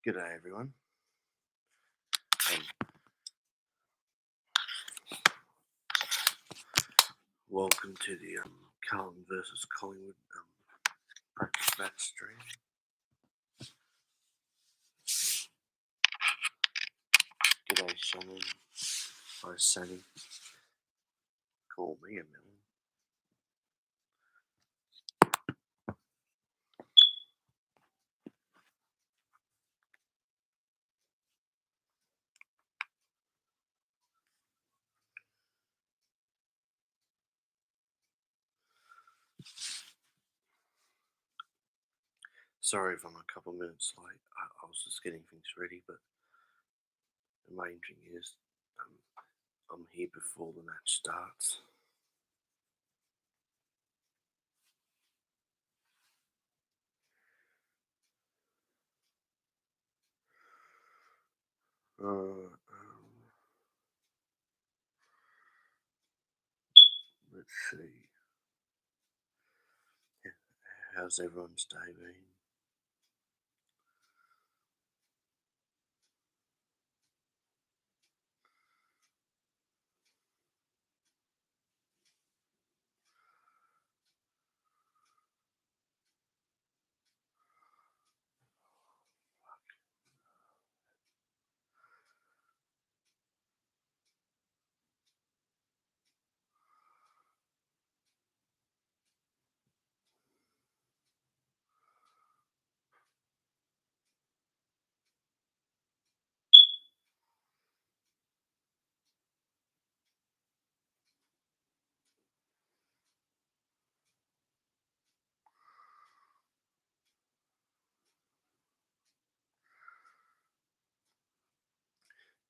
G'day everyone. Welcome to the Carlton Vs Collingwood Practice match stream. G'day Shannon. Hi Sunny. Call me a million. Sorry if I'm a couple minutes late. I was just getting things ready, but the main thing is I'm here before the match starts. Let's see. How's everyone's day been?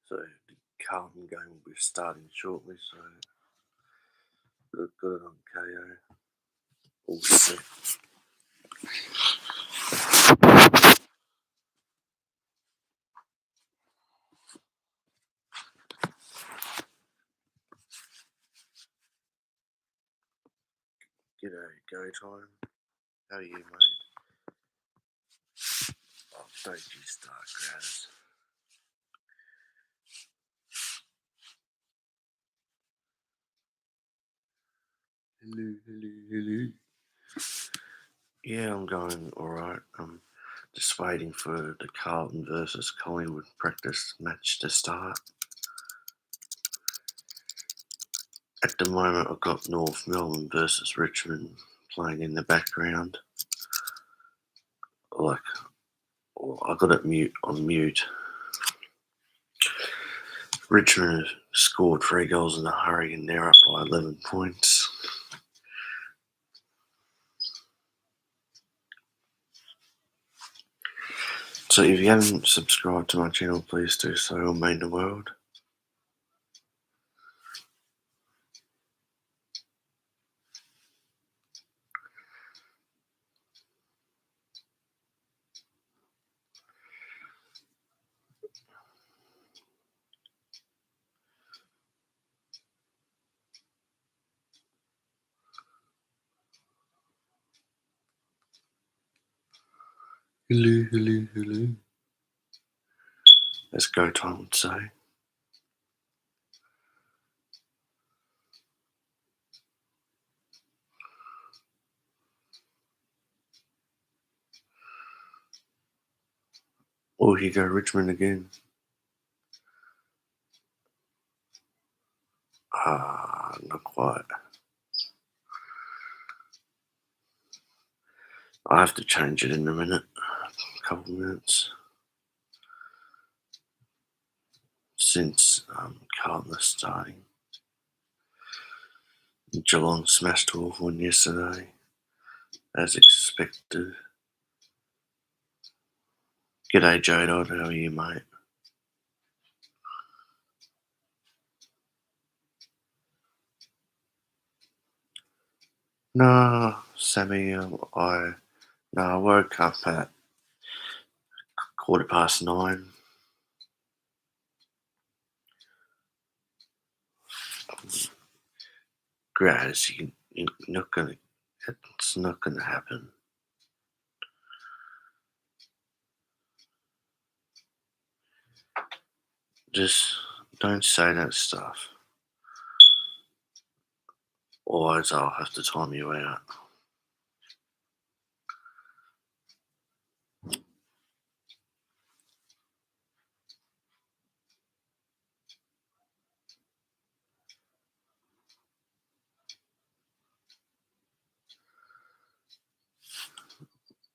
So the Carlton game will be starting shortly, so got it on KO. All set. G'day, go time. How are you, mate? Oh, don't you start, Graz. Hello. Yeah, I'm going alright. I'm just waiting for the Carlton versus Collingwood practice match to start. At the moment, I've got North Melbourne versus Richmond playing in the background. I got it on mute. Richmond scored 3 goals in a hurry and they're up by 11 points. So if you haven't subscribed to my channel, please do so. It'll mean the world. Hello. Let's go, Tom would say. Or you go Richmond again. Not quite. I have to change it in a minute. A couple of minutes. Since Carlton is starting. Geelong smashed 12-1 yesterday, as expected. G'day, J-Dot. How are you, mate? No, Sammy, I woke up at 9:15. Graz, it's not gonna happen. Just don't say that stuff. Otherwise, I'll have to time you out.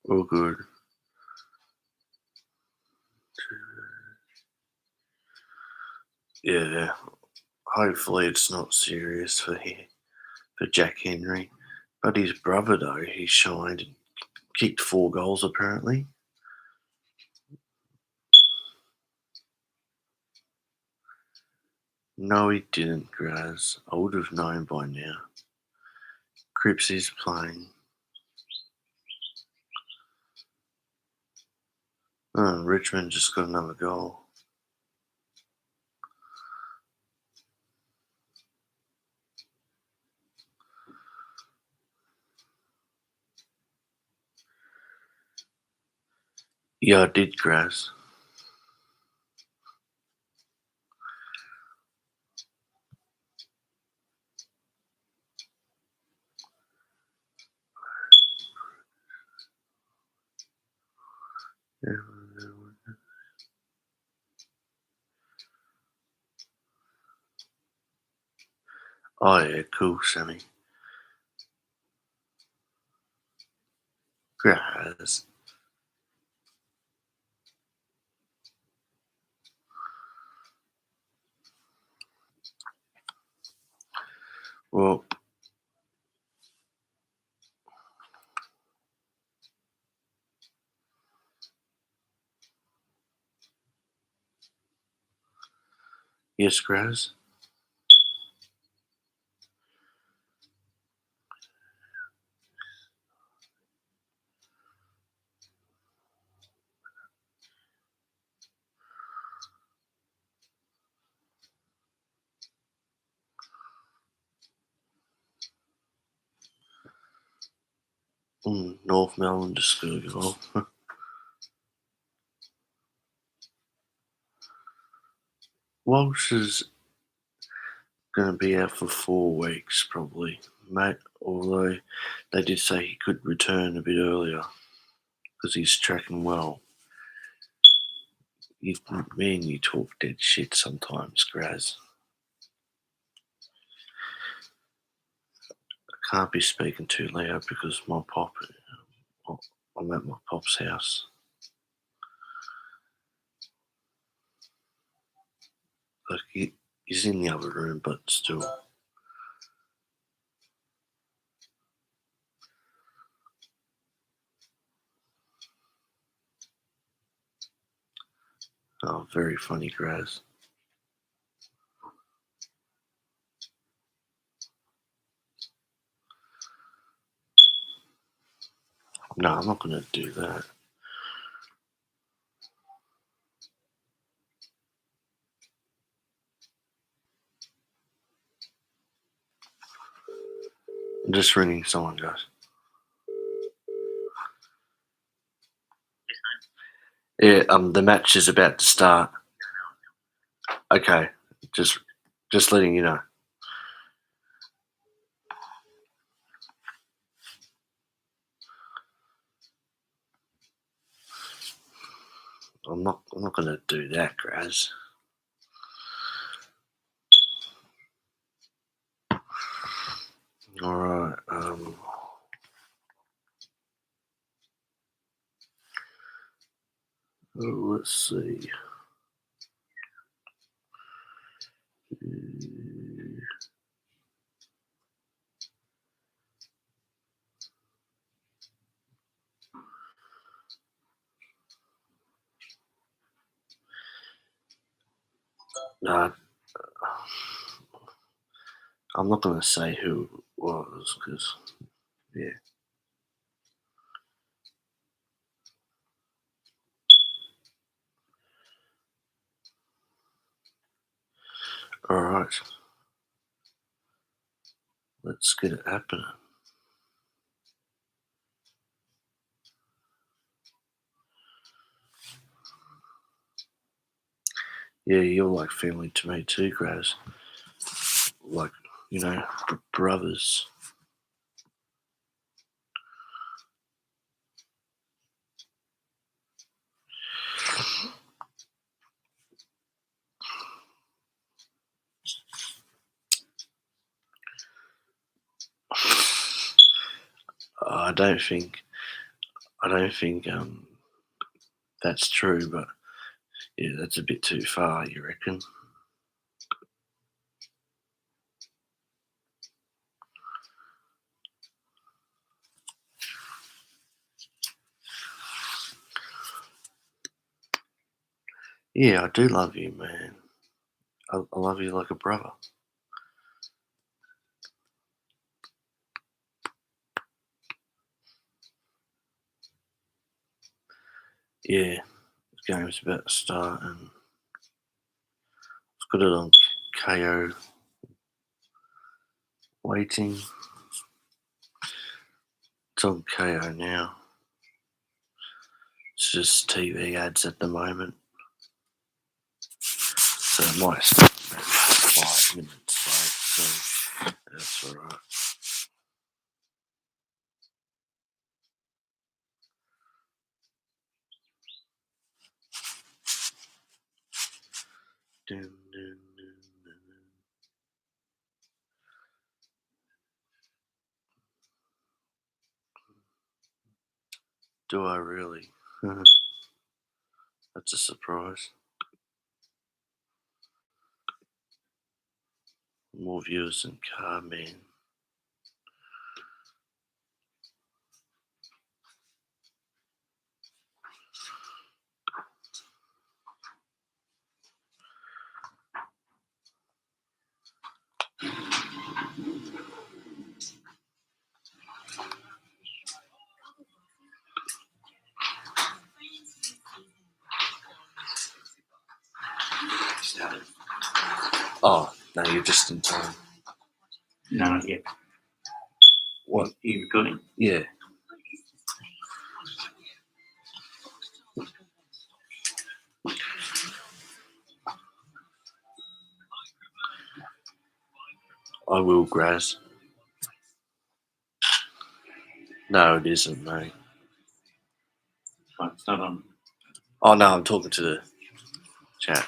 All good. Yeah. Hopefully, it's not serious for Jack Henry. But his brother, though, he shined and kicked 4 goals apparently. No, he didn't, Graz. I would have known by now. Cripps is playing. Oh, Richmond just got another goal. Yeah, I did, Graz. Oh, yeah, cool, Sammy. Graz. Well, yes, Graz. North Melbourne just scored a goal. Walsh is going to be out for 4 weeks, probably, mate. Although they did say he could return a bit earlier because he's tracking well. Me and you talk dead shit sometimes, Graz. I can't be speaking too loud because my pop. I'm at my pop's house. Like he's in the other room, but still. Oh, very funny, Graz. No, I'm not going to do that. I'm just ringing someone, guys. Yeah, the match is about to start. Okay, just letting you know. I'm not going to do that, Graz. All right. Let's see. No, I'm not going to say who it was because, yeah. All right. Let's get it happening. Yeah, you're like family to me too, Graz. Like, brothers. I don't think, that's true, but yeah, that's a bit too far. You reckon? Yeah, I do love you, man. I love you like a brother. Yeah, the game's about to start, and I've got it on KO waiting. It's on KO now. It's just TV ads at the moment, so it might start about 5 minutes late. So that's all right. Dun, dun, dun, dun, dun. Do I really? That's a surprise. More viewers than Carman. Oh, no, you're just in time. No, not yet. What? Are you recording? Yeah. I will, Graz. No, it isn't, mate. Oh, it's not on. Oh, no, I'm talking to the chat.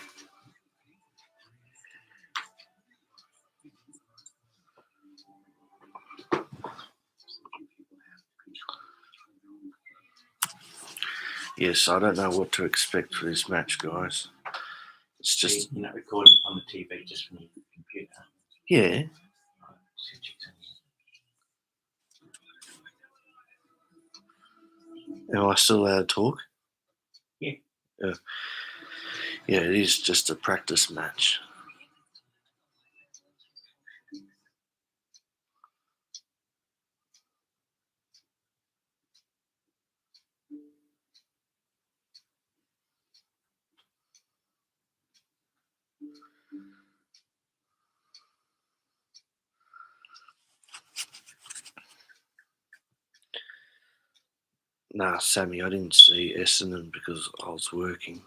Yes, I don't know what to expect for this match, guys. It's just... You're not recording on the TV, just from your computer. Yeah. Am I still allowed to talk? Yeah. Yeah, it is just a practice match. Nah, Sammy, I didn't see Essendon because I was working.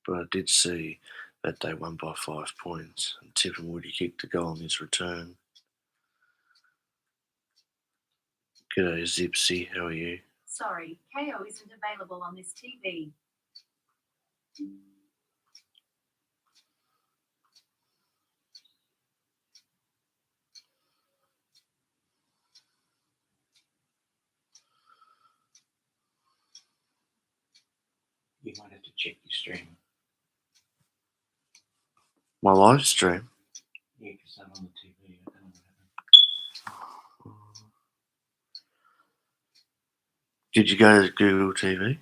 But I did see that they won by 5 points, and Tippin Woody kicked a goal on his return. G'day, Zipsy, how are you? Sorry, KO isn't available on this TV. You might have to check your stream. My live stream? Yeah, because I'm on the TV. I don't know what happened. Did you go to Google TV?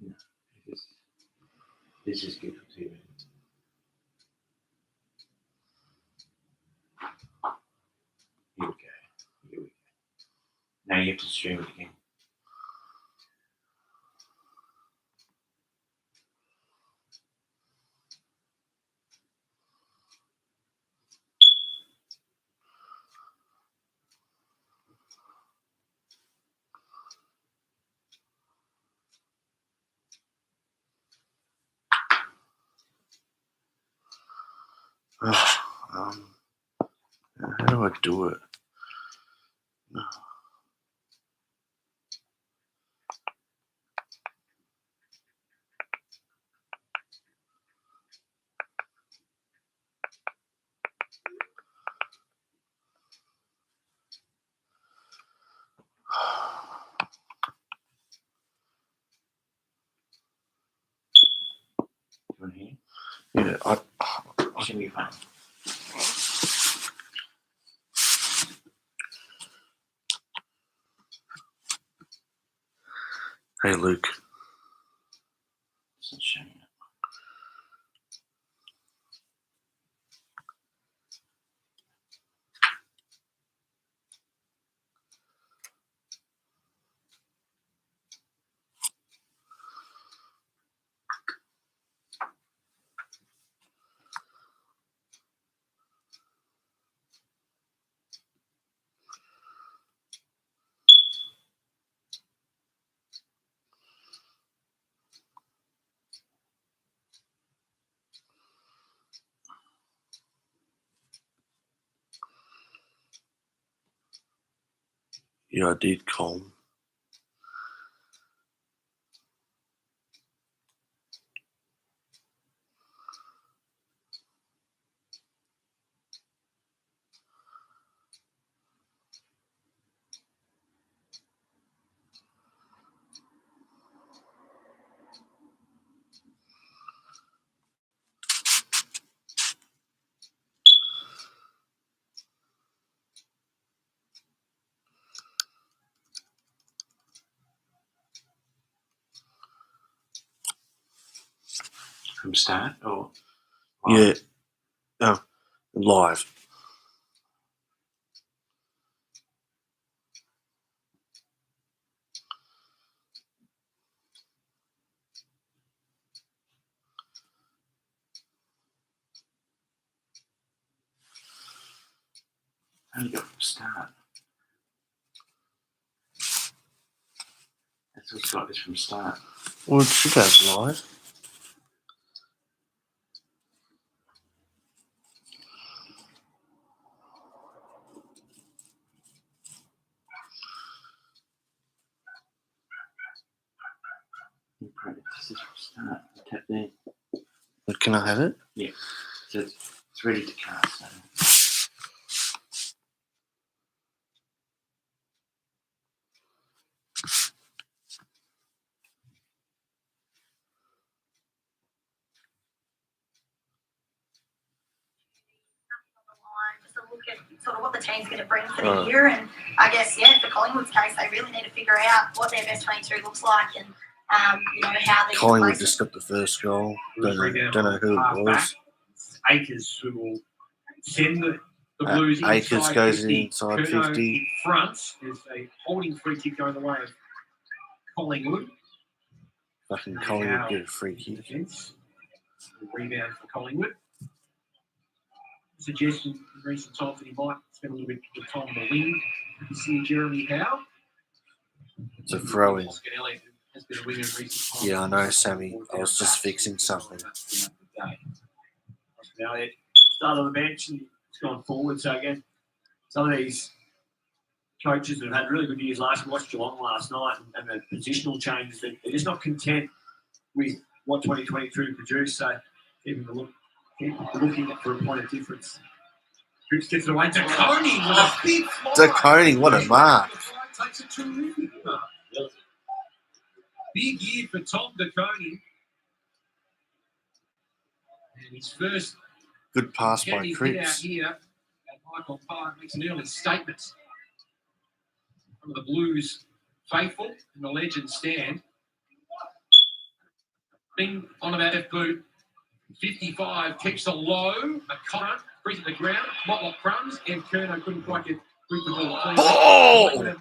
No, this is Google TV. Here we go. Here we go. Now you have to stream it again. How do I do it? You want to hear? Yeah, Should be fun. Hey, Luke. It's not showing up. Yeah, I did, Colin. From start or? Yeah. Oh, live. Only got from start. That's what's got this from start. Well, it should have live. New product. This is from start. Tap there. But can I have it? Yeah. So it's ready to cast. So. Just a look at sort of what the team's going to bring for the year, and I guess for Collingwood's case, they really need to figure out what their best 22 looks like, and how they. Collingwood just got the first goal. Don't know who it was. Akers who will send the Blues Akers inside goes 50. inside Curnow 50. in front. There's a holding free kick going the way of Collingwood. Fucking Collingwood get a free kick. Defence. Rebound for Collingwood. Suggestion in recent times that he might spend a little bit of time on the wing. You see Jeremy Howe. It's a throw in. Oscar Elliott has been a winger in recent times. Yeah, I know, Sammy. I was just fixing something. Oscar Elliott started on the bench and it's gone forward. So again, some of these coaches that have had really good years last year, watched Geelong last night, and the positional changes, they're just not content with what 2022 produced. So even looking for a point of difference. Trips gets it away to Coney with a big fly. To Coney, what a mark. Takes a terrific mark. Big year for Tom DeConey. And his first Good pass by hit out Cripps. here at Michael Park makes an early statement. One of the Blues faithful and the legend stand. Thing on about F boot. 55 takes a low, a current, free to the ground, Motlop crumbs, and Curnow couldn't quite get through the ball. Oh!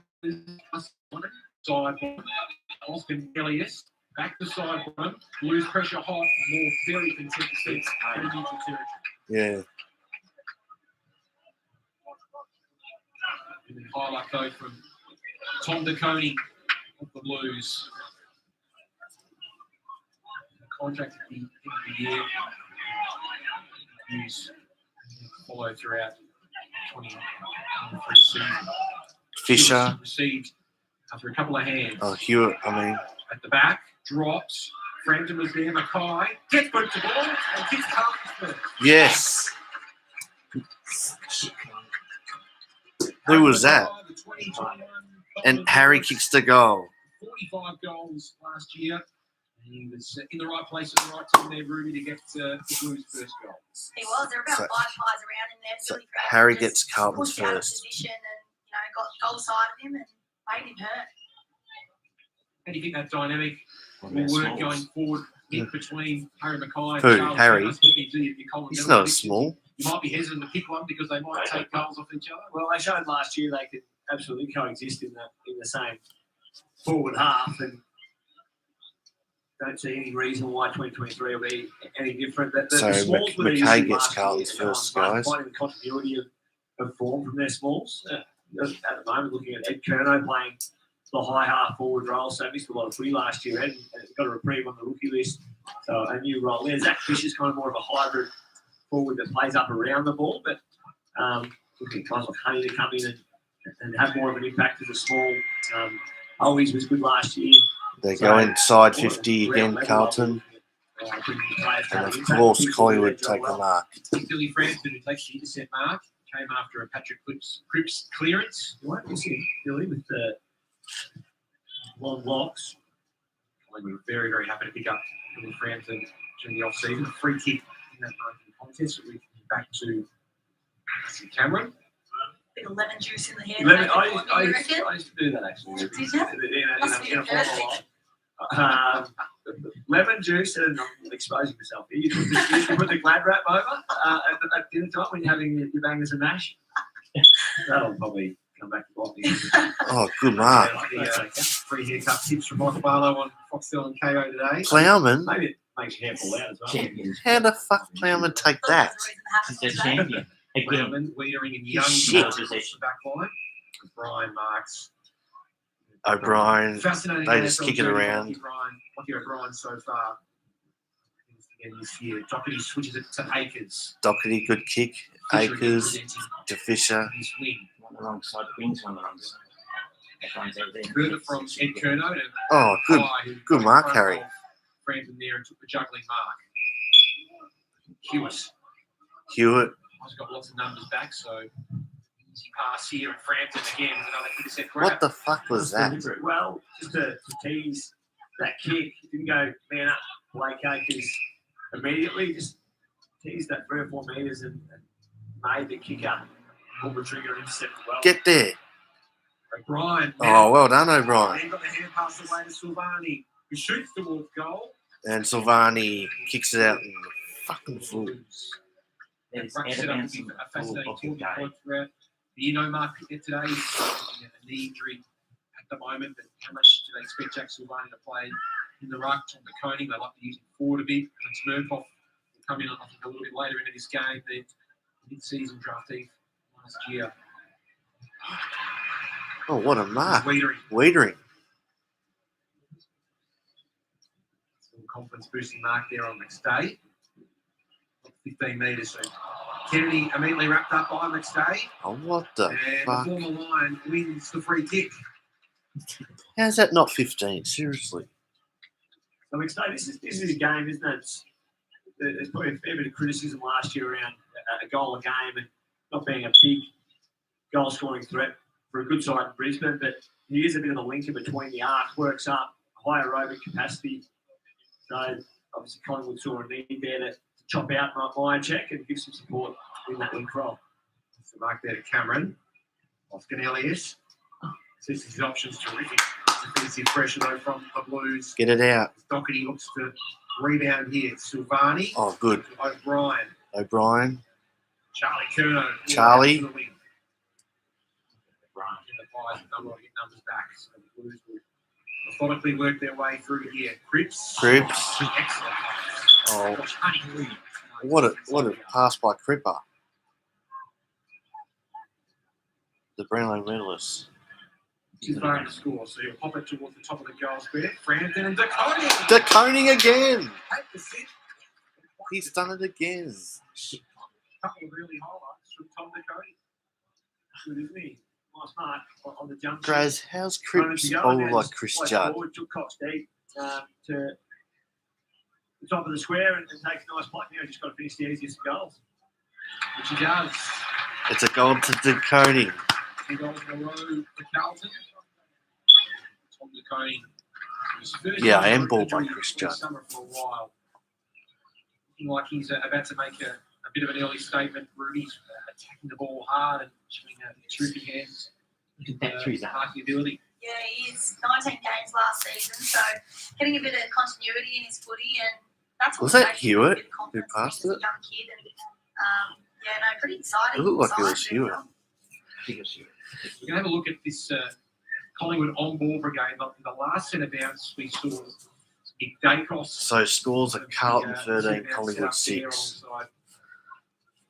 Side one, Oscar Elliott, back to side one, Blues pressure hot, more very contested, Yeah. and then highlight though from Tom DeConey of the Blues. Contract at the end of the year. Use followed throughout 2023 season. Fisher. Received after a couple of hands. Oh, Hewitt. I mean, At the back, drops. Frampton was there. Mackay gets booked the ball and kicks Carlton's first. yes. Who was that? The 2021 And Harry kicks the goal. 45 goals last year. And he was in the right place at the right time there, Ruby, to get the Blues' first goal. He was. There were about So- 5 guys around in there. so Billy Frampton Harry just gets Carlton's pushed out of first. position and got goal side of him and made him hurt. How do you think that dynamic What will about work Smalls? going forward in between Harry Mackay and Who, Charles Harry? Taylor? Speaking to your Colin He's Miller not a predictions, small. You might be hesitant to pick one because they might take goals off each other. Well, they showed last year they could absolutely coexist in the same forward half, and don't see any reason why 2023 will be any different. The So Smalls were the McKay issue gets last Carlton's year, first, but guys. finding the continuity of form from their Smalls. At the moment, looking at Ed Curnow playing the high half forward role, so missed a lot of footy last year. Ed got a reprieve on the rookie list, so a new role there. Zach Fisher's kind of more of a hybrid forward that plays up around the ball, but looking at guys like Honey to come in and have more of an impact as a small. Always was good last year. They So, go inside well, 50 around again, level Carlton. of, good players And coming of in. course, Zach Collingwood Fisher take did the mark. Billy Frampton, who takes the intercept mark, came after a Patrick Cripps clearance. You won't miss him, Billy, with the long locks. We were very, very happy to pick up Billy Frampton during the off-season. A free kick in that 19 contest. We can back to Cameron. Bit of lemon juice in the hair. Lemon, to make it more, you reckon? I used to do that actually. Did you? Must be In a formal perfect. life. Lemon juice, and I'm exposing myself here. You put the glad wrap over at dinner time when you're having your bangers and mash. That'll probably come back to bite me. Oh, good mark. The free haircut tips from Michael Barlow on Foxtel and KO today. Plowman? Maybe it makes your hair fall out as well. Champions. How the fuck Plowman take that? He's the champion. Again, Plowman, Wiedering and Young Shit. across the back line. Brian Marks. O'Brien. Fascinating. They just AFL kick it journey, around. Lucky O'Brien so far. Again this year. Doherty switches it to Akers. Doherty, good kick. Fisher again Akers presenting to Fisher. his wing. one alongside Wings, one alongside. That one's out there. Further from Ed Curnow to Oh, good. Mackay, who good got mark, in front Harry. of Frampton there and took the juggling mark. Hewitt. Hewitt. I've got lots of numbers back, so easy pass here. And Frampton again with another intercept grab. What the fuck was that? Well, just to tease that kick, it didn't go man up Blake Akers immediately, just teased that 3 or 4 metres and made the kick up, pulled the trigger and intercept well. Get there. O'Brien. Oh, well done, O'Brien. Then got the hand pass away to Silvani, who shoots towards goal. And Silvani kicks it out in the fucking full. And There's Ruck set up evidence to be on a the fascinating full talking game. point throughout the Mark picked there today. He's a knee injury at the moment, but how much do they expect Jack Silvani to play in the ruck? Tom McConing, they like to use him forward a bit. And Smirkov will come in, I think, a little bit later into this game. The mid-season draftee last year. Oh, what a mark. Wiedering. Wiedering. Some confidence boosting mark there on McStay. 15 metres. So Kennedy immediately wrapped up by McStay. Oh, what the And fuck? the former line wins the free kick. How's that not 15? Seriously. So McStay, this is a game, isn't it? There's probably a fair bit of criticism last year around a goal a game and not being a big goal-scoring threat for a good side in Brisbane, but he is a bit of a linker between the arc, works up, high aerobic capacity. So obviously Collingwood saw a need there to chop out my check and give some support in that link role. So mark there to Cameron. Oscar Elias. Says his options terrific. Defensive pressure though from the Blues. Get it out. Doherty looks to rebound here. Silvani. Oh, good. O'Brien. O'Brien. Charlie Curnow. Charlie. To the wing. And the Pies number get numbers back. So the Blues will methodically work their way through here. Cripps. Excellent. Oh, Josh Honey. what a pass by Cripper. The Brownlow medalist. Too far in the score, so you'll pop it towards the top of the goal square. Frampton and Dakota. DeConing again. Take the sit. He's done it again. Couple of early highlights. from Tom McCody. Good, isn't he? Nice mark on the jump. Draz, how's Running Cripps to go, all and then like just Chris played Judd? forward, took Cox deep to the top of the square and takes a nice block. Now he's just got to finish the easiest goals. Which he does. It's a goal to DeConing. 2 goals in a row for Carlton. Tom DeConing. His first Yeah, I am injury balled by this Chris Judd. summer for a while. Looking like he's about to make a bit of an early statement. Ruby's attacking the ball hard and showing terrific hands. Look at that through that. Marking ability. Yeah, he's 19 games last season, so getting a bit of continuity in his footy, and that's what Was that makes him a Hewitt bit of who confidence passed as a it? young kid. And, yeah, no, pretty exciting. It looked like it was signs Hewitt. there. We're going to have a look at this Collingwood on-ball brigade. In the last set of bounce, we saw Nick Dacos. So scores are Carlton 13, set of bounce Collingwood set up there 6. alongside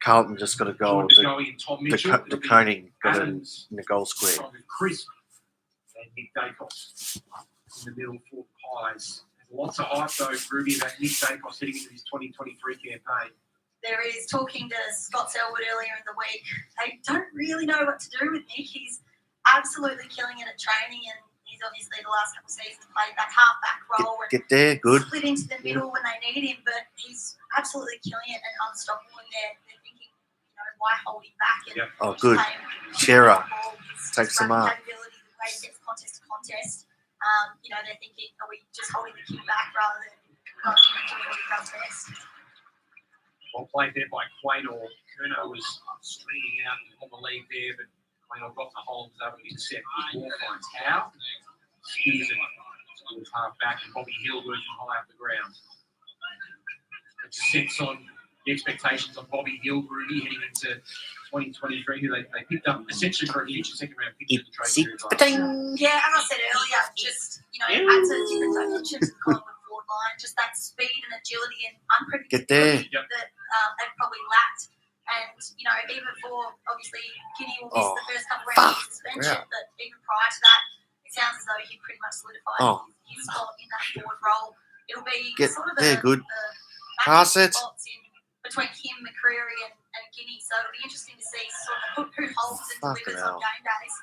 Carlton just got a goal. Jordan DeGoey and Tom Mitchell. It'll be DeConing got it Adams, in the goal square. Simon Crisp, and Nick Dacos in the middle for Pies. There's lots of hype though, Ruby, about Nick Dacos heading into his 2023 campaign. There is talking to Scott Selwood earlier in the week. They don't really know what to do with Nick. He's absolutely killing it at training, and he's obviously the last couple of seasons played that half-back role and Get there, good. split into the middle when they need him, but he's absolutely killing it and unstoppable in there. They're thinking, why hold him back? And Yep. Oh, just good. play him Shearer on the ball. His takes them running up. capability, the way he gets contest to contest. They're thinking, are we just holding the kid back rather than going in and doing what he does best? Well played there by Quaynor. Kerno was stringing out on the lead there, but Quaynor got the hole and was able to intercept. His ball finds Howe. Spears it towards half back, and Bobby Hill working high up the ground. It sets on the expectations on Bobby Hill, Ruby, heading into 2023, who they picked up essentially for a future second round pick in the trade period last year. Yeah, as I said earlier, just, adds a different dimension to the Collingwood forward line. Just that speed and agility and Get there. unpredictability that they've probably lacked. And, even for, obviously, Guinea will miss the first couple of rounds of suspension, yeah. but even prior to that, it sounds as though he pretty much solidified his spot in that forward role. It'll be Get sort of there, good. the Pass matching it. spots in between him, McCreary, and Guinea. So it'll be interesting to see sort of who holds and Fucking delivers hell. on game days.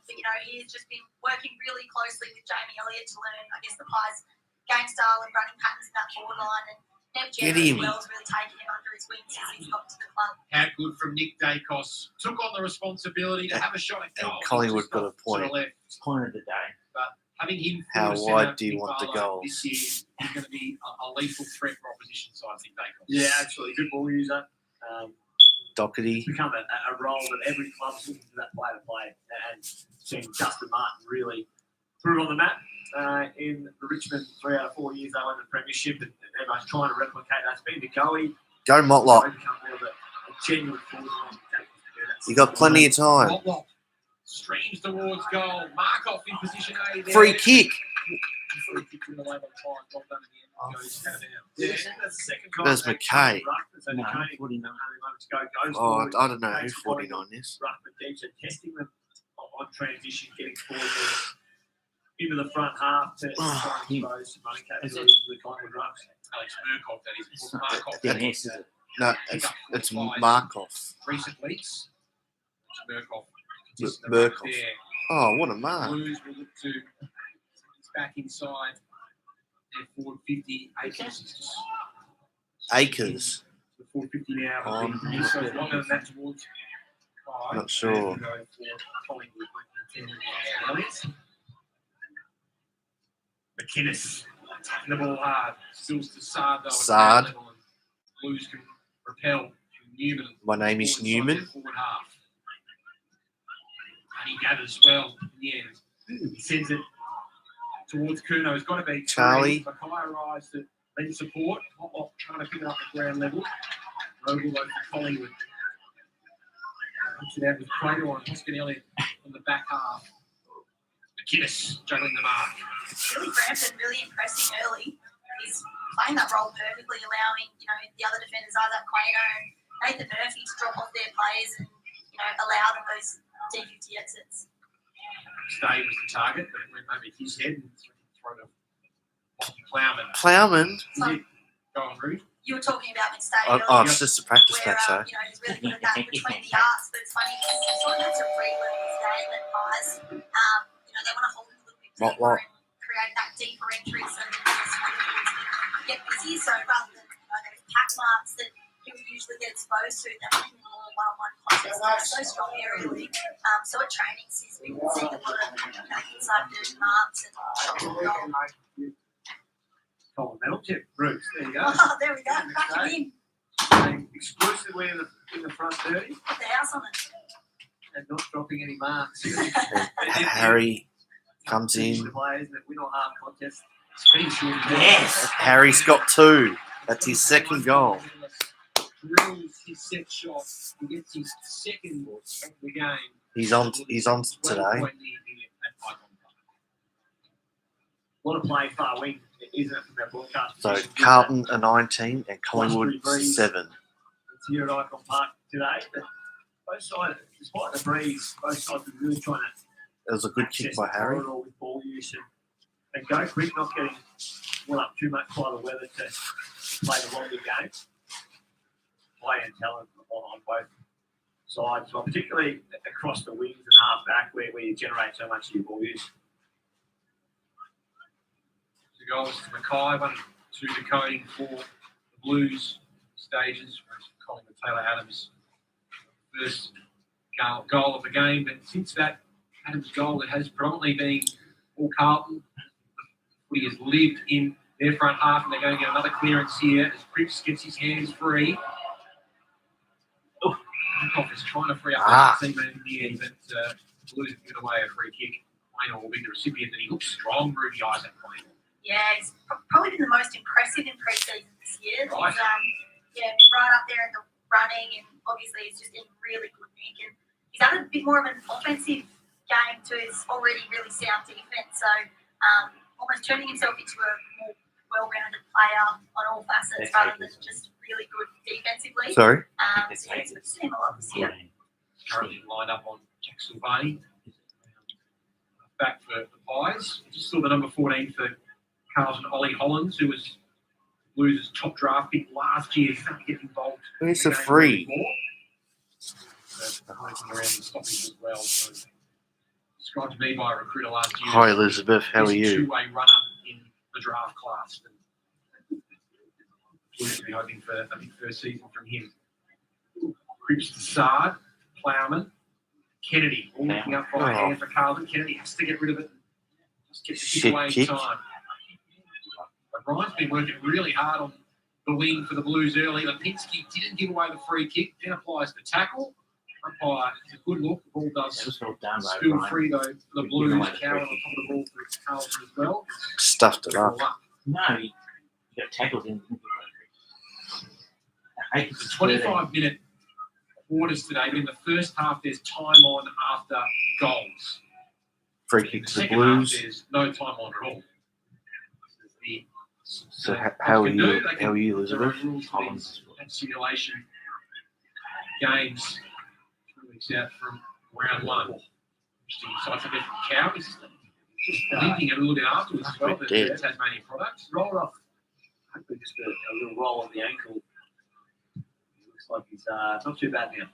But he has just been working really closely with Jamie Elliott to learn, I guess, the Pies' game style and running patterns in that forward line. And Nev Get Jenner as him. well has really taken him under his wing since he's got to the club. How good from Nick Dacos. Took on the responsibility to have a shot at And goal. Collingwood Just got a off to point. the left. Point of the day. But having him How forward wide centre, do you Nick want the Barlow, goals? This year, he's going to be a lethal threat for opposition sides, Nick Dacos. Yeah, absolutely. Good ball user. Doherty. It's become a role that every club's looking for that player to play. And seeing Justin Martin really put it on the map. In the Richmond 3 out of 4 years they won the premiership, and everyone's trying to replicate that. It's been DeGoey. Go Motlop. Become more of a genuine forward line. You got plenty of time. Motlop streams towards goal. Markov in position A there. Free kick. Free kick from the way by Pies. Well done in the end. Goes out of bounds. Yeah, that's the second time. There's McKay. So No, McKay, 49. only moments ago, goes Oh, forward, I don't know who takes 49 is. Ruckman deep, so testing them on transition, getting forward into the front half to try and expose some running capabilities to the Collingwood Rucks. Alex Murkoff, that is. It's not Markov. DNS, is it? No, it's Markov. Recent weeks. Murkoff. Murkoff. There. Oh, what a mark. Blues will look to. He's back inside. Their forward 50. Acres. Acres. The 450 now. On. So longer than that towards. Not sure. McInnes taking the ball hard. Stills to Sard though. Sard. And Blues can repel Newman. My name is Forward side, Newman. Forward half. And he gathers well in the end. He sends it towards Kuno. It's got to be Charlie. Mackay arrives to lend support. Hot trying to pick it up at ground level. Rogle over to Collingwood. Puts it out with Crater on Hoskinelli on the back half. McInnes juggling the mark. Really Brampton really impressing early. He's playing that role perfectly, allowing, the other defenders, Isaac Quaynor and Nathan Murphy, to drop off their players and, allow them those D50 exits. Stay was the target, but it went over his head and thrown to Plowman. Plowman. So, Go on, Rude. you were talking about McStay Oh, earlier. it's just a practice Where match, eh? you know, he's really good at that between the arcs, but it's funny because he sort of had to relearn his game at Pies. You know, they want to hold him a little bit deeper and create that deeper entry so that he get busy. So rather than those pack marks that he would usually get exposed to, they're playing more one-on-one contests. They're so strong aerially. So at training season, we can see a lot of inside dirty marks and shots on goal. Colin medal tip, Bruce. There you go. Oh, there we go. Back it in. Playing exclusively in the front 30 Put the house on it. and not dropping any marks. Harry comes The in. players that win or half contests. Yes. Harry's got 2. That's his second goal. Drills his set shot. He gets his second of the game. He's on today. What a play far wing, isn't it, from our broadcast? So position? Carlton are 19 and Collingwood 7. It's here at Icon Park today. But both sides, despite the breeze, both sides are really trying to It was a good kick by Harry. with ball use and go quick, not getting up too much by the weather to play the longer game. Play and talent on both sides, well, particularly across the wings and half back where you generate so much of your ball use. Two goals to Mackay, 1-2 to Coding for the Blues stages. Collingwood Taylor Adams first goal of the game, but since that Adams goal, it has predominantly been all Carlton. Footy has lived in their front half, and they're going to get another clearance here as Cripps gets his hands free. Hancock is trying to free up that teammate in the end, but Blues have given away a free kick. Wayne will be the recipient, and he looks strong, Rudy Isaac. Yeah, he's probably been the most impressive in pre-season this year. Right. He's been right up there in the running, and obviously he's just in really good nick. And he's had a bit more of an offensive game to his already really sound defense. So almost turning himself into a more well-rounded player on all facets rather than just really good defensively. Sorry? So yeah, it's good to see him a lot this year. Currently lined up on Jack Silvani. Back for the Pies. Just saw the number 14 for Carlton, Ollie Hollands, who was Blues' top draft pick last year. He's starting to get involved. Where's in the game free? more. Making around the stoppage as well. So, described to me by a recruiter last year. Hi, Elizabeth. How are He's a you? two-way runner in the draft class. Blues will be hoping for a big first season from him. Cripps to Sard, Plowman, Kennedy, all looking up by a hand for Carlton. Kennedy has to get rid of it. Just get the kick Shit away in kick. time. But Ryan's been working really hard on the wing for the Blues early. Lipinski didn't give away the free kick, then applies the tackle. Umpire, it's a good look. The ball does spill free though for the Blues. Cowan on top of the ball for Carlton as well. Stuffed it up. No, you got tackled in. It's a 25-minute quarters today, but in the first half there's time on after goals. Free In kick the to the second half Blues. there's no time on at all. So how are you? How are you, Elizabeth? Hollands and simulation games 2 weeks out from round one. Interesting sights of it from Cow. He's just linking it a little bit afterwards as well. The Tasmanian products. Rolled off, hopefully just a little roll on the ankle. Looks like he's not too bad now.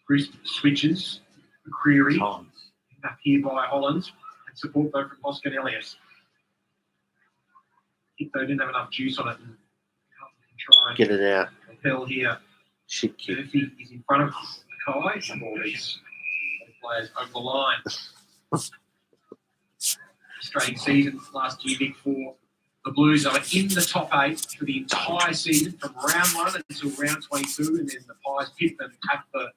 Chris switches. McCreary up here by Hollands. And support though from Oscar Elliott. Kick though didn't have enough juice on it. And try and Get it out. propel here. Shit kick. Murphy is in front of Mackay. Some all these players over the line. Frustrating season last year, Nick, for the Blues. They were in the top 8 for the entire season from round 1 until round 22, and then the Pies picked them at the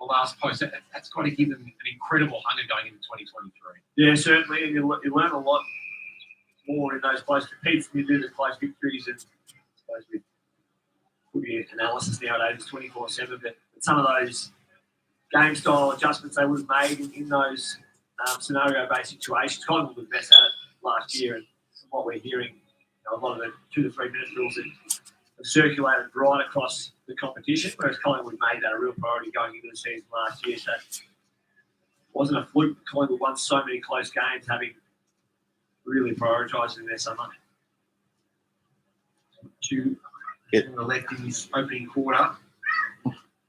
last post. That's got to give them an incredible hunger going into 2023. Yeah, certainly, and you learn a lot more in those close competes than you do the close victories. And I suppose with footy analysis nowadays, it's 24/7. But some of those game style adjustments they would have made in those scenario-based situations, Collingwood was best at it last year. And from what we're hearing, a lot of the 2 to 3 minute drills have circulated right across the competition, whereas Collingwood made that a real priority going into the season last year. So it wasn't a fluke. Collingwood won so many close games, having really prioritising their summer. To On the left in his opening quarter.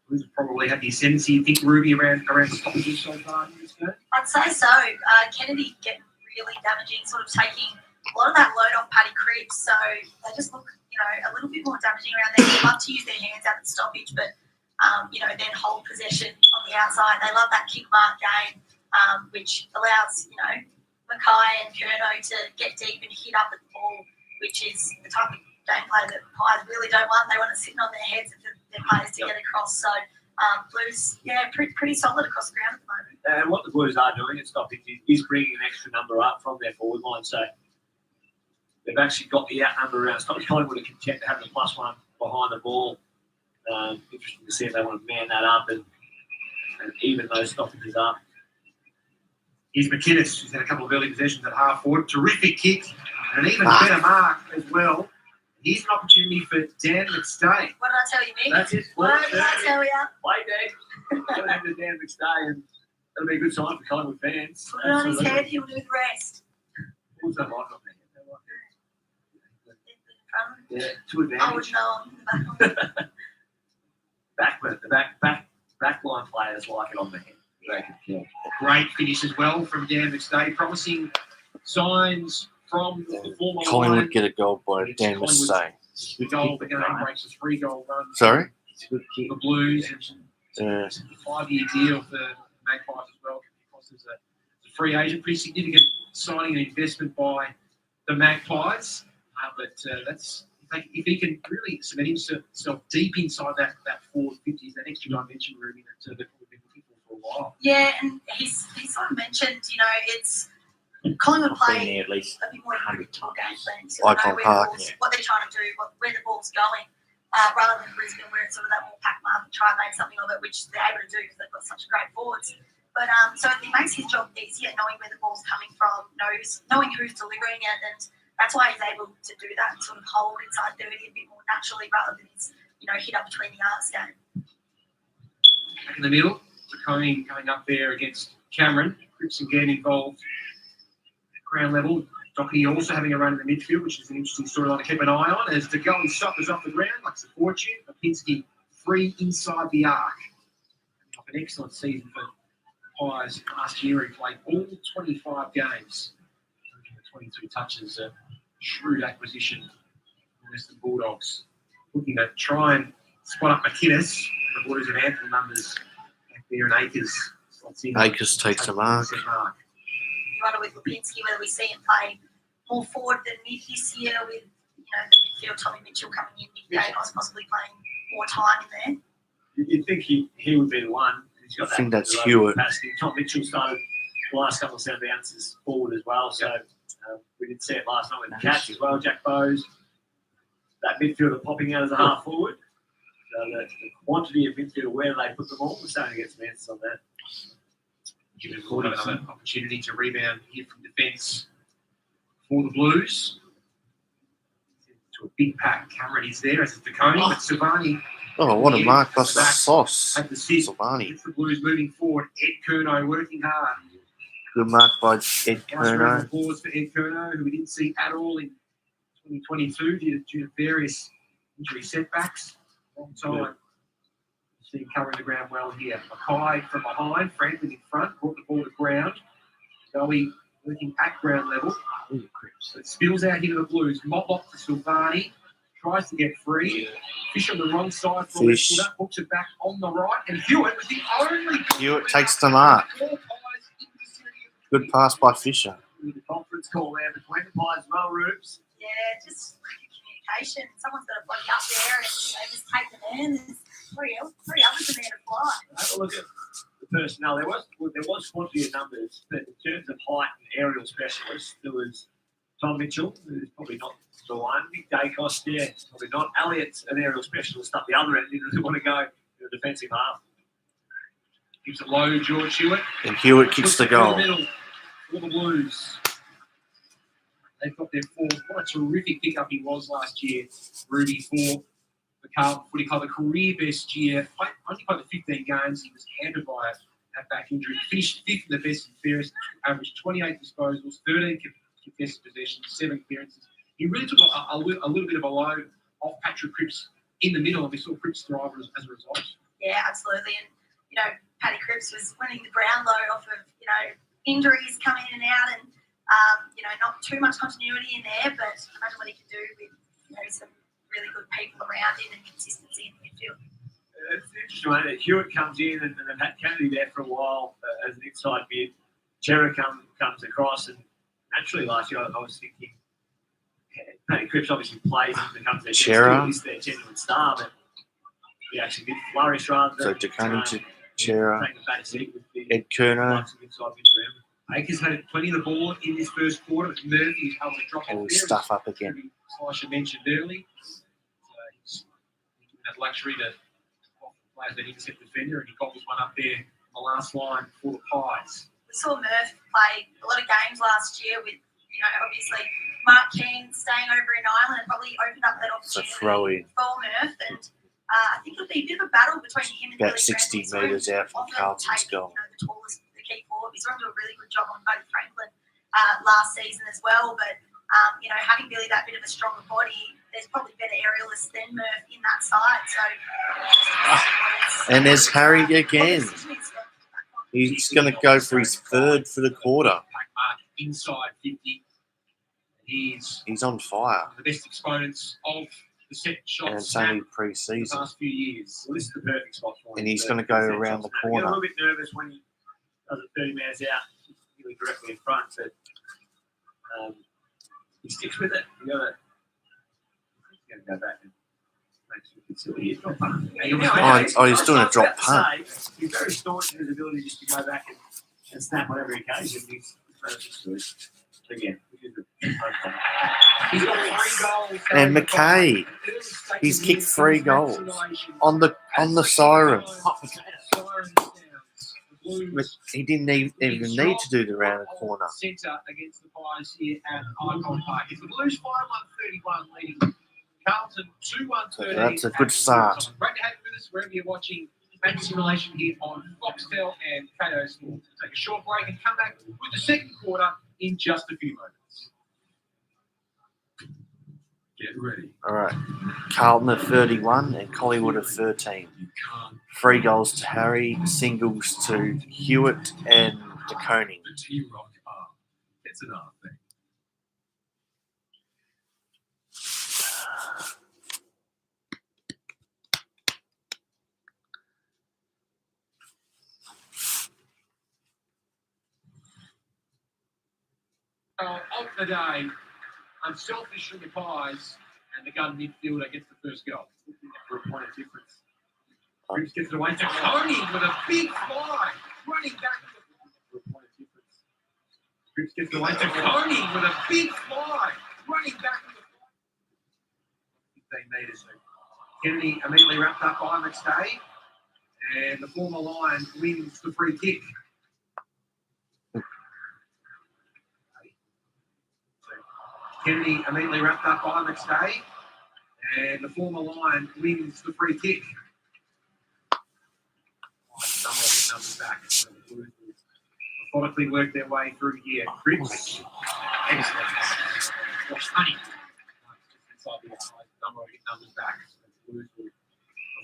Who's probably had the ascendancy, you think, Ruby, around stoppages so far in this game? I'd say so. Kennedy getting really damaging, sort of taking a lot of that load off Paddy Cripps, so they just look, a little bit more damaging around there. They love to use their hands out at stoppage, but, then hold possession on the outside. They love that kick mark game, which allows, Mackay and Curnow to get deep and hit up at the ball, which is the type of gameplay that Pies really don't want. They want it sitting on their heads for their players to get across. So Blues, pretty solid across the ground at the moment. And what the Blues are doing at stoppage is bringing an extra number up from their forward line. So they've actually got the out number around stoppage. Collingwood are content to have the +1 behind the ball. Interesting to see if they want to man that up and even those stoppages up. Here's McInnes, who's had a couple of early possessions at half forward. Terrific kick and an even better mark as well. Here's an opportunity for Dan McStay. What did I tell you, Mick? That's it. What did I tell you? Play Dan. Go down to Dan McStay, and that'll be a good sign for Collingwood fans. Put it on his head, he'll do the rest. What's that like on there? Yeah, to advantage. I would know him in the back. Back line players like it on the head. They can kill. Great finish as well from Dan McStay. Promising signs from the former Collingwood line. get a goal by Dan Mustang. The goal of the game breaks a 3-goal run. Sorry? It's a good kick. The Blues. Yeah. It's a 5-year deal for Magpies as well. Because it's a free agent, pretty significant signing and investment by the Magpies. But that's if he can really cement himself deep inside that forward 50s, that extra dimension, Ruby, that they've probably been looking for a while. Yeah, and he's sort of mentioned, it's Collingwood play At least a bit more 100 individual game plans. Icon Park. What they're trying to do, where the ball's going, rather than Brisbane, where it's sort of that more pack mark and try and make something of it, which they're able to do because they've got such great forwards. But so it makes his job easier, knowing where the ball's coming from, knowing who's delivering it, and that's why he's able to do that and sort of hold inside 30 a bit more naturally rather than his, hit up between the arcs game. Back in the middle, Zaccone going up there against Cameron. Cripps again involved at ground level. Doherty also having a run in the midfield, which is an interesting storyline to keep an eye on. As the goal stoppers off the ground, like Fortune, Lipinski free inside the arc. Off an excellent season for Pies last year. He played all 25 games. 22 touches, a shrewd acquisition from Western Bulldogs. Looking to try and spot up McInnes. The Blues and ample numbers back there, and Akers slots in. Akers takes a mark. You wonder with Lipinski whether we see him play more forward than mid this year with, the midfield, Tommy Mitchell coming in, Nick Davis possibly playing more time in there. You'd think he would be the one. He's got I think that's that Hewitt. capacity. Tom Mitchell started the last couple of centre bounces forward as well, so we did see it last night with the Cats as well. Jack Bowes, that midfielder popping out as a half forward. So the quantity of midfielder, where they put them all, we're starting to get some answers on that. Given another opportunity to rebound here from defence for the Blues. To a big pack. Cameron is there as it's Zaccone, but Silvani. Oh, what a mark. That's the Back sauce. at the sit. Silvani. It's the Blues moving forward. Ed Curnow working hard. Good mark by Ed Nice round Curnow. of applause for Ed Curnow, who we didn't see at all in 2022 due to various injury setbacks. Long time. See him covering the ground well here. Mackay from behind, Franklin in front, brought the ball to ground. Zoe working at ground level. So it spills out here to the Blues. Moblop to Silvani. Tries to get free. Fish on the wrong side for the Fish. footer. Hooks it back on the right. And Hewitt was the only. Hewitt takes the mark. Four Pies in the vicinity of Good pass by Fisher. With the conference call there between the Pies as well, Rubes. Yeah, just lack of communication. Someone's got a body up there and they just take the man. There's three others in there to fly. Have a look at the personnel. There was quantity of numbers, but in terms of height and aerial specialists, there was Tom Mitchell, who's probably not the one. Nick Dacos there, probably not. Elliott's an aerial specialist up the other end. He doesn't want to go to the defensive half. Gives it low, George Hewitt. And Hewitt kicks the goal. Middle for the Blues. They've got their fourth. What a terrific pickup he was last year, Ruby, for the Carlton Footy Club. A career best year. Only played the 15 games. He was hampered by that back injury. Finished fifth in the best and fairest. Averaged 28 disposals, 13 contested possessions, 7 clearances. He really took a little bit of a load off Patrick Cripps in the middle, and we saw Cripps thrive as a result. Yeah, absolutely. And, Paddy Cripps was winning the ground load off of, injuries coming in and out and, not too much continuity in there, but imagine what he can do with, some really good people around him and consistency in the midfield. It's interesting, mate, that Hewitt comes in and they've had Kennedy there for a while as an inside mid. Chera comes across, and naturally last year I was thinking Paddy Cripps obviously plays and becomes their genuine star, but he actually did flourish rather than So DeConey to Chera, taking a back seat with the Ed Kerner, likes of inside mid around. Akers had plenty of the ball in this first quarter, but Murphy able to drop and off we there. stuff up again. Slasher mentioned early. He's given that luxury to play as an intercept defender, and he gobbles one up there on the last line for the Pies. We saw Murph play a lot of games last year with, obviously Mark Keane staying over in Ireland and probably opened up that So opportunity throw in for Murph. And I think it'll be a bit of a battle between him and about Billy 60 Franklin. metres out from Often Carlton's take, goal. the tallest, the key forward. He's trying to do a really good job on both Franklin last season as well. But, having Billy that bit of a stronger body, there's probably better aerialists than Murph in that side. So, And there's Harry again. He's going to go for his third for the quarter. Mark inside 50. He's on fire. the best exponents of the set And it's shots only in the pre-season. past few years. Well, this is the perfect spot for him. And he's going to go around the I get a corner. little bit nervous when he does it 30 metres out, really directly in front, but he sticks with it. He's going to go back and make some facility. He's doing a drop punt. He's very staunch in his ability just to go back and snap on every occasion. He's good. Again, He's got 3 goals. And McKay, he's kicked 3 goals on the siren. But he didn't even need to do the round the corner. Centre against the Pies here at Icon Park. It's the Blues 5-1-31 leading Carlton 2-1-13. That's a good start. Great to have you with us wherever you're watching Match Simulation here on Foxtel and Kato Sports. We'll take a short break and come back with the second quarter in just a few moments. Get ready. All right. Carlton at 31 and Collingwood at 13. 3 goals to Harry, singles to Hewitt and DeConey. The T-Rock arm. It's an art thing. Of the day, unselfish from the Pies, and the gun midfielder gets the first goal. for a point of difference. Cripps gets it away to Coney with a big fly, running back For a point of difference. Cripps gets it away to Coney with a big fly, running back 15 metres. Kennedy immediately wrapped up by McStay, and the former Lion wins the free kick. Kennedy immediately wrapped up by McStay, and the former Lion wins the free kick. Numbers back. Methodically work their way through here. Cripps. Excellent. Josh Honey. Numbers back.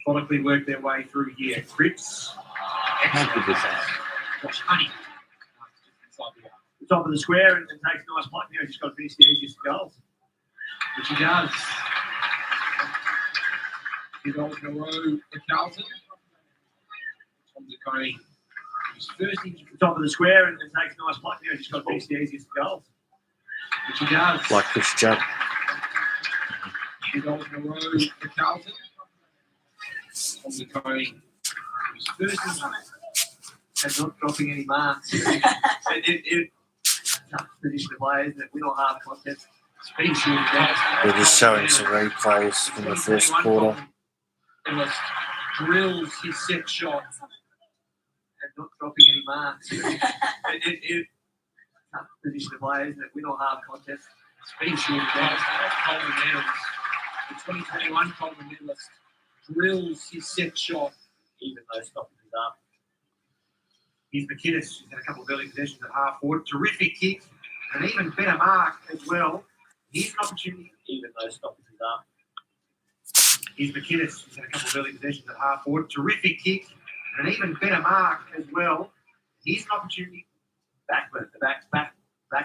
Methodically work their way through here. Cripps. Excellent. Josh Honey. Top of the square and takes a nice punt here. He's just got to finish the easiest goals. Which he does. 2 goals in a row for Carlton. Tom DeConey. His first injury. Top of the square and takes a nice punt here. He's just got to finish the easiest goals. Which he does. Like Chris Judd. 2 goals in a row for Carlton. Tom DeConey. His first injury. And not dropping any marks. Tough position to play, isn't it? We don't have contest. Speed shooting. They're just showing some replays from the first quarter. Ellis drills his set shot. And not dropping any marks. Tough position to play, isn't it? We don't have contest. Speed shooting. Coleman medals. The 2021 Coleman medalist drills his set shot. Even though stopping is up. Here's McInnes. He's had a couple of early possessions at half forward. Terrific kick. An even better mark as well. Here's an opportunity. Even though stopping is up. is McInnes. He's had a couple of early possessions at half forward. Terrific kick and an even better mark as well. Here's an opportunity. Backman, the back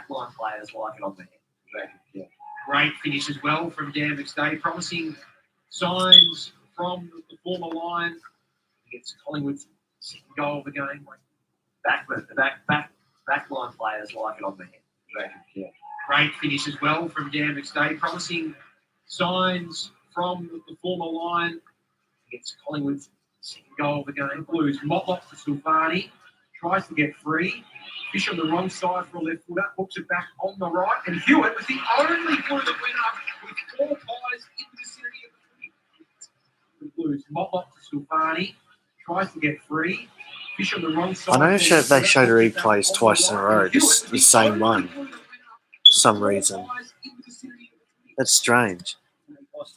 line players like it on the head. Yeah. Great finish as well from Dan McStay. Promising signs from the former line against Collingwood's second goal of the game. Backman, the back line players like it on the head. Yeah. Great finish as well from Dan McStay. Promising signs from the former line against Collingwood's second goal of the game. Blues Motlop to Silvani. Tries to get free. Fish on the wrong side for a left footer. Hooks it back on the right. And Hewitt was the only footer that went up with 4 pies in the vicinity of the 20. The Blues Motlop to Silvani. Tries to get free. Fish on the wrong side. I know they showed a replays twice in a row, just the same one, for some reason. That's strange.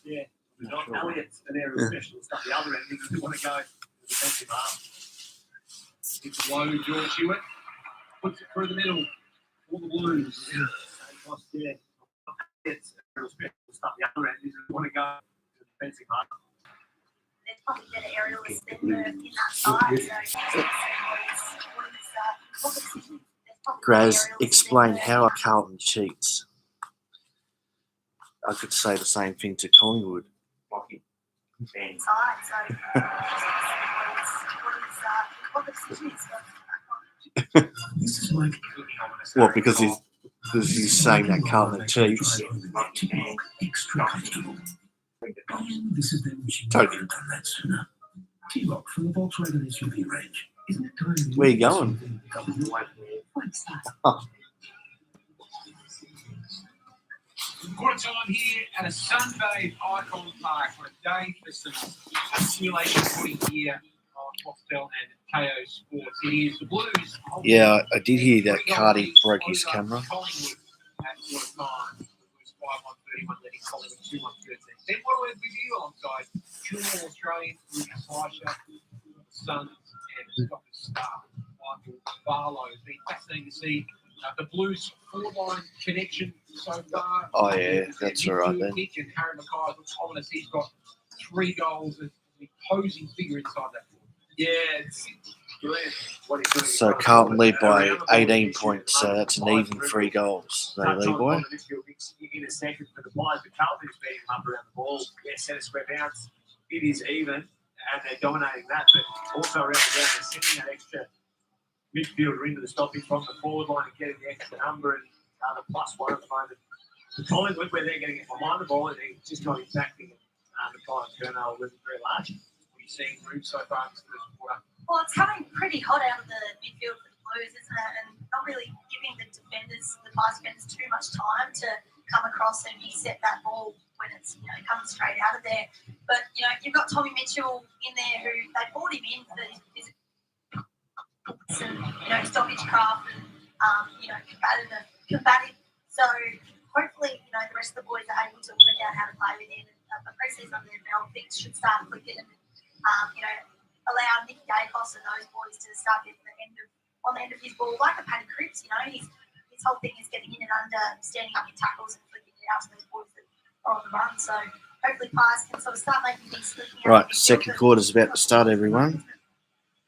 Yeah. Not Elliott's an aerial specialist at the other end. If you want to go to the defensive arm. It's low, George Hewitt. Puts it through the middle for the Blues. Yeah. It's an aerial specialist at the other end. If you want to go to the defensive arm. There's probably better aerialists than Murph in that side. So Graz, explain how a Carlton cheats. I could say the same thing to Collingwood. Blocking. Bang. inside. So what the decision is. This is like What, because he's saying that Carlton cheats? extra comfortable. And this is them wishing Totally. you could have done that sooner. T-Rock from the Volkswagen SUV range. Isn't it time? Where you going? Quarter time here at a sunbathed Icon Park for a day for some simulation footy here on Foxtel and KO Sports. It is the Blues. Yeah, I did hear that Cardi broke his camera. Collingwood at quarter time. The Blues 5-1-31 leading Collingwood 2-1-13. Then what do we review alongside two more Australians, Lucas Leisha, Suns, and Scott Star. Michael Barlow. It's been fascinating to see the Blues forward-line connection so far. Oh, yeah, that's all right then. And Harry Mackay looks ominous. He's got 3 goals and an imposing figure inside that. Yeah, it's brilliant what he's doing. So Carlton lead by 18 points, so that's an even 3 goals. They lead by. In a second for the Blues, but Carlton is beating them up around the ball. Their centre square bounce, it is even, and they're dominating that. But also around the ground, they're sending that extra midfielder into the stoppage from the forward line and getting the extra number and the +1 at the moment. The Collingwood, where they're getting it behind the ball, and they're just not exacting it. The kind of turnover wasn't very large. What are you seeing, Rube, so far in this first quarter? Well, it's coming pretty hot out of the midfield for the Blues, isn't it? And not really giving the defenders, the pass defenders, too much time to come across and intercept that ball when it's, coming straight out of there. But, you've got Tommy Mitchell in there who they brought him in for his and, stoppage craft and, combative. So hopefully, the rest of the boys are able to work out how to play with him. And a pre-season under their belt, things should start clicking and, allow Nick Dacos and those boys to start getting on the end of his ball, like a Paddy Cripps, his whole thing is getting in and under, standing up in tackles and flicking it out to those boys that are on the run. So hopefully Pies can sort of start making things clicking out. Right, second quarter's about to start, everyone.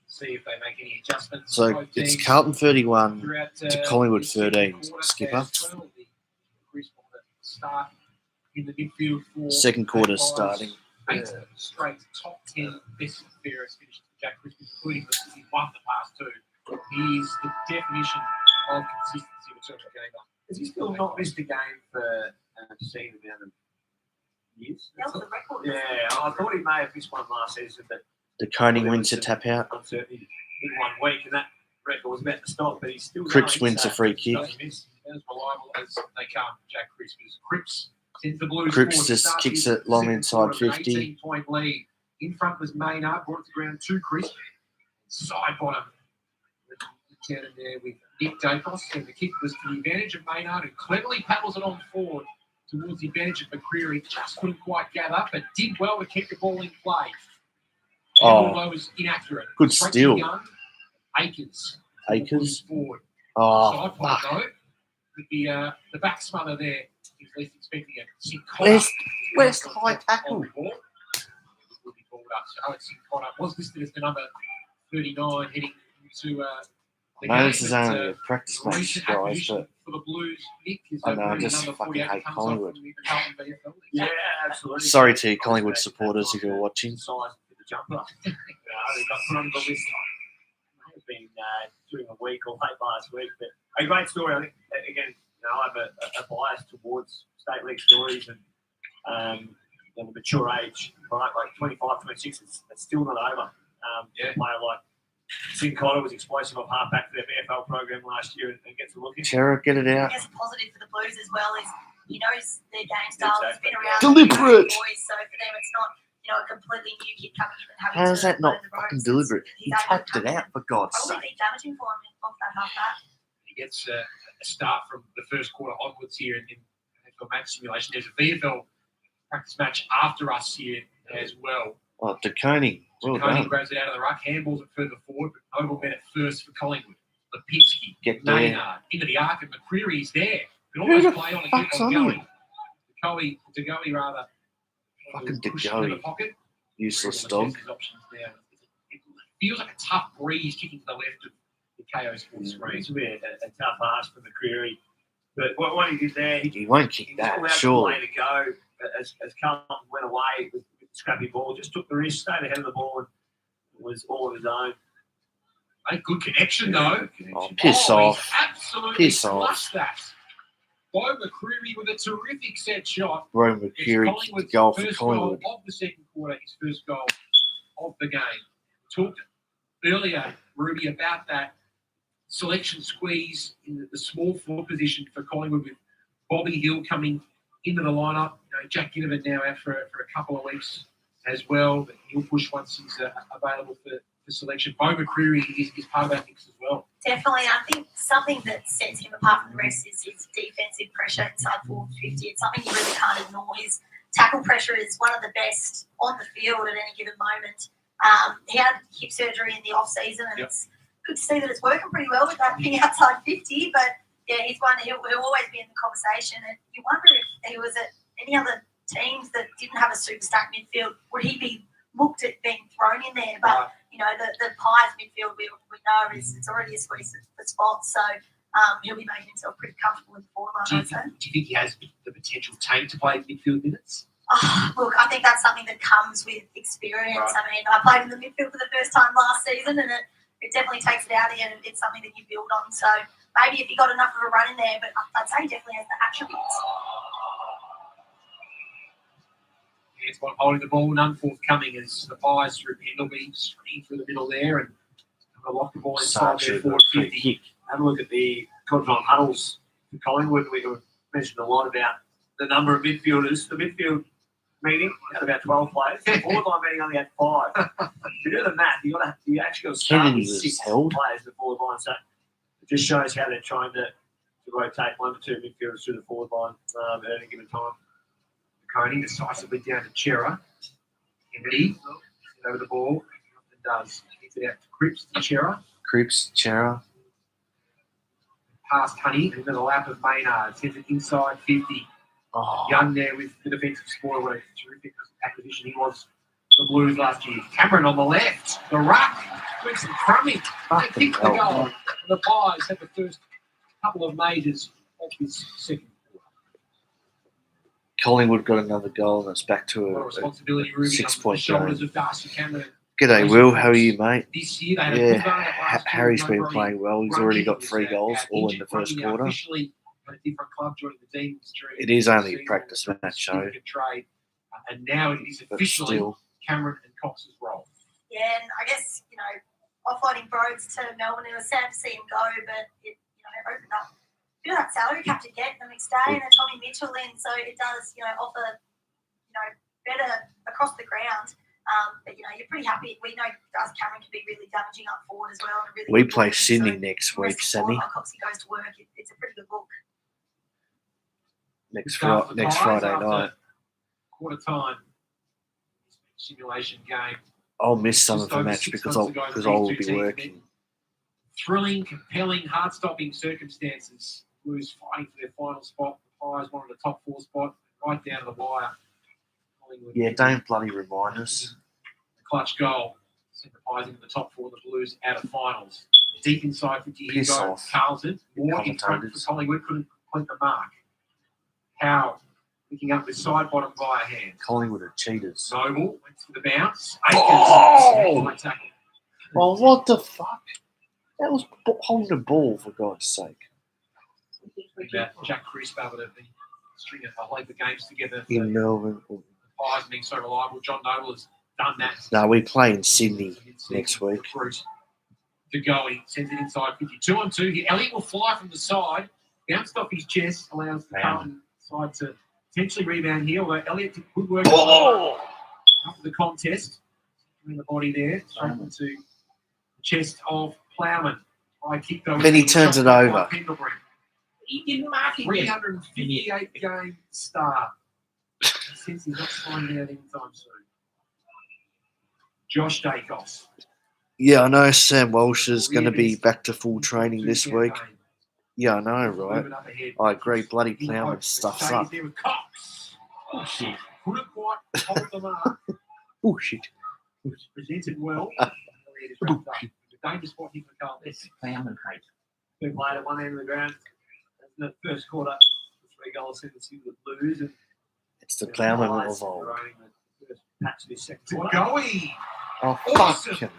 See if they make any adjustments. So it's Carlton 31 to Collingwood 13, Skipper. Start in the midfield for Second quarter's starting. 8 straight top 10 best and fairest finishes for Jack Crispin, including he won the past 2. He's the definition of consistency with certain game. Has he still not missed a game for seeing the amount of years? That was the record. Yeah, I thought he may have missed one last season, but The Koning wins a tap out. uncertainty in 1 week, and that record was about to stop, but he's still Cripps going, wins so- a free kick. Doesn't miss. As reliable as they come, Jack Crispin. Cripps sends the Blues Cripps forward. just Starts kicks his it long second inside quarter with an 50. 18-point lead. In front was Maynard, brought it to ground to Crisp. Side bottom. Down in there with Nick Dacos, and the kick was to the advantage of Maynard, who cleverly paddles it on forward towards the advantage of McCreary. Just couldn't quite gather, but did well to keep the ball in play. Oh. Although it was inaccurate. Good Straight steal. to Young. Akers. Akers. Forward. Oh, Side fuck. bottom, though. With the back smother there, he's least expecting it. Where's the high tackle? quarter. So Alex Connor was listed as the number 39 heading into the I know game. this is but, only a practice match, recent guys, acquisition but for the Blues, Nick, is I know, I bringing just number fucking 48 hate comes Collingwood. off from the Carlton VFL. Yeah, absolutely. sorry to you Collingwood supporters if you're watching. Size for the jumper. They got put on the list. May have been during a week or late last week, but a great story. I think again, I have a bias towards state league stories and the mature age, right? Like 25, 26, it's still not over. A player like Sin Cotter was explosive off halfback for their VFL program last year and gets a look in. Chera, get it I out. guess a positive for the Blues as well is he knows their game style. He's been around Deliberate. boys, so for them it's not a completely new kid coming in and having How is to that not learn the ropes. fucking deliberate? He He's able to tapped come it in out, and for God's probably sake. be damaging for him off that halfback. He gets a start from the first quarter onwards here in NFL match simulation. There's a VFL practice match after us here as well. Oh, DeConing. Well Coney done. grabs it out of the ruck, handballs it further forward, but Noble met it first for Collingwood. Lipinski, Get there. Maynard, into the arc, and McCreary's there. Could Who almost the play on a fuck's keep on on going. DeGoey rather. Fucking pushed into the DeGoey. pocket. Useless We're gonna dog. test his options now. It feels like a tough breeze kicking to the left of the KO Sports screen. It's a bit a tough ask for McCreary. But what he did there, He won't kick he that, allowed surely. the play to go as Carlton went away with scrappy ball, just took the risk, stayed ahead of the ball, and was all of his own. A good connection, though. Oh, piss He's off. absolutely Piss off. flushed that. Bo McCreary with a terrific set shot. Bro, It's Mercury kicked the goal for first Collingwood. goal of the second quarter, his first goal of the game. Talked earlier, Ruby, about that selection squeeze in the small forward position for Collingwood with Bobby Hill coming into the lineup. Jack Ginnivan now out for a couple of weeks as well. But he'll push once he's available for selection. Bo McCreary is part of that mix as well. Definitely, I think something that sets him apart from the rest is his defensive pressure inside forward 50. It's something you really can't ignore. His tackle pressure is one of the best on the field at any given moment. He had hip surgery in the off season, and it's good to see that it's working pretty well with that being outside 50. But yeah, he's one he'll always be in the conversation. And you wonder if he was at any other teams that didn't have a super stacked midfield, would he be looked at being thrown in there? But the Pies midfield we know it's already a squeeze for spots, so he'll be making himself pretty comfortable in the forward line. Do you think he has the potential tank to play midfield minutes? Look, I think that's something that comes with experience. Right. I mean, I played in the midfield for the first time last season, and it definitely takes it out of you, and it's something that you build on. So maybe if he got enough of a run in there, but I'd say he definitely has the attributes. It's one holding the ball, none forthcoming as the Pies through Pendleby, screen through the middle there and lock the ball inside their forward 50. Have a look at the control huddles for Collingwood. We mentioned a lot about the number of midfielders. The midfield meeting had about 12 players. The forward line meeting only had 5. If you do the math, you actually got to start Kennedy with was 6 held. players in the forward line. So it just shows how they're trying to rotate 1 to 2 midfielders through the forward line at any given time. Coney decisively down to Chera. Kennedy over the ball. And does. Gets it out to Cripps to Chera. Cripps, Chera. Past Honey into the lap of Maynard. Sends it inside 50. Oh, Young there with the defensive spoil work. Terrific acquisition. He was the Blues last year. Cameron on the left. The ruck. Quick and crummy. They fucking kicked the hell. goal. The Pies had the first couple of majors of this second. Collingwood got another goal and it's back to What a a responsibility, Ruby, 6 on the point shoulders game. of Darcy Cameron. G'day, Will. How are you, mate? This year they had a Yeah, good run at last year. Harry's been Murray. playing well. He's Grundy already got was 3 goals, all in injured. the first Grundy quarter. Officially at a different club joining the Demons during It is only a the practice season. match, so Significant trade. And now it is but officially still. Cameron and Cox's role. Yeah, and I guess, offloading Broads to Melbourne, it was sad to see him go, but it, opened up a bit of that salary cap to get the McStay and Tommy Mitchell in, so it does, offer, better across the ground. But, you're pretty happy. We know Darcy Cameron can be really damaging up forward as well. And really We good play looking, Sydney so next the rest week, of the Sammy. squad, like Coxie goes to work, it's a pretty good look. Next Start for the Pies Friday after night. Quarter time simulation game. I'll miss some Just of the over match 6 because months ago, I the will two be teams working. met. Thrilling, compelling, heart-stopping circumstances. Blues fighting for their final spot. The Pies wanted a top 4 spot, right down to the wire. Collingwood. Yeah, don't bloody remind us. clutch goal, sent the Pies into the top four of the Blues out of finals. Deep inside 50, here Piss goes off, Carlton. More in front for commentators. Collingwood, couldn't complete the mark. Howe picking up with side bottom via hand. Collingwood are cheaters. Noble went for the bounce. Akers, Oh! high tackle. Oh, what the fuck? That was holding the ball, for God's sake. About Jack Crisp able to be stringing a whole heap of games together for In Melbourne. the Pies being so reliable. John Noble has done that. No, we play in Sydney next week. Recruit. To go, he sends it inside 50. 2 on 2 here. Elliott will fly from the side. Bounced off his chest, allows the Carlton side to potentially rebound here. Although Elliott did good work after the contest. In the body there. Straight into the chest of Plowman. High kick though. Then he turns it over. Pendlebury. He didn't mark it yet. 358 game star. Since he's not signed out anytime soon. Josh Dacos. Yeah, I know Sam Walsh is going to be back to full training this week. Campaign. Yeah, I know, right? Moving up ahead. I agree. Bloody In Plowman hope. stuffs Stays up. there with Cox. Oh, shit. Couldn't quite hold the mark. Oh, shit. Presented well. Elliott is wrapped up. It's a dangerous spot here for Carlton. That's Plowman hate. Been played at one end of the ground. In the first quarter, the 3-goal sentence into the Blues. And It's the Plowman highlights of old. running the first patch of this second To quarter. Goey Oh, Awesome. fucking hell.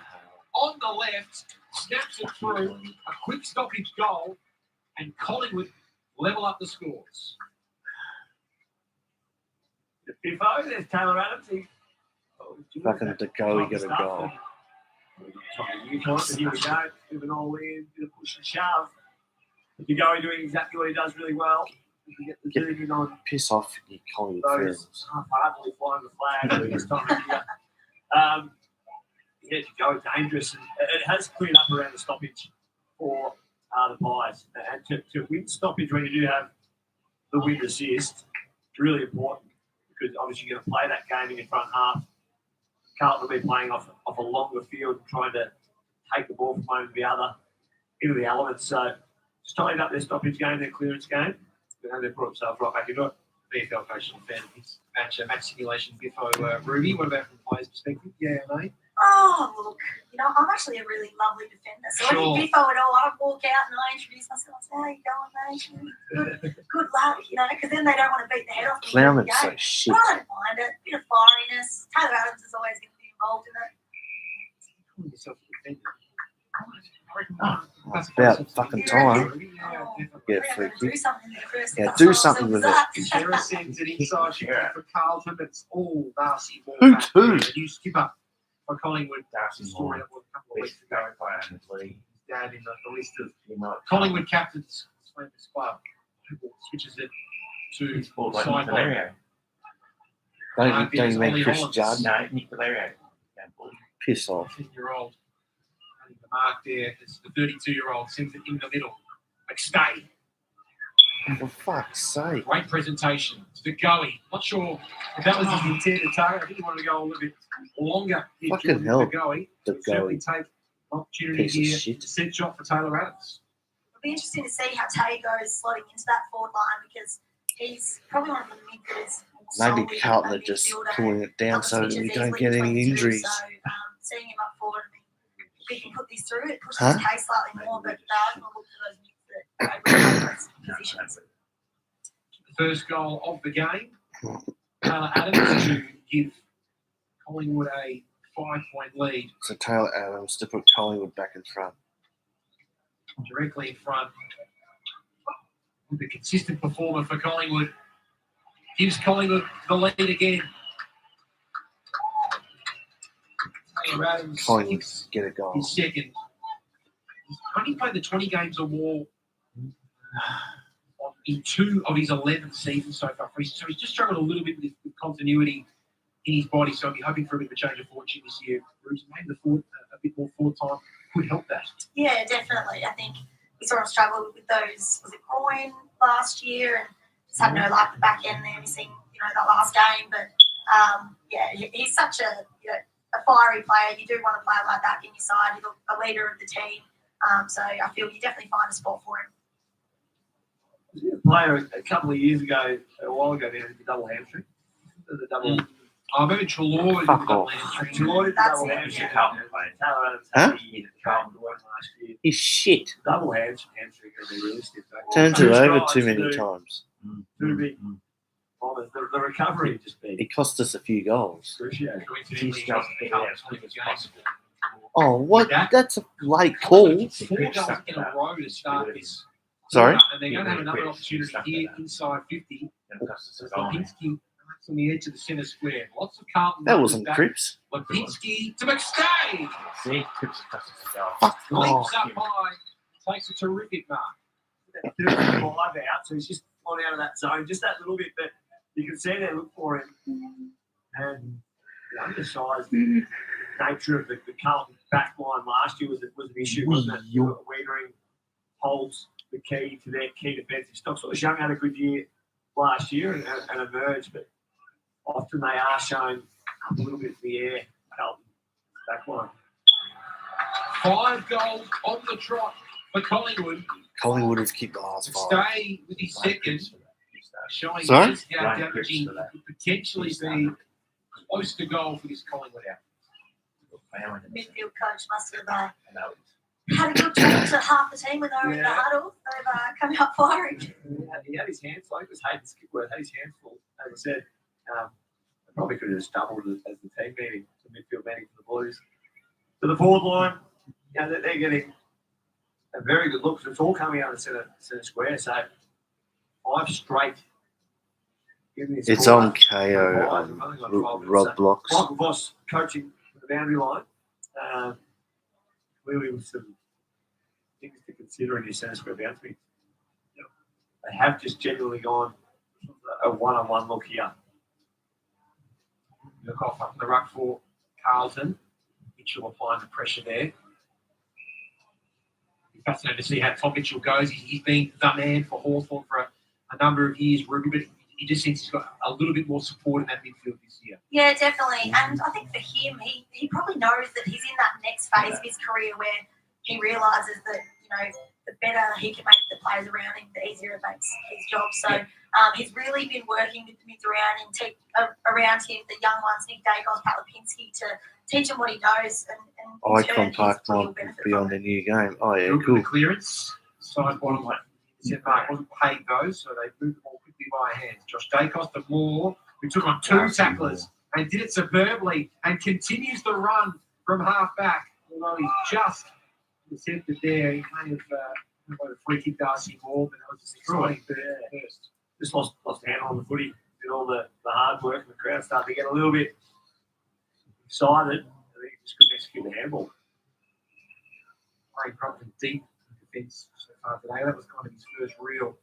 on the left, snaps it through, a quick stoppage goal, and Collingwood level up the scores. The Biffo, there's Taylor Adams. Fucking De Goey got a goal. Trying to use it, but here we go. Bit of an all-in, bit of push and shove. De Goey doing exactly what he does really well. We get the zoom in on Piss off, you Collingwood those fans. half-heartedly flying the flag this time of year. Yeah, De Goey dangerous. And it has cleared up around the stoppage for the Pies. And to win stoppage when you do have the win assist, it's really important because obviously you're going to play that game in your front half. Carlton will be playing off a longer field and trying to take the ball from one to the other into the elements. So just tidying up their stoppage game, their clearance game, and they've brought themselves right back into it. VFL coach and fan of his match simulation, Biffo Ruby. What about from the player's perspective? Yeah, mate. Oh, look, I'm actually a really lovely defender. So Sure. when you Biffo at all, I walk out and I introduce myself. I say, how you going, mate? Good luck, because then they don't want to beat the head off me. Plowman's so But shit. I don't mind it. Bit of fieriness. Taylor Adams is always going to be involved in it. Calling yourself a defender. It's about fucking time. Yeah, definitely. Yeah, We're free going to do kick. something there first. Yeah, That's do all something with that. Shera sends it inside for Carlton. It's all nasty ball Who back to? there. A new skipper for Collingwood. Darcy Story Moore, up a couple of best weeks ago. player in the league. Down in the list of He might Collingwood captains. Famous club. Who switches it to He's called like side Nick Valerio. Don't you mean Chris Judd? No, Nick Valerio. Piss off. 15-year-old. Running the mark there. It's the 32-year-old. Sends it in the middle. McStay. For fuck's sake. Great presentation. To Goey. Not sure if that was his intended target. I think he wanted to go a little bit longer. here, Fucking Jordan, hell. to Goey. De Certainly Goey. take an opportunity Piece of here. shit. Set shot for Taylor Adams. It'll be interesting to see how Tay goes slotting into that forward line because he's probably one of the mid that is more Maybe solid Carlton in are the just midfield and pulling it down other so switches we don't easily get between any the two. injuries. So seeing him up forward, if we can put this through, it pushes Huh? his case slightly more, but I'm going to look for those mids that really have those positions. The first goal of the game. Taylor Adams to give Collingwood a 5-point lead. So Taylor Adams to put Collingwood back in front. Directly in front. With the consistent performer for Collingwood. Gives Collingwood the lead again. Taylor Adams Collingwood gives get a goal. his second. He's only played the 20 games or more in 2 of his 11 seasons so far. So he's just struggled a little bit with continuity in his body. So I'll be hoping for a bit of a change of fortune this year. Bruce, maybe a bit more forward time could help that. Yeah, definitely. I think we saw him struggle with those, was it groin last year, and just had no luck at the back end there, missing, that last game. But he's such a fiery player. You do want a player like that in your side. He's a leader of the team. So I feel you definitely find a spot for him. Was he a player a couple of years ago, a while ago, there, with the double hamstring? The double I remember Trelaw Fuck did the off. hamstring. Trelaw did the That's double it, hamstring. yeah. Carlton played. Taylor Adams Huh? had the year that Carlton won last year. He's shit. Double hamstring going to be really stiff. Though. Turns Two it over strides, too many times. Two big bombers. The recovery would just be It cost us a few goals. excruciating. Coincidentally, He's just Carlton's as quick winning as the game. possible. Oh, what? That- That's a late call. 4 goals in a row to start this. Sorry? And they're going to have another opportunity here inside 50. It'll cost us a As goal. Lipinski on the edge of the centre square. Lots of Carlton. That numbers wasn't back. Cripps. Lipinski to McStay. See, Cripps will cost us a goal. Fuck off. Leaps up high. Takes a terrific mark. 35 out, so he's just gone out of that zone just that little bit, but you can see they look for him. And the undersized nature of the Carlton back line last year was an issue, wasn't it? Wiedering holds the key to their key defensive stock. So Young had a good year last year and emerged, but often they are shown a little bit in the air, Carlton back line. 5 goals on the trot for Collingwood. Collingwood have kicked the last 5. McStay with his second. Showing Sorry? just how Ryan damaging Cripps for that. could potentially be close to goal for this Collingwood out. Midfield coach must have I know. had a good talk to half the team when they were in the Yeah. huddle. They've come out firing. He had his hands full. It was Hayden Skipworth, had his hands full. As I said, they probably could have just doubled it as the team meeting, the midfield meeting for the Blues. To the forward line, they're getting a very good look. It's all coming out of the centre square. So 5 straight. in this It's quarter. on KO and Rob Blocks. Michael Voss coaching for the boundary line. Clearly with some things to consider in his centre square bounce beat. They have just genuinely gone a one-on-one look here. Look off up in the ruck for Carlton. Mitchell applying the pressure there. Be fascinating to see how Tom Mitchell goes. He's been the man for Hawthorn for a number of years, Ruby, but he just seems he's got a little bit more support in that midfield this year. Yeah, definitely. And I think for him, he probably knows that he's in that next phase of his career where he realises that, the better he can make the players around him, the easier it makes his job. So he's really been working with the mids around him, the young ones, Nick Dacos, Pat Lipinski, to teach him what he knows. And Eye in turn, contact he'll might benefit be from on it. the new game. Oh, yeah, Look at cool. the clearance. Side bottom left. Said Mark wasn't paid those, so they moved the ball quickly by hand. Josh Dacos to Moore, who took on 2 tacklers and did it superbly and continues the run from half back. Although he just attempted there, he may have a free kick to Darcy Moore, but that was just exciting first. Just lost handle on the footy. Did all the hard work, and the crowd started to get a little bit excited. I think he just couldn't execute the handball. Playing probably deep in defence so far today. That was kind of his first real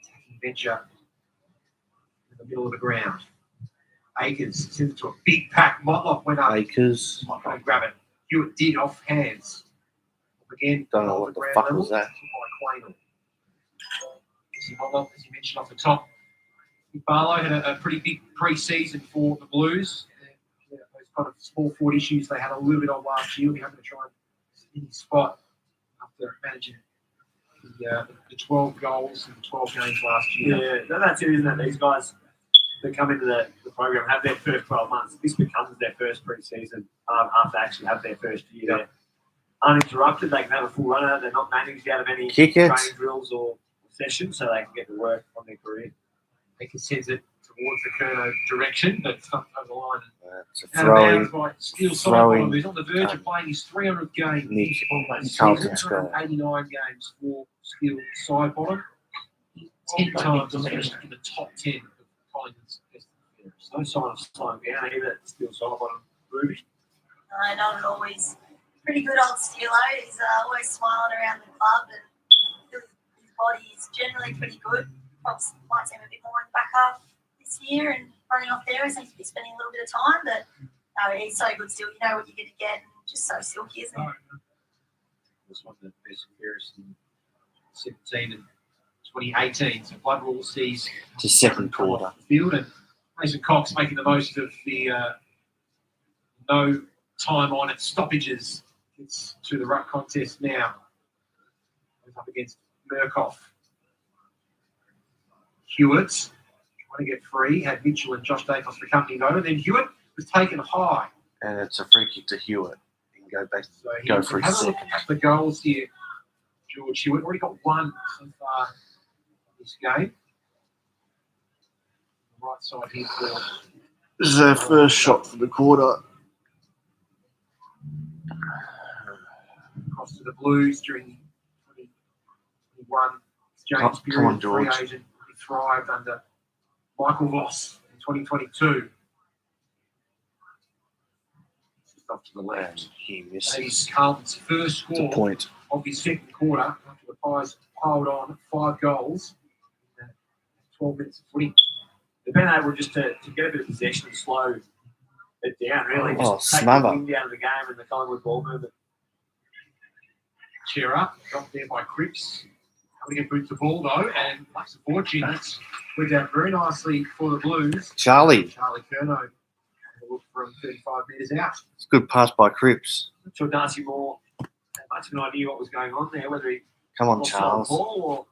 attacking venture in the middle of the ground. Akers sent it to a big pack. Motloff went up. Acres. Not going to grab it. Hewitt did off hands. Again, Don't know off what the ground fuck level, was that. by Quaynor. Motloff, as you mentioned off the top. Barlow had a pretty big pre-season for the Blues. Those kind of small forward issues they had a little bit on last year. We're having to try and in his spot after managing the 12 goals in 12 games last year. Yeah, that's it, isn't it? These guys that come into the program have their first 12 months. This becomes their first pre-season after they actually have their first year. They're uninterrupted. They can have a full runner. They're not managed out of any Kick it. training drills or sessions, so they can get to work on their career. They can send it towards the Curnow direction, but it's not over the line. It's a Out of bounds throwing. by Steele throwing, Sidebottom, who's on the verge of playing his 300th game. Nick He's Carlton played score. 189 games for Steele Sidebottom. 10 times he's finished in the top 10 of Collingwood's best defenders. No sign of slowing down either. Still solid on Ruby. No, not at all. He's pretty good old Steelo. He's always smiling around the club, and his body is generally pretty good. Probably might seem a bit more in the back half this year and running off there. He seems to be spending a little bit of time, but no, he's so good still. You know what you're going to get, and just so silky, isn't he? Was one of the best comparisons in 17 and 2018. So Blood Rule sees To second quarter. field, and Mason Cox making the most of the no time on at stoppages. It's to the ruck contest now. Goes up against Murkoff. Hewitt trying to get free. Had Mitchell and Josh Dacos for company over. Then Hewitt was taken high. And it's a free kick to Hewitt. He can go back. So Go for his have a look second. at the goals here. George Hewitt already got one so far this game. The right side here for This is our first shot for the quarter. across to the Blues during the 2021 exchange period. Come on, George. Free agent. He thrived under Michael Voss in 2022. Just off to the And left. he That misses. is Carlton's first It's a score point. of his second quarter after the Pies piled on 5 goals in 12 minutes of footy. They've been able just to get a bit of possession and slow it down, really. Oh, Just take smother. the wind out of the game and the Collingwood ball movement. Cheer up, dropped there by Cripps. Having to get boots the ball though, and Lux of Fortune, that's went out very nicely for the Blues. Charlie. Charlie Curnow had a look from 35 metres out. It's a good pass by Cripps. I'm not sure Darcy Moore had much of an idea what was going on there, whether he Come on, offside the Charles. ball or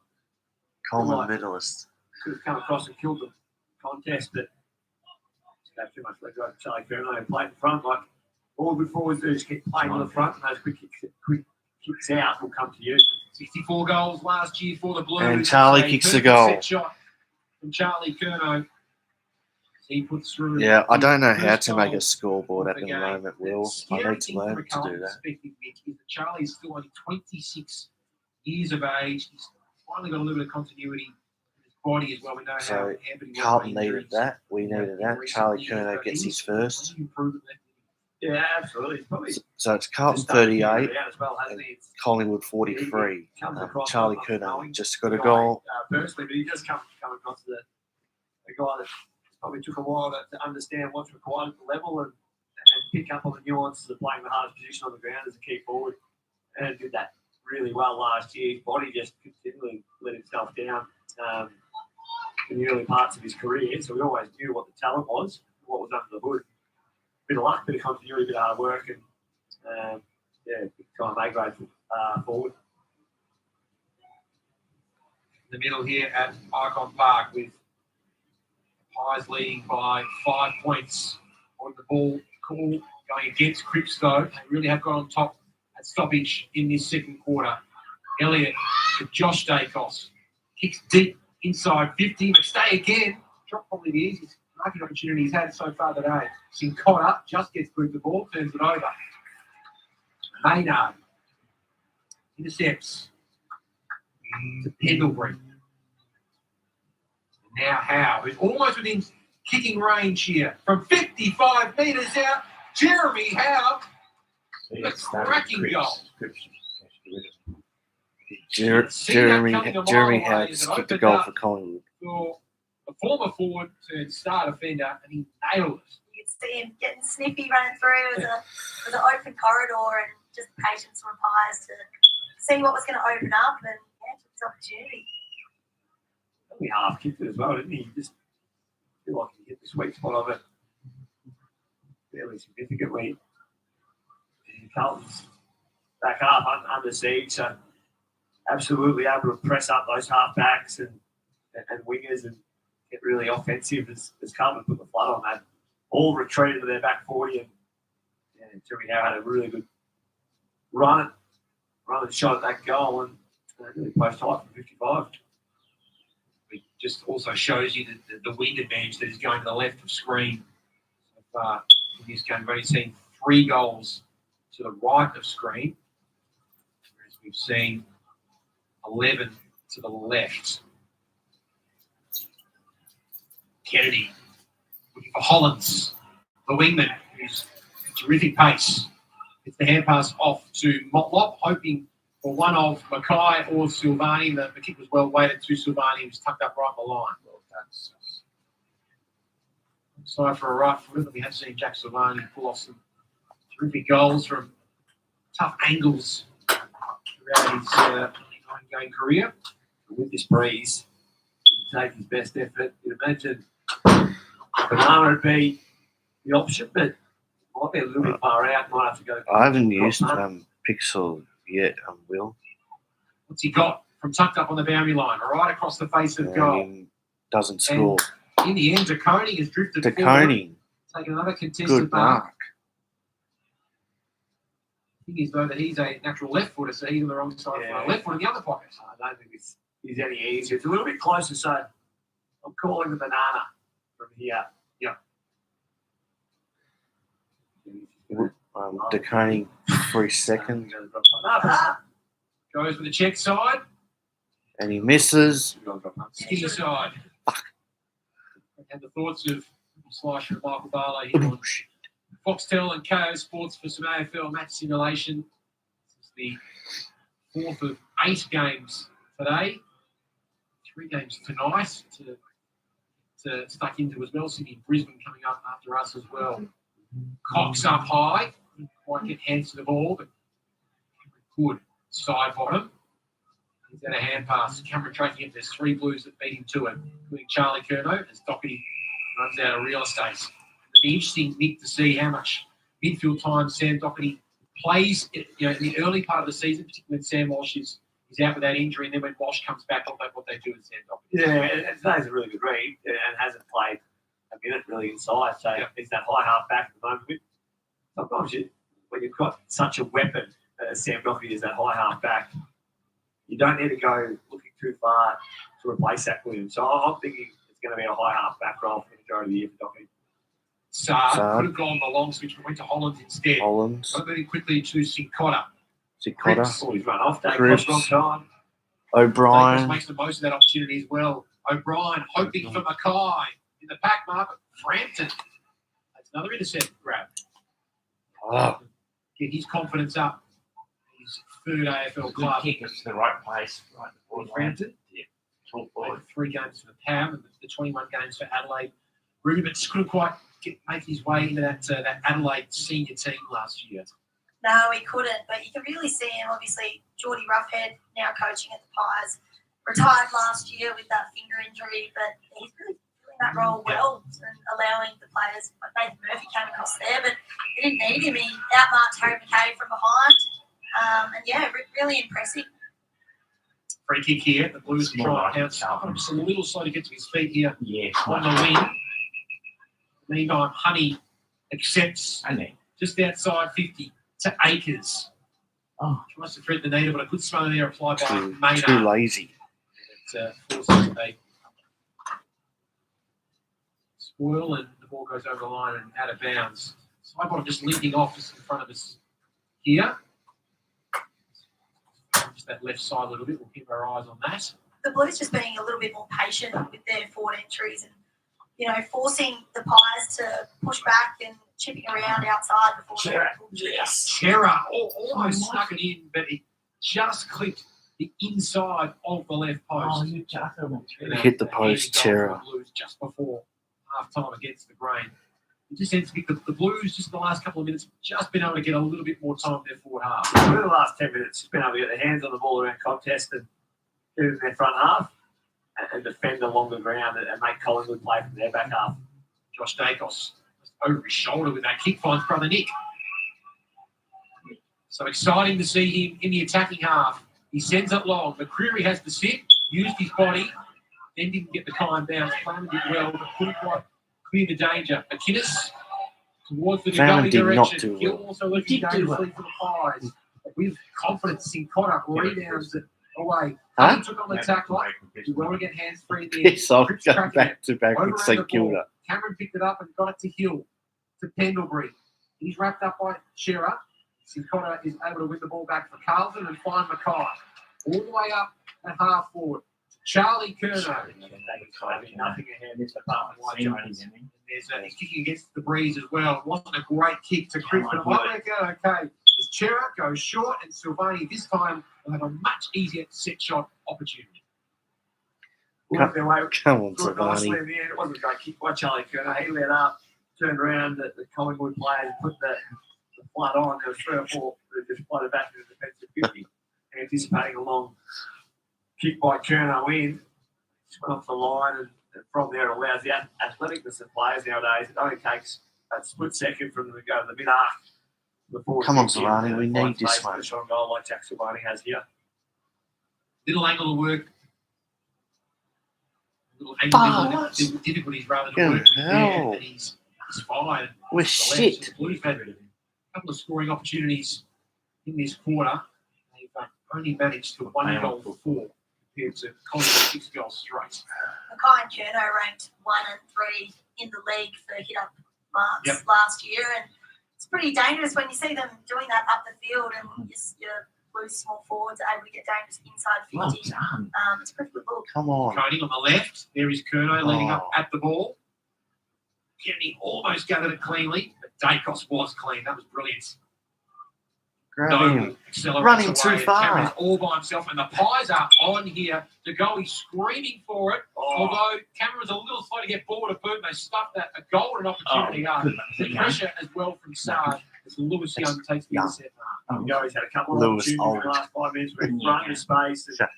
Coleman Right. medalist. could have come across and killed the contest, but just have too much leg over Charlie Curnow and play in front. Like all good forwards do is keep playing on the front, and those quick kicks out will come to you. 64 goals last year for the Blues. And Charlie It's a kicks the perfect goal. set shot from Charlie Curnow. He puts through. Yeah, I don't know the how first to make goal a scoreboard of at the the game. moment, Will. The I scary need to thing from learn a to Carlton do that. perspective, Nick, is that Charlie is still only 26 years of age. He's finally got a little bit of continuity in his body as well. We know So, how hampered he was Carlton by needed injuries. that. We needed in that. recent Charlie years, Curnow but gets he's his first. improvement left. Yeah, absolutely. It's probably So it's Carlton just started to 38, figure it out as well, hasn't he? It's Collingwood 43. comes across Charlie not Curnow knowing just got a the goal. guy, personally, but he does come across as a guy that probably took a while to understand what's required at the level and pick up on the nuances of playing the hardest position on the ground as a key forward, and did that really well last year. His body just continually let himself down in the early parts of his career, so we always knew what the talent was, what was under the hood. Bit of luck, bit of continuity, bit of hard work, and big time A grade forward. In the middle here at Icon Park with Pies leading by 5 points on the ball call going against Cripps though. They really have got on top at stoppage in this second quarter. Elliott to Josh Dacos. Kicks deep inside 50. McStay again. Dropped probably the easiest marking opportunity he's had so far today. Sincotta just gets through the ball, turns it over. Maynard intercepts to Pendlebury. Now Howe, who's almost within kicking range here. From 55 metres out, Jeremy Howe. Yeah, A cracking goal. Jeremy Howe just kicked a goal for Collingwood. For a former forward turned star defender, and he nailed it. You could see him getting snippy running through with an open corridor and just patience from Pies to see what was going to open up and took his opportunity. Only half kicked it as well, didn't he? Just feel like he hit the sweet spot of it fairly significantly. And Carlton's back up under siege, so absolutely able to press up those half backs and wingers and get really offensive as Carlton put the flood on that. All retreated to their back 40 and Jeremy Howe had a really good run and shot at that goal and really post tight from 55. It just also shows you the wind advantage that is going to the left of screen. So far in this game, we've only seen 3 goals to the right of screen, whereas we've seen 11 to the left. Kennedy looking for Hollins, the wingman, who's terrific pace. It's the hand pass off to Motlop, hoping for one of Mackay or Silvani. The kick was well weighted to Silvani. He was tucked up right on the line. Well done. Sorry for a right foot, but we have seen Jack Silvani pull off some terrific goals from tough angles throughout his 29-game career. With this breeze, he'd take his best effort. You'd imagine Banana would be the option, but might be a little bit far out. Might have to go. I haven't used Crossman. Pixel yet, Will. What's he got from tucked up on the boundary line, right across the face of goal? And doesn't score. In the end, DeConing has drifted forward DeConing. Taking another contested Good mark. mark. The thing is, though, that he's a natural left footer, so he's on the wrong side Yeah. for a left foot in the other pocket. I don't think it's any easier. It's a little bit closer, so I'm calling the banana from here. Declining 3 seconds. Goes with the check side, And he misses. skinny side. And the thoughts of Slasher and Michael Barlow here on Foxtel and KO Sports for some AFL match simulation. This is the 4th of 8 games today. 3 games tonight to stuck into as well. Sydney and Brisbane coming up after us as well. Cox up high. Might get hands to the ball, but good side bottom. He's had a hand pass. Cameron tracking it. There's 3 Blues that beat him to it, including Charlie Curnow as Doherty runs out of real estate. It'll be interesting, Nick, to see how much midfield time Sam Doherty plays. In the early part of the season, particularly when Sam Walsh is out with that injury, and then when Walsh comes back, what they do with Sam Doherty. Yeah, and today's a really good read and hasn't played a minute really inside. So it's that high half back at the moment. Sometimes when you've got such a weapon as Sam Doherty is, that high half back, you don't need to go looking too far to replace that with him. So I'm thinking it's going to be a high half back role for the majority of the year for Doherty. Saad could have gone the long switch, but went to Hollands instead. Hollands. Moving quickly to Sincotta. Sikota. Oh, he's run off. Dave Cripps. Cross wrong time. O'Brien. Makes the most of that opportunity as well. O'Brien hoping for Mackay in the pack mark. Frampton. That's another intercept grab. Oh, Get his confidence up. His third AFL Good club. kick. It's the right place. Right before Frampton. Talk Played forward. 3 games for the PAM and the 21 games for Adelaide. Ruben, but just couldn't quite make his way into that Adelaide senior team last year. No, he couldn't, but you can really see him. Obviously, Geordie Roughhead now coaching at the Pies. Retired last year with that finger injury, but he's really filling that role well and allowing the players. Nathan Murphy came across there, but he didn't need him. He outmarked Harry McKay from behind. Really impressive. Free kick here. The Blues Small try right. and pounce. I'm just a little slow to get to his feet here Yeah. on the wing. Meantime, Honey accepts And then. just outside 50 to Acres. Oh. Tries to thread the needle, but a good smother there applied by too Maynard. lazy. It forces a spoil, and the ball goes over the line and out of bounds. Side bottom just leaping off just in front of us here. Just that left side a little bit. We'll keep our eyes on that. The Blues just being a little bit more patient with their forward entries and, forcing the Pies to push back and chipping around outside before Chera almost snuck it in, but it just clipped the inside of the left post. you just Hit the post, Chera. Blues just before half time against the grain. It just seems to be the Blues just in the last couple of minutes just been able to get a little bit more time in their forward half. Over the last 10 minutes, just been able to get their hands on the ball around contest and get in their front half and defend along the ground and make Collingwood play from their back half. Josh Dacos just over his shoulder with that kick, finds brother Nick. So exciting to see him in the attacking half. He sends it long. McCreary has to sit, used his body, then didn't get the time bounce. Planned it well, but couldn't quite clear the danger. McInnes towards the Found Nagami did not direction. do He'll well. also let you dangerously for the Pies. With confidence in Connor, rebounds it away. Huh? He took on the tackler. He well to get hands free there. Yes, I'll Cripps go tracking back it. to back with Overran the St ball. Kilda. Cameron picked it up and got it to Hill, to Pendlebury. He's wrapped up by Shearer. Sincotta is able to win the ball back for Carlton and find Mackay. All the way up at half forward. Charlie Curnow. Nothing ahead apart from White Jones. He's kicking against the breeze as well. It wasn't a great kick to Cripps, but it might work out okay. As Chera goes short, and Silvani this time will have a much easier set shot opportunity. Worked their way Come on, good nicely Savani. in the end. It wasn't a great kick by Charlie Curnow. He let up, turned around the Collingwood players, put the flood on. There was 3 or 4 that just flooded back to the defensive 50, anticipating a long kick by Curnow in. Just went off the line, and from there it allows the athleticness of players nowadays. It only takes a split second for them to go to the mid arc. Come on, Savani, we need this one. Shot goal like Jack Silvani has here. Little angle to work. Little angle difficulties rather to Good work with there. hell. And he's It's fine. We're The shit. left. Blues had a couple of scoring opportunities in this quarter. They've only managed to 1 goal for 4 compared to Collingwood 6 goals straight. Mackay and Kerno ranked 1 and 3 in the league for hit up marks last year, and it's pretty dangerous when you see them doing that up the field, and your Blues small forwards are able to get dangerous inside 50. Well done. It's a pretty good look. Come on. Koning on the left. There is Kerno leading up at the ball. Kennedy almost gathered it cleanly, but Dacos was clean. That was brilliant. Grab him. Accelerates Running away, too and far. Cameron is all by himself, and the Pies are on here to go. He's screaming for it. Although Cameron's a little slow to get forward a boot, they stuffed that a golden opportunity up. The pressure as well from Sard as Lewis Young takes the intercept. Go's had a couple of Lewis opportunities in old. the last 5 minutes where he's run in space and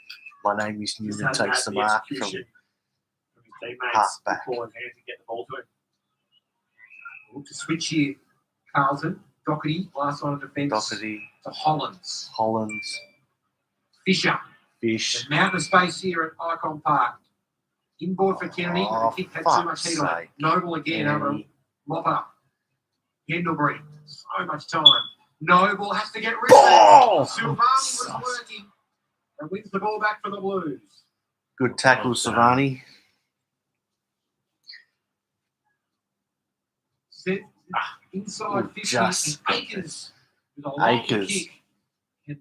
My name is just Newman hasn't takes the had mark from execution from his teammates halfback. before his hands to get the ball to him. To switch here, Carlton, Doherty, last line of defence Doherty, to Hollands. Hollands, Fisher. Fish. The mountain of space here at Icon Park. Inboard for Kennedy. Oh, The kick had too much fuck's heat on it. sake. Noble again, able to Kennedy. mop up. Pendlebury. So much time. Noble has to get rid of Oh! it. Silvani was working and wins the ball back for the Blues. Good tackle, Savani. Set inside 50 just and Akers with a long Akers. kick. And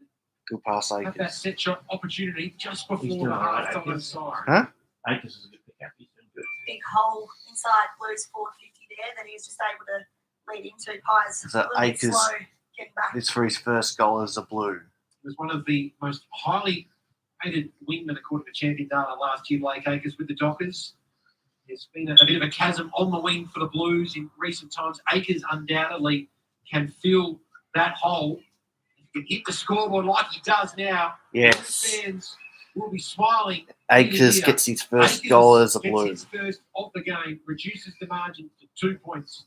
Good pass, have that Akers. set shot opportunity just before He's the doing all right, half-time Akers. siren. Huh? Akers is a good pickup. He's doing good. Big hole inside Blues forward 50 there that he was just able to lead into. Pies So a little bit Akers- slow getting back. This for his first goal as a Blue. He was one of the most highly rated wingmen according to champion data last year, Blake Akers, with the Dockers. There's been a bit of a chasm on the wing for the Blues in recent times. Akers undoubtedly can fill that hole. If he can hit the scoreboard like he does now, Yes. fans will be smiling. Akers Here. gets his first Akers goal as a gets Blue. his first of the game, reduces the margin to 2 points.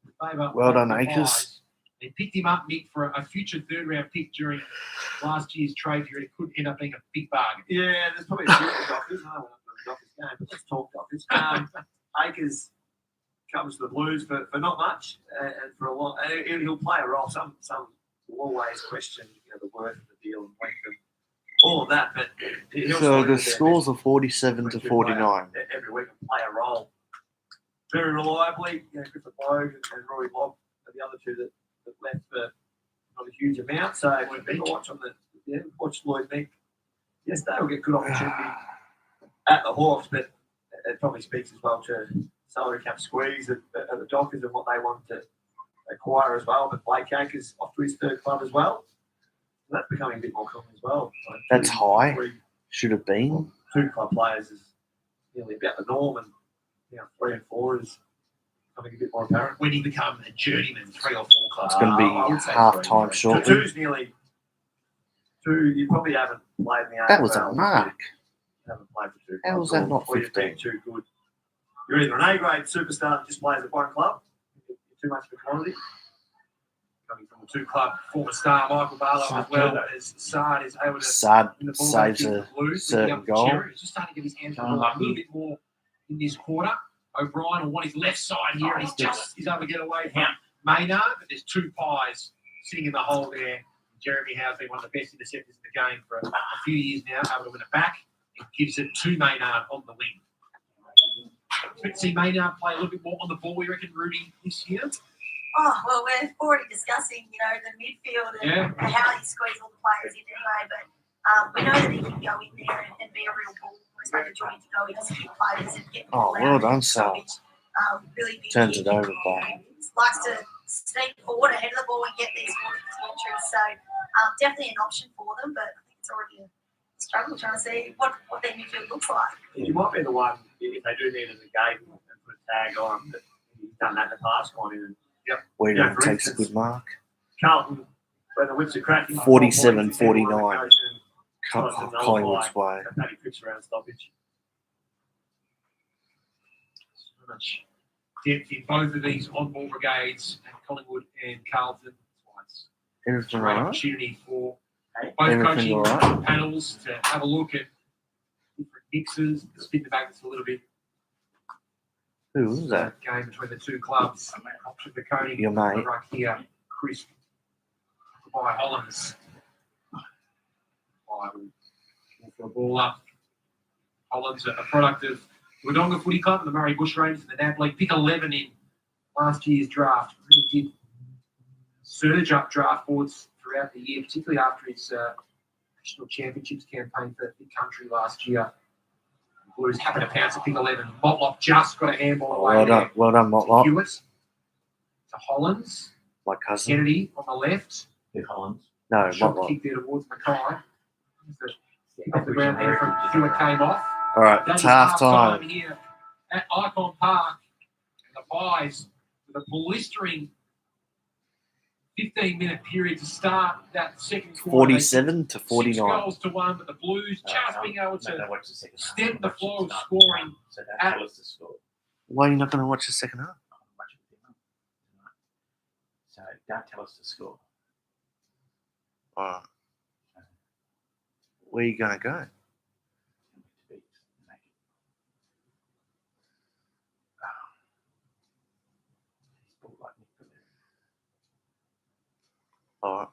In favour Well of done, the Akers. Pies. They picked him up, Mick, for a future third-round pick during last year's trade period. It could end up being a big bargain. Yeah, there's probably a few of the Dockers. I don't want to go to the Dockers game, but let's talk Dockers. Akers comes to the Blues for not much and for a lot. And he'll play a role. Some will always question the worth of the deal and length of all of that. But he'll So slot the into their scores are 47 to 49. every week and play a role very reliably. Griffith Logue and Rory Lobb are the other two that left for not a huge amount. So if people watch on watch Lloyd Meek yesterday, we'll get good opportunity at the Hawks, but it probably speaks as well to salary cap squeeze at the Dockers and what they want to acquire as well. But Blake Akers off to his third club as well. So that's becoming a bit more common as well. Like That's high. 3 Should have been. 2 club players is nearly about the norm, and 3 and 4 is becoming a bit more apparent. When he becomes a journeyman, 3 or 4 clubs. It's going to I be would say half-time 3. shortly. 2's nearly 2. You probably haven't played in the AFL. That was a mark. You haven't played for 2 How was clubs, that not or you've been 15? too good. You're either an A-grade superstar that just plays at one club, you're too much of a commodity. Coming from the 2-club former star Michael Barlow as well, as Sard is able to Sad win the ball saves back in a the Blues, certain picking up goal. Cherry. He's just starting to get his hands on the ball a little bit more in this quarter. O'Brien will want his left side here, and he's able to get away from Maynard, but there's 2 Pies sitting in the hole there. Jeremy Howe's been one of the best interceptors in the game for a few years now, able to win it back. It gives it to Maynard on the wing. Expect to see Maynard play a little bit more on the ball, we reckon, Rudy, this year. Oh, well, we're already discussing, the midfield and how he squeezes all the players in anyway, but we know that he can go in there and be a real ball. He's had a joint to go in to hit players and get the Oh, ball well out. done, Sal. Really big Turns kick. it over, Bob. Likes to sneak forward ahead of the ball and get these 40 entries. So definitely an option for them, but I think it's already a struggle trying to see what their midfield looks like. You might be the one, if they do need a gate and put a tag on, but he's done that in the past, gone in and Whedon for takes a instance, good mark. Carlton, when the whips are cracking, 47-49. Nice to Collingwood's way. Paddy Cripps around stoppage. So much depth in both of these on-ball brigades, and Collingwood and Carlton. It's Everything a great all right? opportunity for both Everything coaching all right? panels to have a look at different mixes, to spin the back a little bit. Who was that? Game between the two clubs. Opposite the Coney. Your mate. The ruck here, Chris by Hollands. For a ball up. Hollands, a product of Wodonga Footy Club and the Murray Bush Rangers and the NAB League. Pick 11 in last year's draft. Really did surge up draft boards throughout the year, particularly after his national championships campaign for the country last year. The Blues happen to pounce at pick 11. Motlop just got a handball away. Well done, Motlop. Hewitt to Hollands. My cousin. Kennedy on the left. Who Collins? No, Shot Motlop. kick there towards Mackay. Kick off the ground there from Hewitt came off. All right, That it's is half time. here at Icon Park. And the Pies with a blistering 15-minute period to start that second quarter. 47 to 6 49. goals to 1, but the Blues just being able to watch the second half. stem the flow of Start. scoring. So don't tell us the score. Why are you not going to watch the second half? Watch it with your mum tonight. So don't tell us the score. All right. Where are you going to go? All right.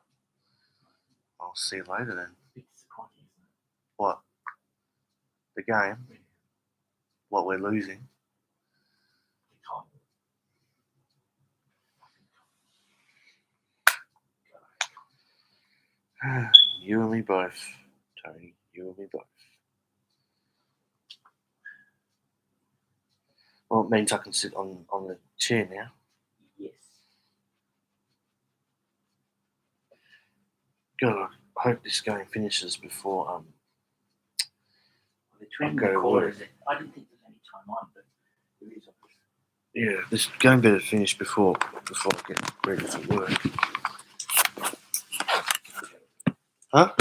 I'll see you later then. What? The game? What, we're losing? You and me both, Tony. You and me both. Well, it means I can sit on the chair now. Yes. God, I hope this game finishes before The trend Okay, recorder, I didn't think there's any time on, but there is obviously. yeah, this game better finish before I get ready for work. Huh?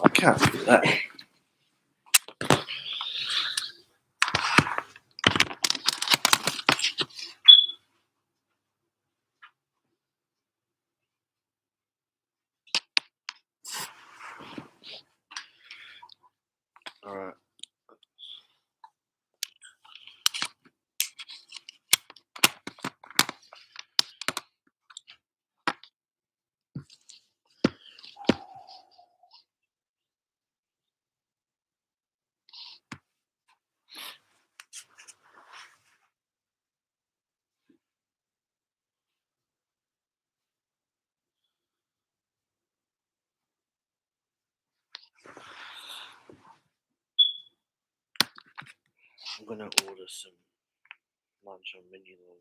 I can't do that. All right. I'm gonna order some lunch on menu log.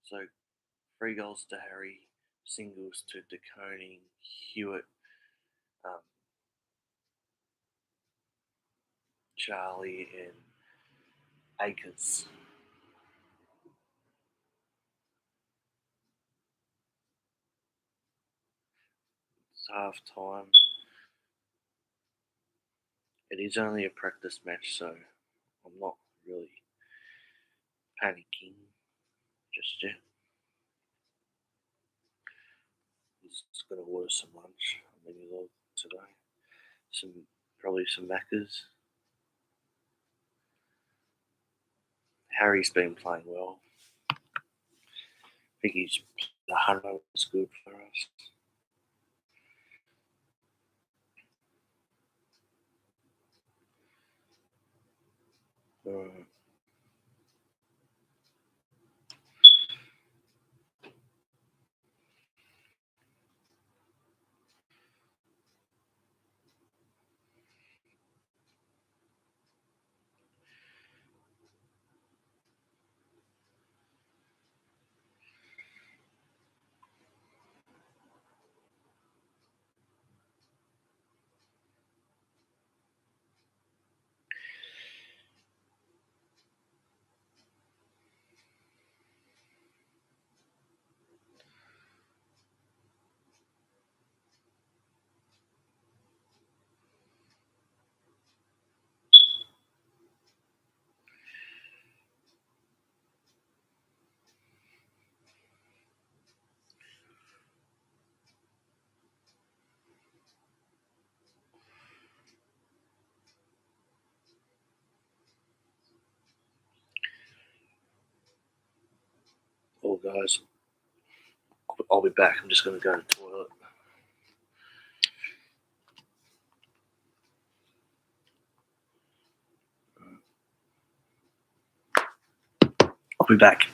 So 3 goals to Harry, singles to DeConing, Hewitt, Charlie, and Akers. It's half time. It is only a practice match, so I'm not really panicking just yet. Just gonna order some lunch on menu log today. Probably some Maccas. Harry's been playing well. I think he's 100 is good for us. guys. I'll be back. I'm just going to go to the toilet. I'll be back.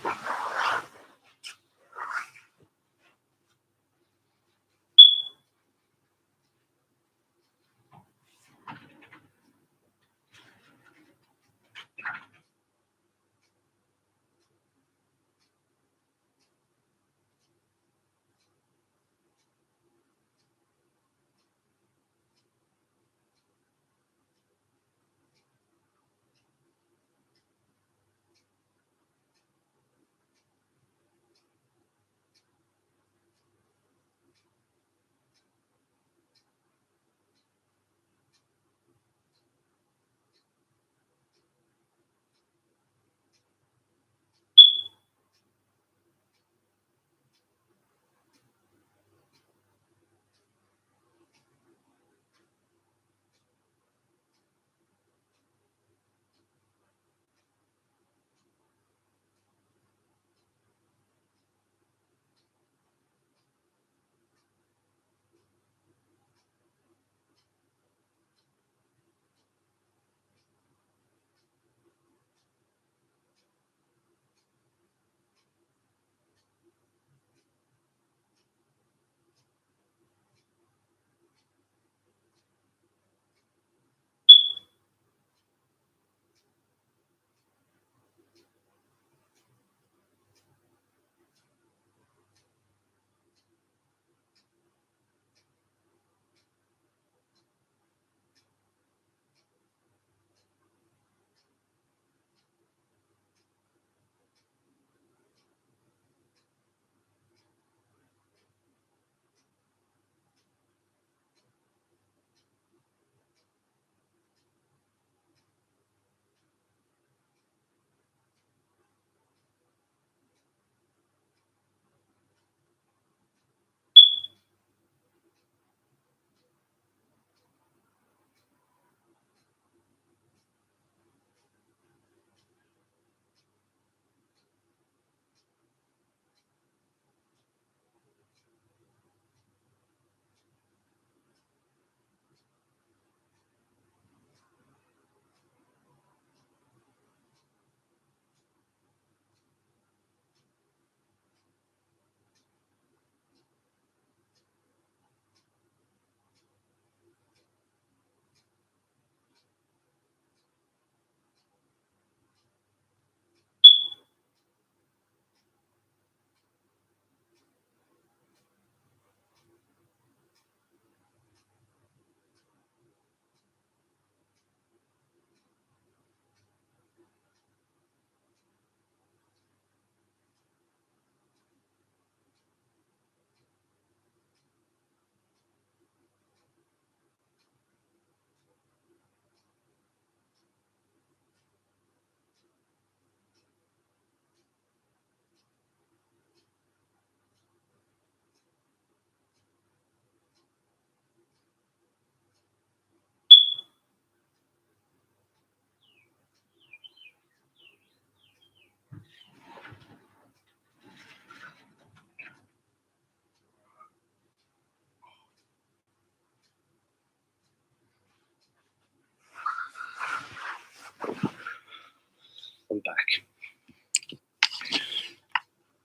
I'm back.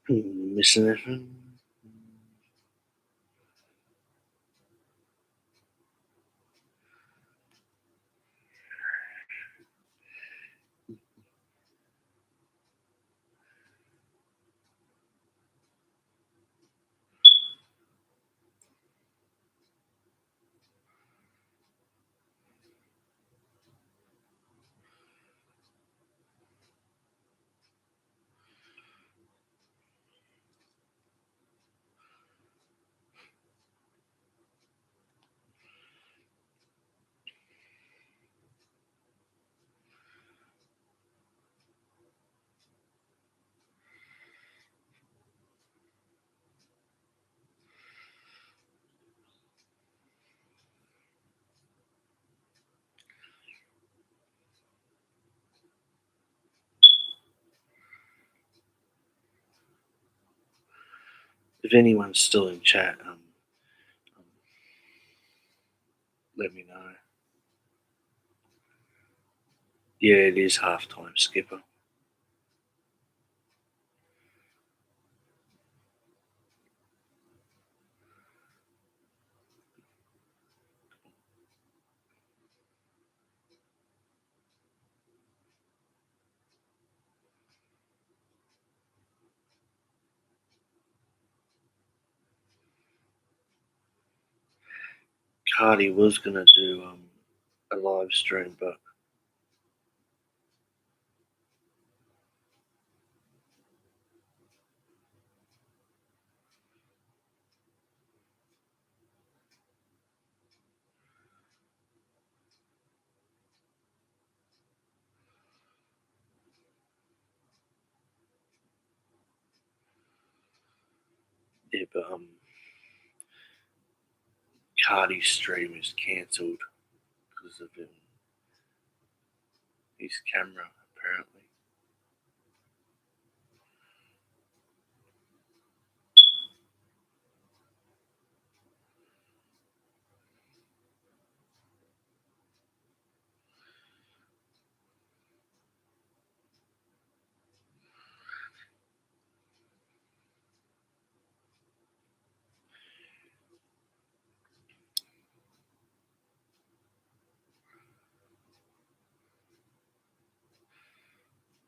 Missing anything? If anyone's still in chat, let me know. Yeah, it is halftime, Skipper. Cardi was gonna do a live stream, but yeah, but Cardi's stream is cancelled because of his camera, apparently.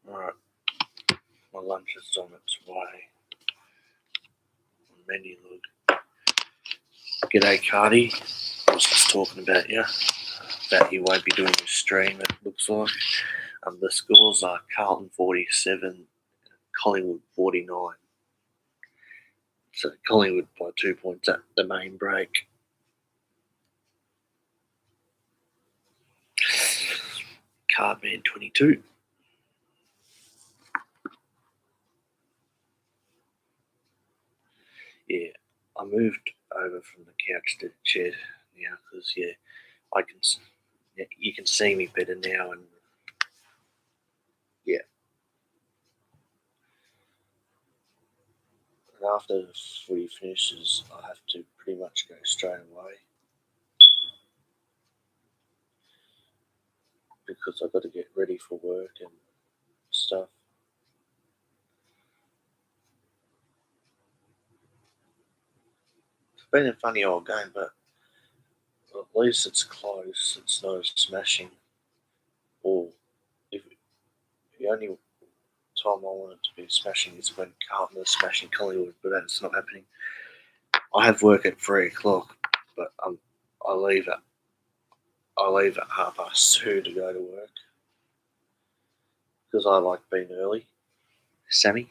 Alright, my lunch is on its way. Menu look. G'day, Cardi. I was just talking about you. That he won't be doing a stream, it looks like. The scores are Carlton 47, Collingwood 49. So Collingwood by 2 points at the main break. Cardman 22. Yeah, I moved over from the couch to the chair now because you can see me better now, and yeah. And after the footy finishes, I have to pretty much go straight away because I've got to get ready for work and stuff. It's been a funny old game, but at least it's close. It's no smashing. Or if the only time I want it to be smashing is when Carlton is smashing Collingwood, but that's not happening. I have work at 3 o'clock, but I leave at 2:30 to go to work because I like being early. Sammy?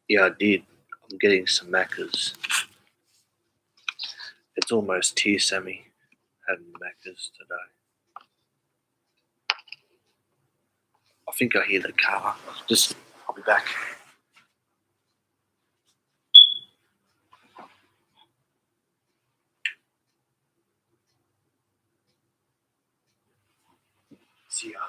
Yeah, I did. I'm getting some Maccas. It's almost here, Sammy. Having Maccas today. I think I hear the car. I'll be back. See ya.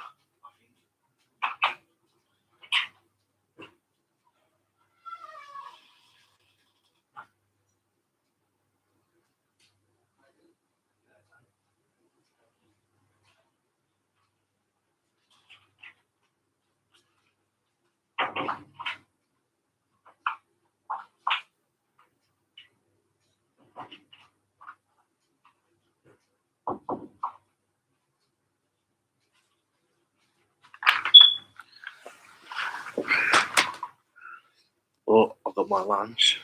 Well, I've got my lunch.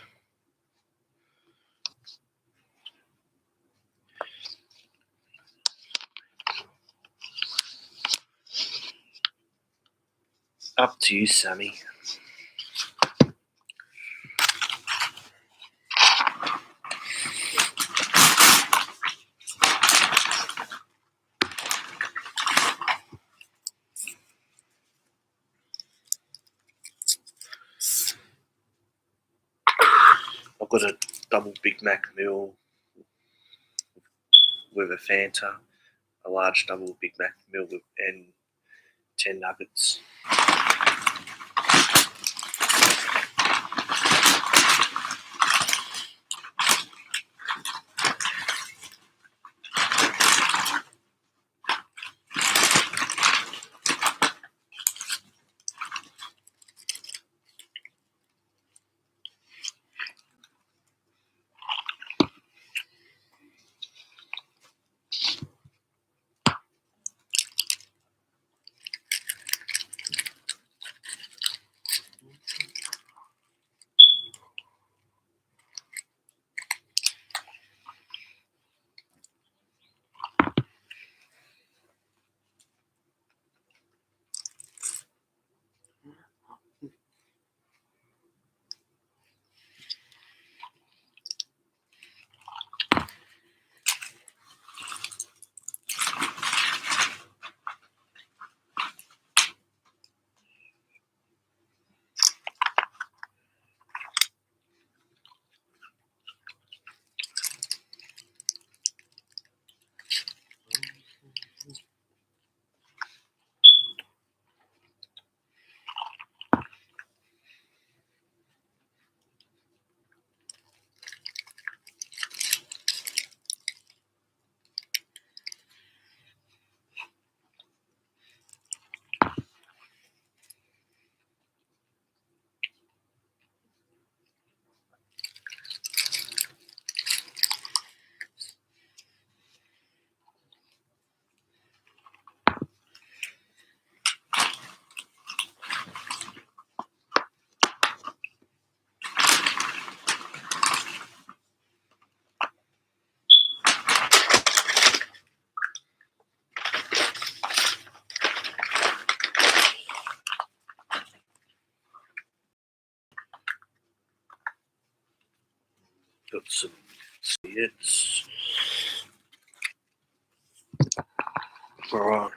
Up to you, Sammy. I've got a double Big Mac meal with a Fanta, a large double Big Mac meal and 10 nuggets. Got some spirits. Alright.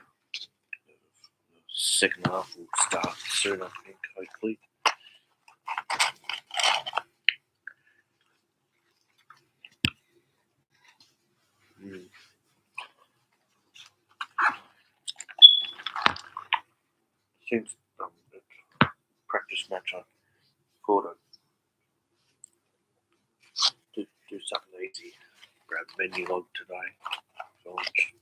Second half will start soon, I think, hopefully. Seems practice match I thought I'd do something easy. Grab menu log today. Launch.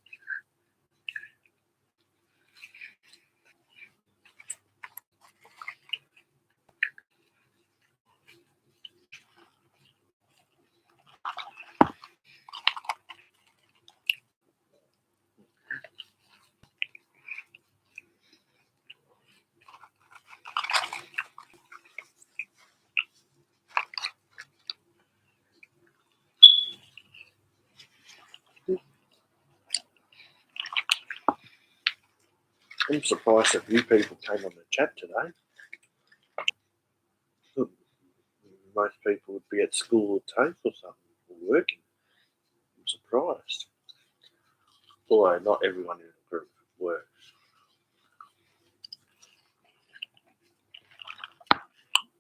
I'm surprised that you people came on the chat today. Most people would be at school or TAFE or something, or working. I'm surprised. Although not everyone in the group works.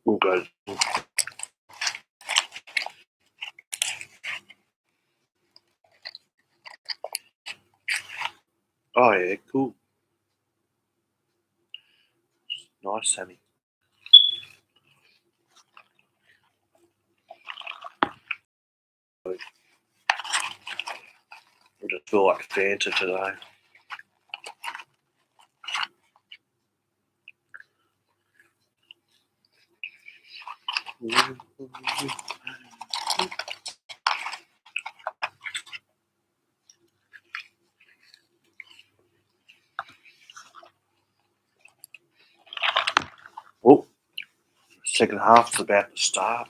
We'll go. Oh yeah, cool. Nice, Sammy. I just feel like Fanta today. Oh, second half's about to start.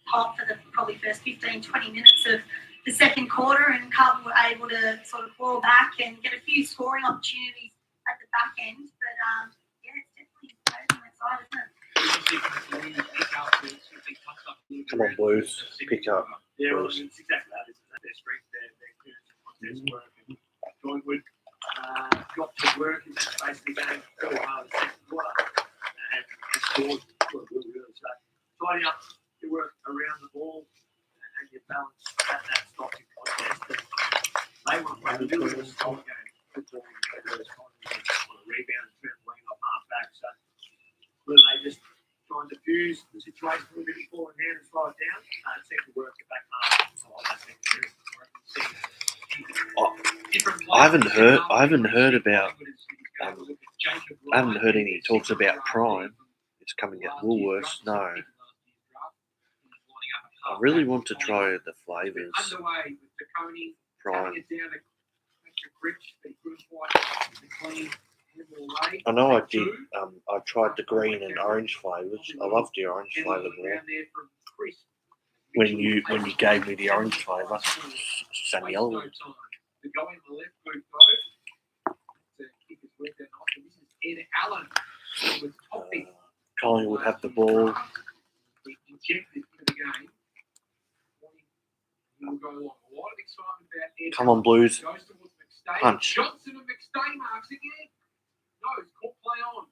Hot for the probably first 15, 20 minutes of the second quarter, and Carlton were able to sort of claw back and get a few scoring opportunities at the back end. But yeah, it's definitely on that side, isn't it? Come on, Blues, pick up. Yeah, well, it's exactly that, isn't it? Their strength, their contest work. And Collingwood got to work in that space of the game really hard in the second quarter and scored that stopped in contest. They want to play the middle of the style game. Football, rebound, turn lane off half back. So whether they just try and diffuse the situation a little bit before and hand and slow it down, it seemed to work at back half. So I think I haven't heard about. I haven't heard any talks about Prime. It's coming at Woolworths. No, I really want to try the flavours. Prime. I know I did. I tried the green and orange flavours. I loved the orange flavour more. When you gave me the orange flavour, Samuel. The guy in the left boot though, to kick his work that night. This is Ed Allen. Who was topping Collingwood have the ball. He injected into the game. He will go along. A lot of excitement about Ed. Come on, Blues. Goes towards McStay. Punch. Johnson and McStay marks again. No, it's caught play on.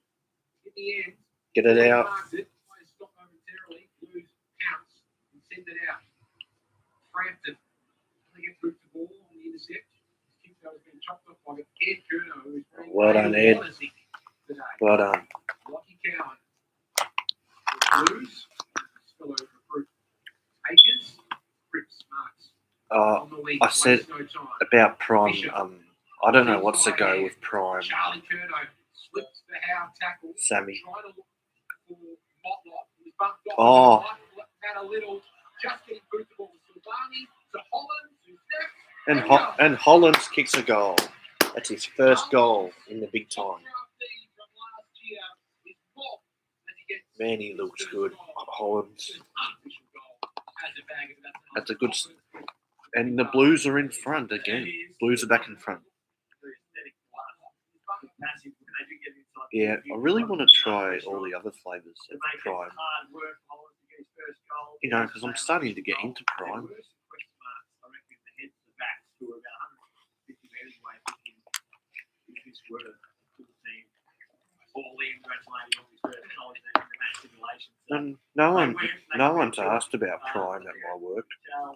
In the end, Get it out. marks it. Players stop momentarily. Blues pounce and send it out. Frampton. They get through the ball on the intercept. Has been chopped up by Ed Curnow, who's been Well done, Ed. today. Well done. Lockie Cowan. The Blues. Still over recruit. Akers. Cripps marks. On the wing. I said Wastes no time. about Prime. I don't know what's to go with Prime. Charlie Curnow slips the Howe tackle. Sammy. Trying to look for Motlop. He was bumped off. Oh. Had a little. Just getting through the ball to Silvani. To Holland. Who's next. And Hollands kicks a goal. That's his first goal in the big time. Man, he looks good. Hollands. That's a good. And the Blues are in front again. Blues are back in front. Yeah, I really want to try all the other flavours of Prime. You know, because I'm starting to get into Prime. And no one's asked about Prime at my work,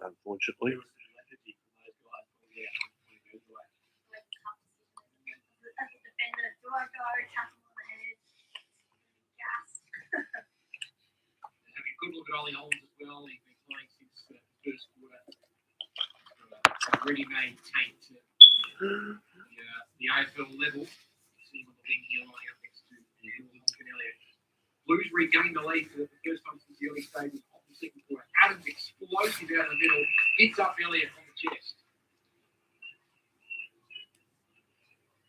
unfortunately. Having a good look at Ollie Holmes as well. He's been playing since the first quarter. Ready-made tank to the AFL level. See him on the wing here lining up next to Morgan Elliott. Blues regained the lead for the first time since the early stages of the second quarter. Adams explosive out of the middle. Hits up Elliott on the chest.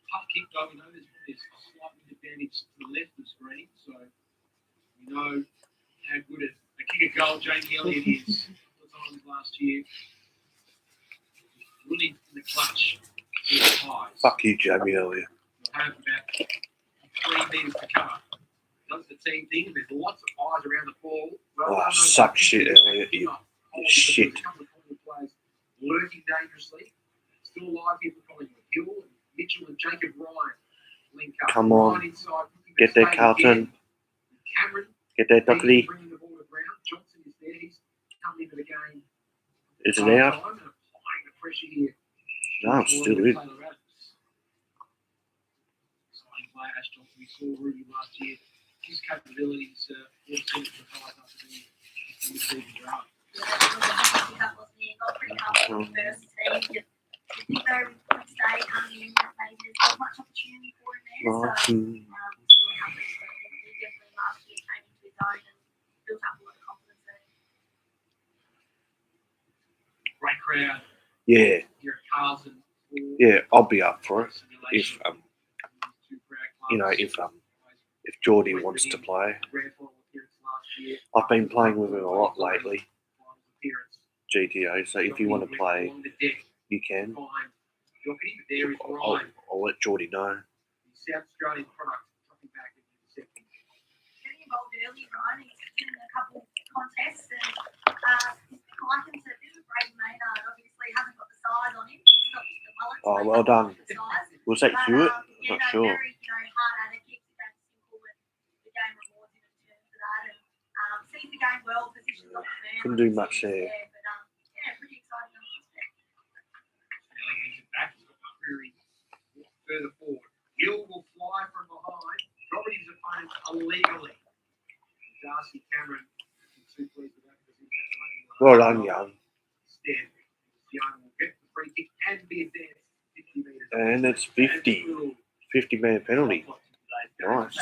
Tough kick though. We know there's a slight advantage to the left of the screen, so we know how good a kick a goal Jamie Elliott is. A couple of times last year. Winning in the clutch. Fuck you, Jamie Elliott. We'll have about 3 metres to cover. Does the team thing. There's lots of eyes around the ball. Oh, suck shit, Elliott. You shit. A couple of Collingwood players lurking dangerously. Still alive here for Collingwood. Hill and Mitchell and Jacob Ryan link up. Come on. Ryan inside, Get there, Carlton. Cameron. Get there, Duckley. Bringing the ball to ground. Johnson is there. He's come into the game. Is it out? Applying the pressure here. No, it's still in. Exciting player, Ash Johnson. We saw Ruby last year. His capabilities all seem to provide us in the season draft. That was the got pretty comfortable first team. I think they would stay coming in that maybe there's not much opportunity for him there. So we'll see what happens. But he definitely last year came into his own and built up a lot of confidence there. Great crowd. Yeah, Here at Carlton. yeah, I'll be up for it if if Geordie wants to play. I've been playing with him a lot lately, GTA. So if you want to play, you can. I'll let Geordie know. South Australian product dropping back in the second. Getting involved early, Ryan. He's in a couple of contests and he's been likened to a bit of Braden Maynard. Obviously, he hasn't got the size on him. He's got the mullet. Oh, well done. Was that Hewitt? Yeah, I'm not sure. Very, hard at it. Keeps the game simple and the game rewards him in terms of that. And sees the game well, positions off the man. Couldn't do much there. But pretty exciting. Darcy Cameron. Too pleased with that because he's running Well done, Young. Instead, Young will get the free kick and be advanced 50 metres. And it's 50. 50-man penalty. Nice.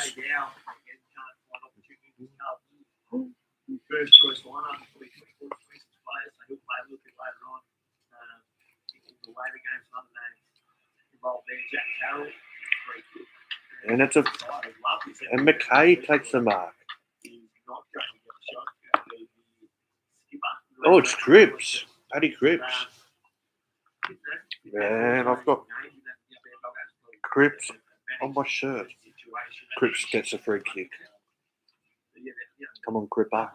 First choice lineup for the 24 26 players, so he'll play a little bit later on. The later games, another name involved there, Jack Carroll. And it's and McKay takes the mark. He's not going to get a shot. The skipper. Oh, it's Cripps. Paddy Cripps. Man, I've got Cripps on my shirt. Cripps gets a free kick. Come on, Cripper.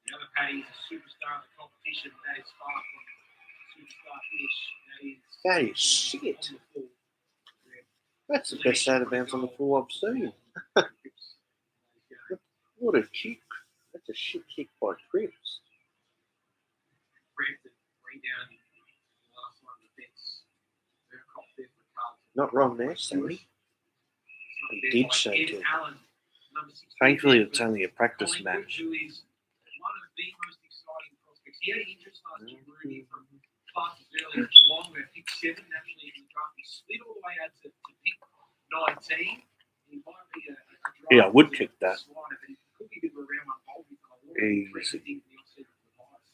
The other Paddy's a superstar of the competition. That is far from superstar finish. That is shit. That's the best out of bounds on the floor I've seen. What a kick. That's a shit kick by Cripps. Brampton rebounding the last line of defence. Burcott there for Carlton. Not wrong there, Sammy. He did so too. Allen, number 16. Thankfully, it's only a practice Collingwood, match. who is one of the most exciting prospects. He had interest last year moving from classes early to Geelong, where pick 7 naturally in the draft. He slid all the way out to pick 19. He might be a draft. Yeah, I would kick that. Slider, but he could be a bit of a round one bowl. Easy.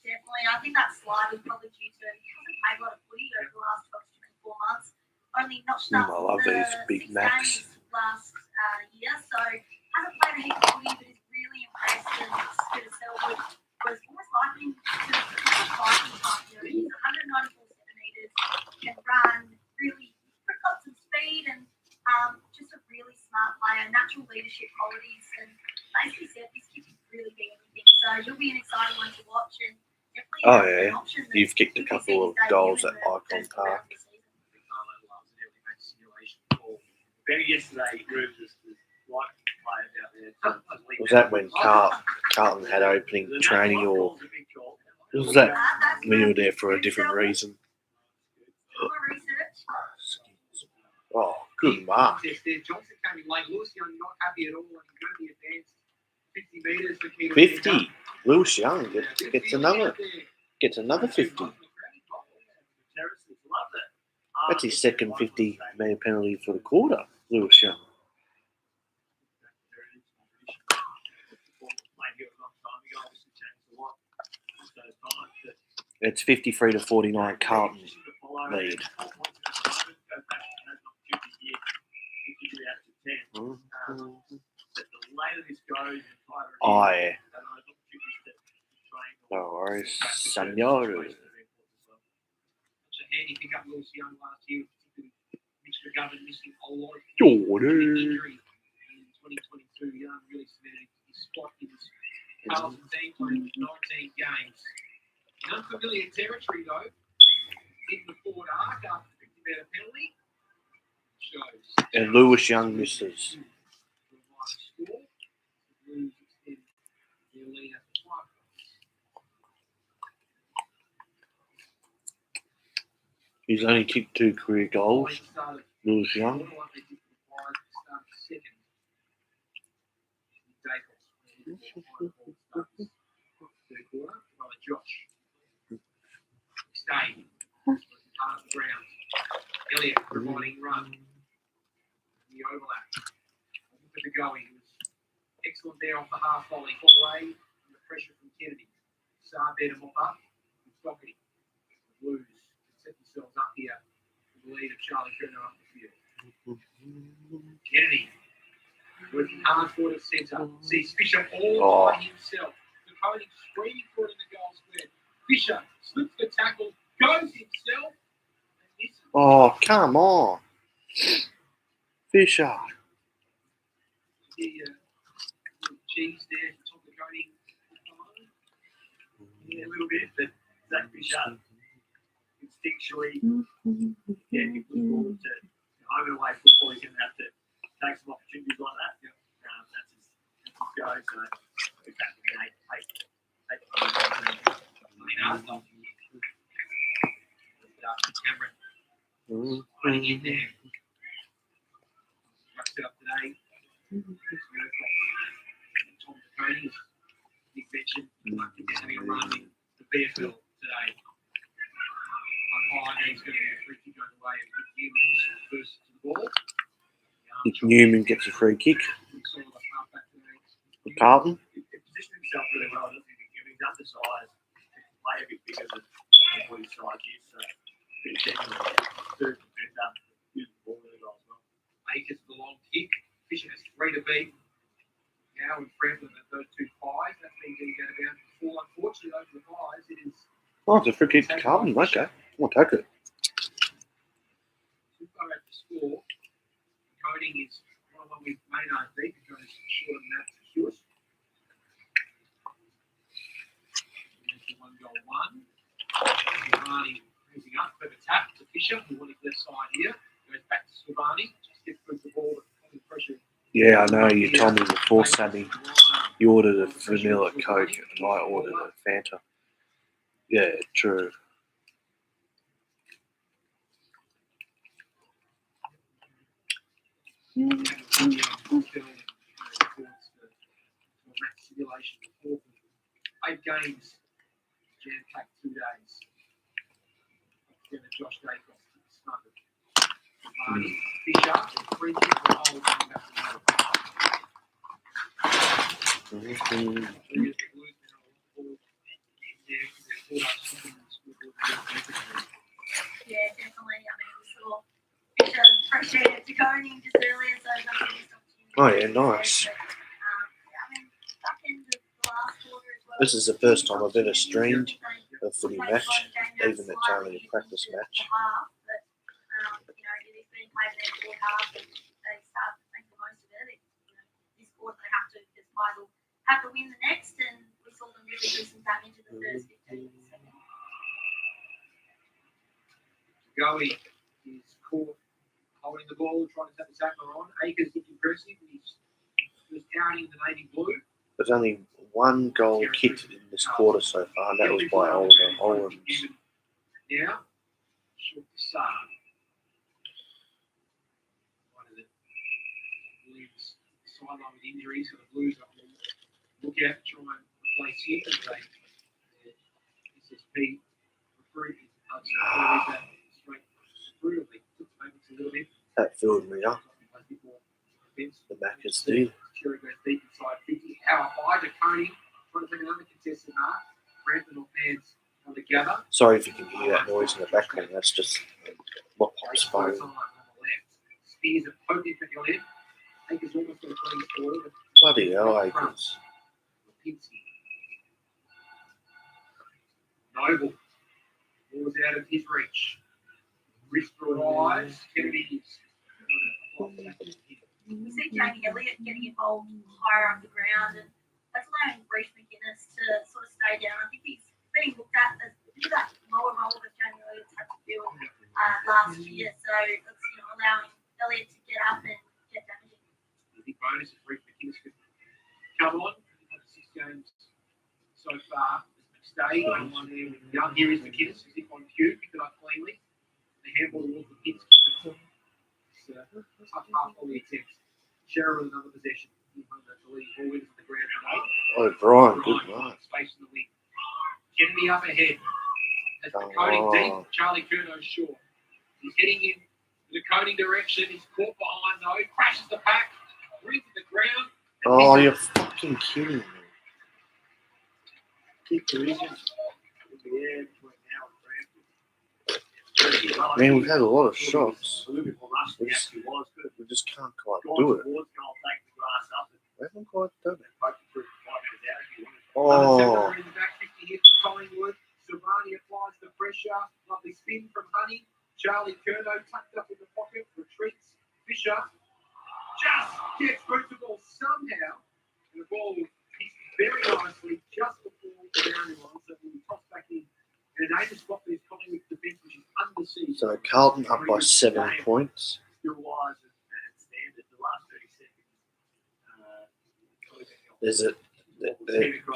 Definitely. I think that slide was probably due to he hasn't played a lot of footy over the last 12 to 24 months. Only notched up I love the these big 6 Macs. games last year, so hasn't played a heap of footy, but is really impressed. And Scooter Selwood was almost likening to Viking type. You know, he's 194 centimetres, can run, really got some speed, and just a really smart player, natural leadership qualities, and basically said this kid can really be anything. So he'll be an exciting one to watch, and definitely Oh, an yeah. option that You've kicked a you can couple of see his goals debut at in the Icon first quarter Park. of the season. Benny yesterday proved us like players out there. Was that when Carlton had opening training, or was that when you were there for a different reason? More research. Oh, good mark. Johnson came in late. Lewis Young not happy at all. He's going to be advanced 50 metres. The key to 50. Lewis Young gets another 50. That's his second 50-man penalty for the quarter, Lewis Young. It's 53 to 49 Carlton lead. Oh, yeah. No worries, senor. Such a handy pickup Lewis Young last year, particularly Mitch McGovern missing a lot of injury in 2022. Young really cemented his spot in this Carlton team, playing 19 games. In unfamiliar territory, though, in the forward arc after the 50-metre penalty, shows. And Lewis Young misses. He's only kicked 2 career goals, Lewis Young. Josh. Stay. Part of the ground. Elliott providing run. The overlap. Look at the go. He was excellent there off the half volley. Fall away from the pressure from Kennedy. Saab there to mop up. Doherty. The Blues set themselves up here with the lead of Charlie Kerner up the field. Kennedy. Working hard for it at centre. Sees Fisher all by himself. The opponent screaming for it in the goal square. Fisher slips the tackle, goes himself, and misses. Oh, come on. Fisher. The cheese there at the top of the coating. Yeah, a little bit, but Zach Fisher instinctually, he was born to home and away football. He's going to have to take some opportunities like that. That's his go. So Cameron Mm. running in there. Ruck set up today. Tom Tony, big mention. I think they're having a run in the VFL today. He's going to get a free kick on the way. Newman's first to the ball. Newman gets a free kick for Carlton. He positioned himself really well. I don't think he's undersized. He can play a bit bigger than what his size is. So, he's definitely third defender. Use the ball really well as well. Akers with a long kick. Fisher has 3 to beat. Now in Franklin at those 2 pies. That's been getting out of bounds before. Unfortunately, over the pies, it is Oh, it's a free kick to Carlton. Okay. I'll take it. too far out to score. Coding is one with Maynard deep. It goes short of that to Hewett. That's the 1-goal-1. Silvani moving up. Bit of a tap to Fisher. We want his left side here. Goes back to Silvani. Just gets through the ball. Under pressure. Yeah, I know. You told me before, Sammy. You ordered a vanilla Coke and I ordered a Fanta. Yeah, true. Eight games, jam-packed 2 days. Then Josh Dacos smothered. Fisher, 3 kicks for hole coming back to the Yeah, definitely. I mean, we saw Fisher appreciated Taconi just earlier, so that's a missed opportunity. Oh, yeah, nice. But, I mean, back in the last quarter as well. This is the first time I've ever streamed a footy match, even it's only a practice match. But, you know, it is being played in their fourth half and they start to make the most of it. This quarter they have to, because Pies will have to win the next, and we saw them really do some damage in the first 15 minutes. Goey is caught holding the ball, trying to take the tackler on. Akers looked impressive. He's outing the navy blue. There's only 1 goal kicked in this quarter so far, and that was by Oliver Owens. Now, short to Saab. One of the Blues sideline with injuries, so the Blues have to look out and try and replace him as they SSP recruit. That filled me up. The back is there. Cherry goes deep inside 50. How high to Coney. Trying to take another contested mark. Rampant or fans on the gather. Sorry if you can hear that noise in the background. That's just what pops phone. Spears are poking for your left. Akers almost got a clean score. Bloody hell, Akers. Noble. Ball's out of his reach. Wrist rise. Kennedy is. We see Jamie Elliott getting involved higher up the ground, and that's allowing Reece McInnes to sort of stay down. I think he's being looked at as that lower role that Jamie Elliott's had to fill last year. So it's allowing Elliott to get up and get damaging. The big bonus is Reece McInnes could come on. 6 games so far. Stay on one there with Young. Here is McInnes, who's on cue, picked it up cleanly. The handball towards the kids. Tough half on the attempts. Sherrill with another possession. The lead ball wins the ground today. Oh, Brian, good night. Space in the wing. Kennedy up ahead. As the Coding deep, Charlie Curnow short. He's heading in the Coding direction. He's caught behind though. Crashes the pack. Brings to the ground. Oh, you're fucking kidding me. Kick collision. In the air between now and Man, we've had a lot of shots. A little bit more rush than he actually was. But We just can't quite gone do it. towards goal, take the grass up and We haven't quite done it. poke it through 5 minutes out if you want. Oh, In the back 50 here for Collingwood. Silvani applies the pressure. Lovely spin from Honey. Charlie Curnow tucked up in the pocket. Retreats. Fisher just gets through the ball somehow. And the ball hits very nicely just before the boundary line. So we'll toss back in. And an aim spot for this Collingwood defence, which is under siege. so Carlton up by 7 points. Still wise and standard. The last 30 seconds. There's a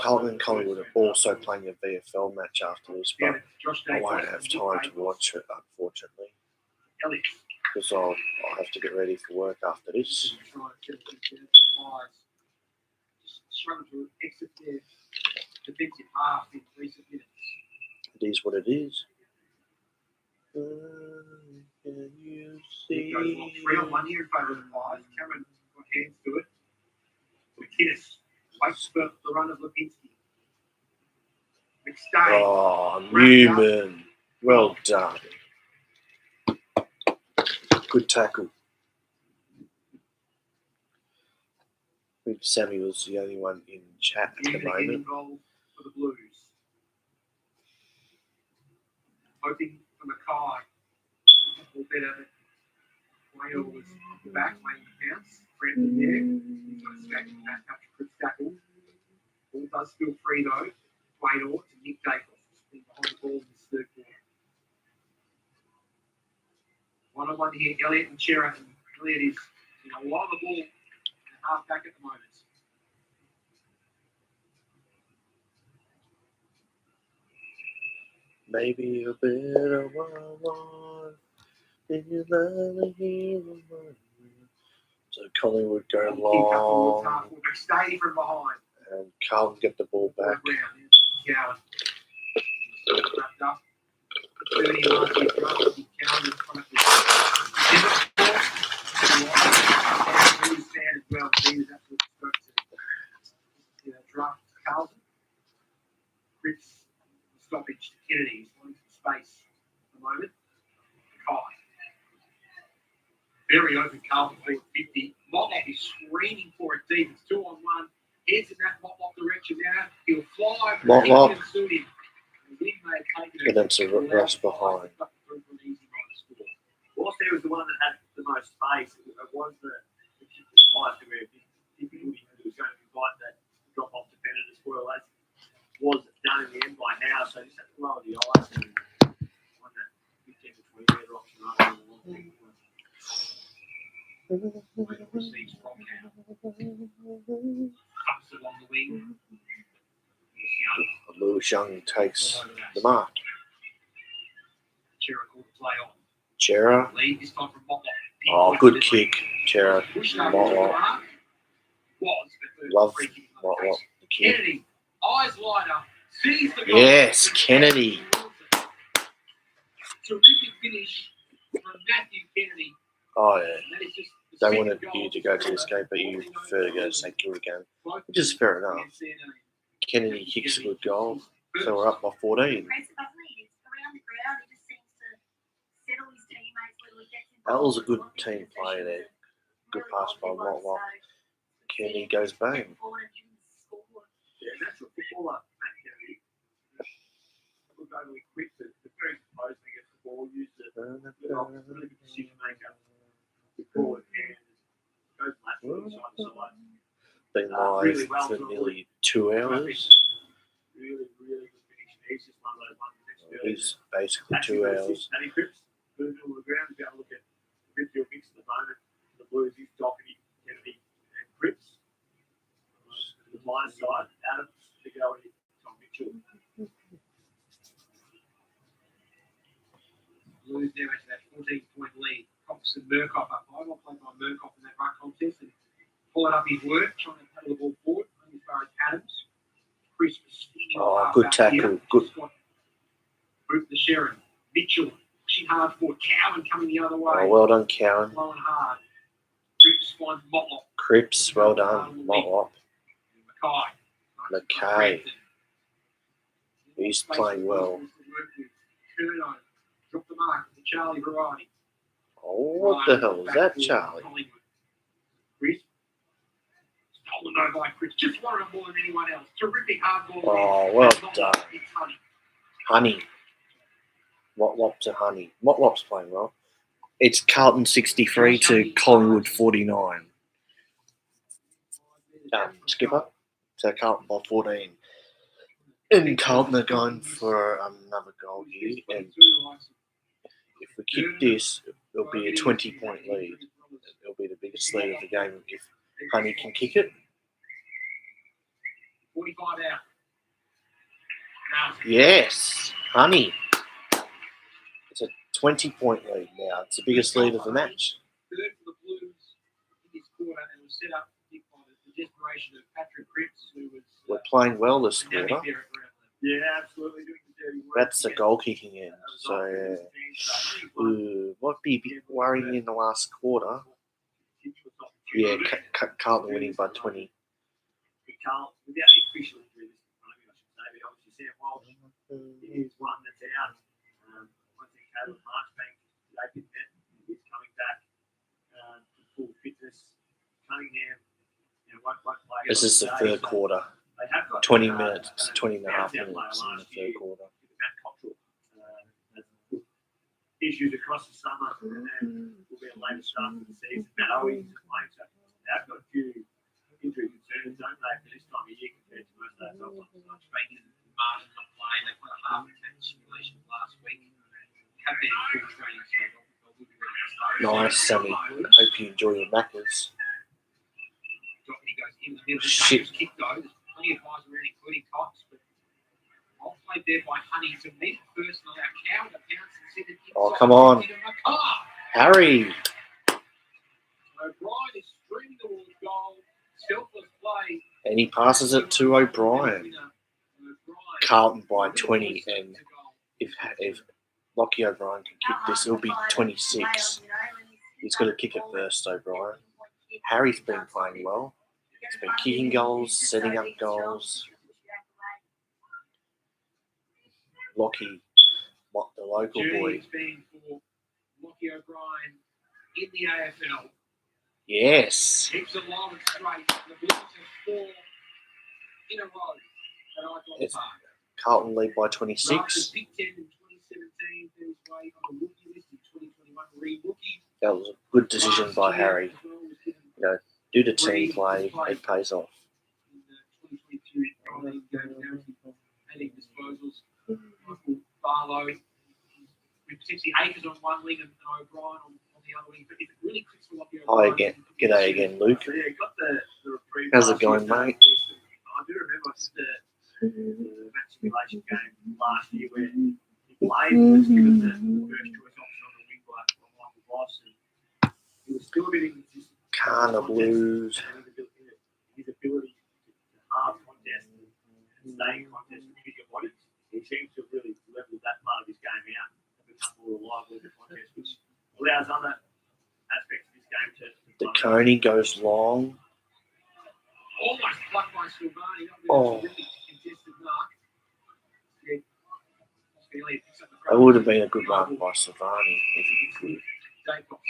Carlton and Collingwood are also playing a VFL match after this, but Josh I won't have time to watch it, unfortunately, because I'll have to get ready for work after this. Struggled to exit their defensive half in recent minutes. It is what it is. Can you see? Goes on 3-on-1 here in favour of the Pies. Cameron got hands to it. McInnes waits for the run of Lipinski. McStay. Oh, Newman. Well done. Good tackle. I think Sammy was the only one in chat at the Newman again moment. involved for the Blues. Hoping for Mackay. A little better. Whale was back, Wayne counts. Brandon there. He's got a stack in that Patrick tackle. Ball does still free though. Wayne Orr to Nick Dacos. Being behind the ball in this third quarter. 1-on-1 here, Elliott and Chera. And Elliott is a lot of the ball and half back at the moment. Maybe a better one. Did you love me here? So Collingwood go long, Stay from behind. and Carlton get the ball back. Cowan. Wrapped up. 30 last year draft. Cowan in front of the Blues fan as well. He was absolutely stoked to draft Carlton. Cripps stoppage to Kennedy. He's wanting some space at the moment. Kai. Very open Carlton field 50. Motlop is screaming for it deep. It's 2-on-1. Heads in that Motlop direction now. He'll fly. Motlop. And then to rush behind. Whilst there was the one that had the most space, it was the highest degree of difficulty. It was going to invite that drop off defender to spoil as was done in the end by now. So just have to lower the eyes and find that 15 to 20 metre option rather than the long thing. Receives from Cowan. Cups along the wing. Lewis Young takes the mark. Chera called the play on. Chera. Lead this time from Motlop. Oh, good kick, Chera. Pushed up to the Motlop. mark. Love Motlop. The kick. Kennedy, eyes lighter, sees the goal. Yes, Kennedy. Terrific finish from Matthew Kennedy. Oh, yeah. That is just the They second wanted goal you to go to this game, but you prefer to go to St Kilda game, which is fair enough. Kennedy kicks a good goal, so we're up by 14. Impressive, doesn't he? He's around the ground. He just seems to settle his teammates, little gets That was a involved good in the team play possession. there. Good Really pass by positive one, Motlop. so Kennedy goes bang. step forward and score. Yeah, that's a footballer, Matt Kennedy. Look overly quick, but very composed against the ball, used it. Really good decision maker. Good forward and goes laterally side to side. Been live for nearly 2 hours. Really, really good finish. He's just one of those ones that's It's basically 2 hours. And he Cripps, moving on the ground, go look at the midfield mix at the moment. The Blues, he's Doherty, Kennedy, and Cripps. The blind side, Adams, to go with Tom Mitchell. Blues now into that 14-point lead. Cox and Murkoff up. I want to play by Murkoff in that ruck contest and followed up his work, trying to paddle the ball forward, as far as Adams. Chris was spinning Oh, half good back tackle. here. Good. Group the Sharon. Mitchell pushing hard forward. Cowan coming the other way. Oh, well done, Cowan. Low and hard. Cripps finds Motlop. Cripps, well done. Motlop. Mackay. Mackay. He's playing well. Curnow. Drop the mark. The Charlie variety. Oh, what the hell is that, Charlie? Chris. Stolen over by Chris. Just wanted it more than anyone else. Terrific hard ball. Oh, well Motlop, done. it's Honey. Honey. Motlop to Honey. Motlop's playing well. It's Carlton 63 to Collingwood 49. Skipper. So Carlton by 14. And Carlton are going for another goal here. And if we kick this, it'll be a 20-point lead. It'll be the biggest lead of the game if Honey can kick it. 45 out. Now, Yes, honey. It's a 20-point lead now. It's the biggest lead of the match. third for the Blues in this quarter, and it was set up by the desperation of Patrick Cripps, who was We're playing well this dynamic quarter. there at ground level. Yeah, absolutely doing the dirty work. That's the goal kicking end. So, might be a bit worrying in the last quarter. Yeah, Carlton winning by 20. Carl, without the official injury, I should say, but obviously Sam Walsh is one that's out. I think Caleb Marchbank, David Net is coming back to full fitness. Cunningham, won't play. This is the third quarter. They have got 20 minutes, 20 and a half Townsend minutes in the third quarter. Matt Cottrell has issues across the summer, and then will be a later start to the season. Matt Owings is playing, so they've got a few injury concerns, don't they, for this time of year compared to most of those other ones. Spain and Martin not playing. They played a half attack simulation last week. Have been in full training, so they'll be ready to start. Nice, Sammy. I hope you enjoy your Maccas. He goes in the middle. Shit. Kick though. There's plenty of guys around, including Cox, but well played there by Honey to meet first and allow Cow to pounce and send it inside. Oh, come on. Harry. O'Brien is streaming towards goal. Selfless play. And he passes it to O'Brien. Carlton by 20, and if Lockie O'Brien can kick this, it'll be 26. He's got to kick it first, O'Brien. Harry's been playing well. He's been kicking goals, setting up goals. Lockie, the local boy. It's been for Lockie O'Brien in the AFL. Yes. Keeps it long and straight. The Blues have 4 in a row at Icon It's Park. Carlton lead by Right, 26. the Big Ten in 2017, his way on the rookie list in 2021. Re-rookie. That was a good decision by Harry. Due to team play, it pays off. In 2022, adding disposals. Michael Barlow with potentially Akers on one wing and O'Brien on the other wing. But if it really clicks for Lockie Hi O'Brien, again. G'day again, Luke. So, yeah, got the reprieve. How's it last year going, for that mate? list. I do remember the match simulation game last year where he played and was given the first choice option on the wing by Michael Voss, and he was still a bit inconsistent. Kana Blues. And his ability to halve contest and stay in contest with bigger bodies, he seems to have really leveled that part of his game out and become more reliable in the contest, which allows other aspects of his game to The Coney goes long. almost plucked by Silvani. Oh. Really contested mark. Yeah. Australia picks up the It would have been a good run by Savani if he could. Jacobs.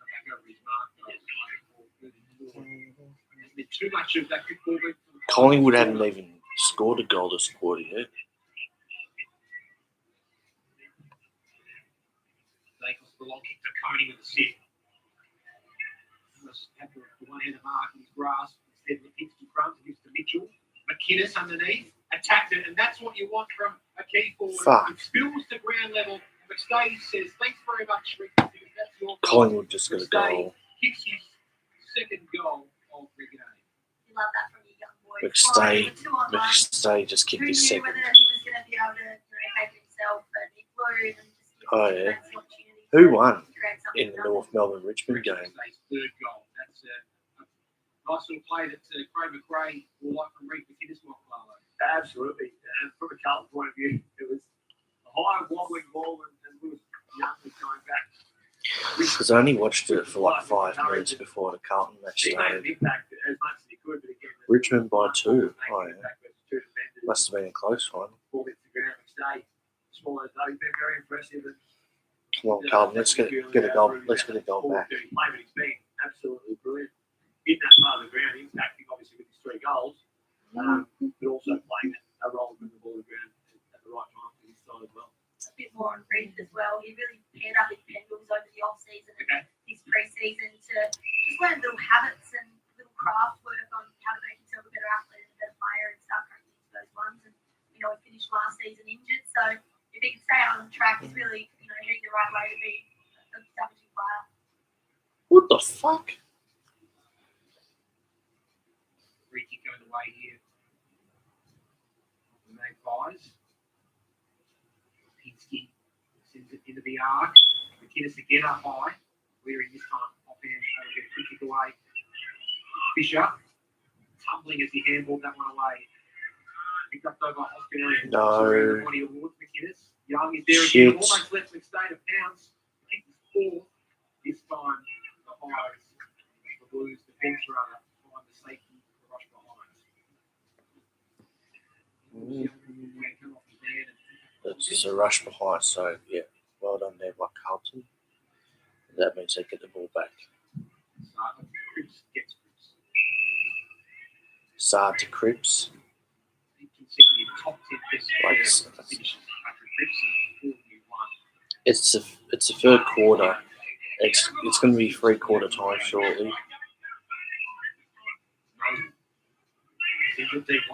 Back over his mark. There's been too much of that quick ball. Collingwood hadn't even scored a goal this quarter yet. Jacobs the long kick to Coney with a sit. Had the one-handed mark in his grasp. Instead, the kicks to Crumbs, gives to Mitchell. McInnes underneath, attacked it, and that's what you want from a key forward. Fuck. It spills to ground level. McStay says, "Thanks very much, Rick. That's your goal." Collingwood just got a goal. Kicks his second goal of the game. You love that from your young boy. McStay just kicked his Who knew second. whether he was going to be able to take it himself, but he flew and just gives Oh, his yeah. teammates the opportunity Who to won in create something in the from it. North Melbourne Richmond game? McStay's third goal. That's a nice little play that Craig McRae will like from Reed McInnes. Absolutely. And from a Carlton point of view, it was a high wobbling ball and Lewis Young was going back. Because I only watched it for like 5 minutes before the Carlton match He made an started. impact as much as he could, but again, Richmond by 2. Oh, yeah. Two defenders. Must have been a close one. 4 hits to ground. McStay, small as that. He's been very impressive. And, Come on, Carlton, let's get a goal. Let's get a goal back. Play, but he's been absolutely brilliant in that part of the ground, impacting obviously with his 3 goals, but also playing a role in the ball of the ground at the right time for his side as well. A bit more on Reed as well. He really paired up with Pendles over the off-season and this pre-season to just learn little habits and little craft work on how to make himself a better athlete and a better player and start cracking into those ones. And, he finished last season injured, so if he can stay on track, he's really, heading the right way to be a damaging player. What the fuck? Free kick going away here. The Magpies. Pinsky sends it into the arc. McInnes again up high. Wearing this time offhand. That'll get a quick kick away. Fisher tumbling as he handballed that one away. Picked up though by Hospinelli. No. The body awards McInnes. Young is there Shit. again. Almost left McStay to pounce. I think it's fourth. This time the Highs, the Blues defence runner, find the safety for rush behind. Come off his man and It's just a rush behind, so yeah, well done there by Carlton. That means they get the ball back. Cripps gets Cripps. Saad to Cripps. Consecutive top 10 best Like, players finishes Patrick Cripps and 4-1. It's the third quarter. It's going to be 3/4 time shortly.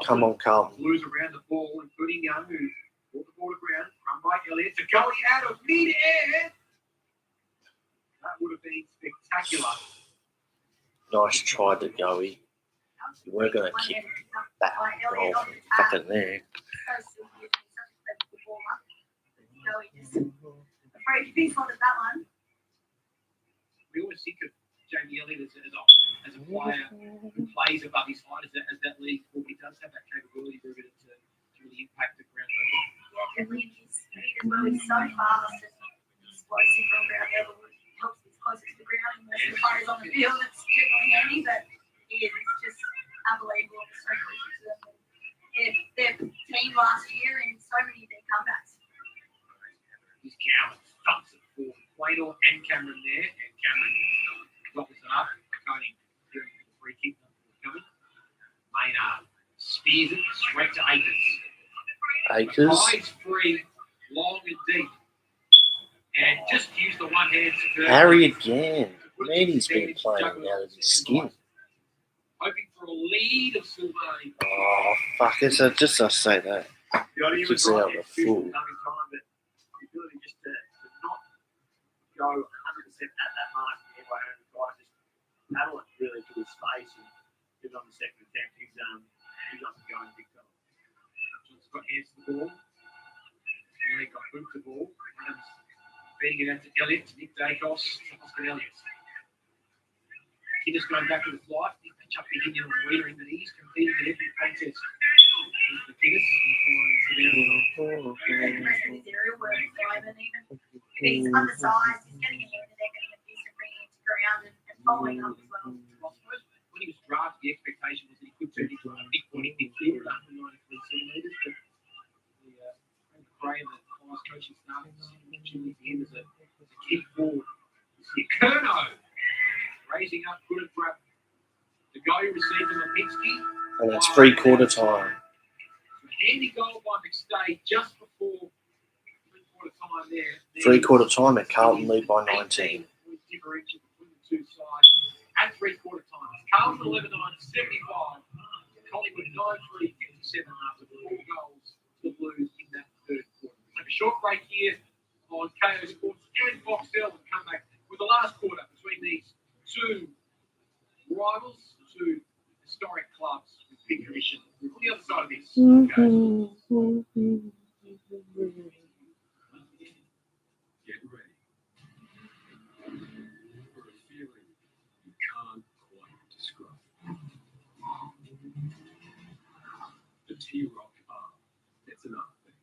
Come on, Carlton. Blues around the ball, including Young, who brought the ball to ground. Run by Elliott. To go out of mid-air. That would have been spectacular. Nice try to Goey. You weren't going to kick that goal from fucking there. Afraid to be fond of that one. We always think of Jamie Elliott as a player who plays above his height as that league forward. He does have that capability to really impact the ground level. Yeah, definitely. He's so fast and explosive from ground level. It helps he's closer to the ground and most of the players on the field. It's generally handy, but he is just unbelievable. It's so crucial to them. Their team last year and so many of their comebacks. He's Cowan stumps it for Quaynor and Cameron there, and Cameron gobbles it up. Cody doing the free kick coming. Maynard spears it straight to Akers. Akers. Eyes free, long and deep. And just use the one hand to Harry again. Man, he's been playing out of his skin. Hoping for a lead of Sylvain. Oh, fuck it. So just I say that. Just out of a fool. But the ability just to not go 100% at that mark and by hand, the guy just paddle it really to his space and get it on the second attempt. He's doesn't go in big time. John's got hands to the ball. Elliott got boot to the ball. Adams feeding it out to Elliott, to Nick Dacos, to Oscar Elliott. Kidder's going back to the flight. He pitch up behind him and Weedering that he's competing in every contest. The Kidders. His aerial work is even. He's undersized, he's getting a hand in there, getting a decent ring into ground and following up as well. When he was drafted, the expectation was that he could turn into a big body midfielder, 93 centimetres. But the Gray and the Vice coaching staff mentioned him as a key forward. Curno raising up, good at grab. The goal received from Lipinski. And it's 3/4 time. Handy goal by McStay just before 3/4 time there. 3/4 time at Carlton lead by 19. Differential between the two sides at 3/4 time. Carlton 11-9-75. Collingwood 9-3-57 after 4 goals to the Blues in that third quarter. Take a short break here on KO Sports and Foxtel and come back with the last quarter between these two rivals, two historic clubs with big tradition. On the other side of this, KO Sports. Get ready for a feeling you can't quite describe. The T-Rock arm. It's an art thing.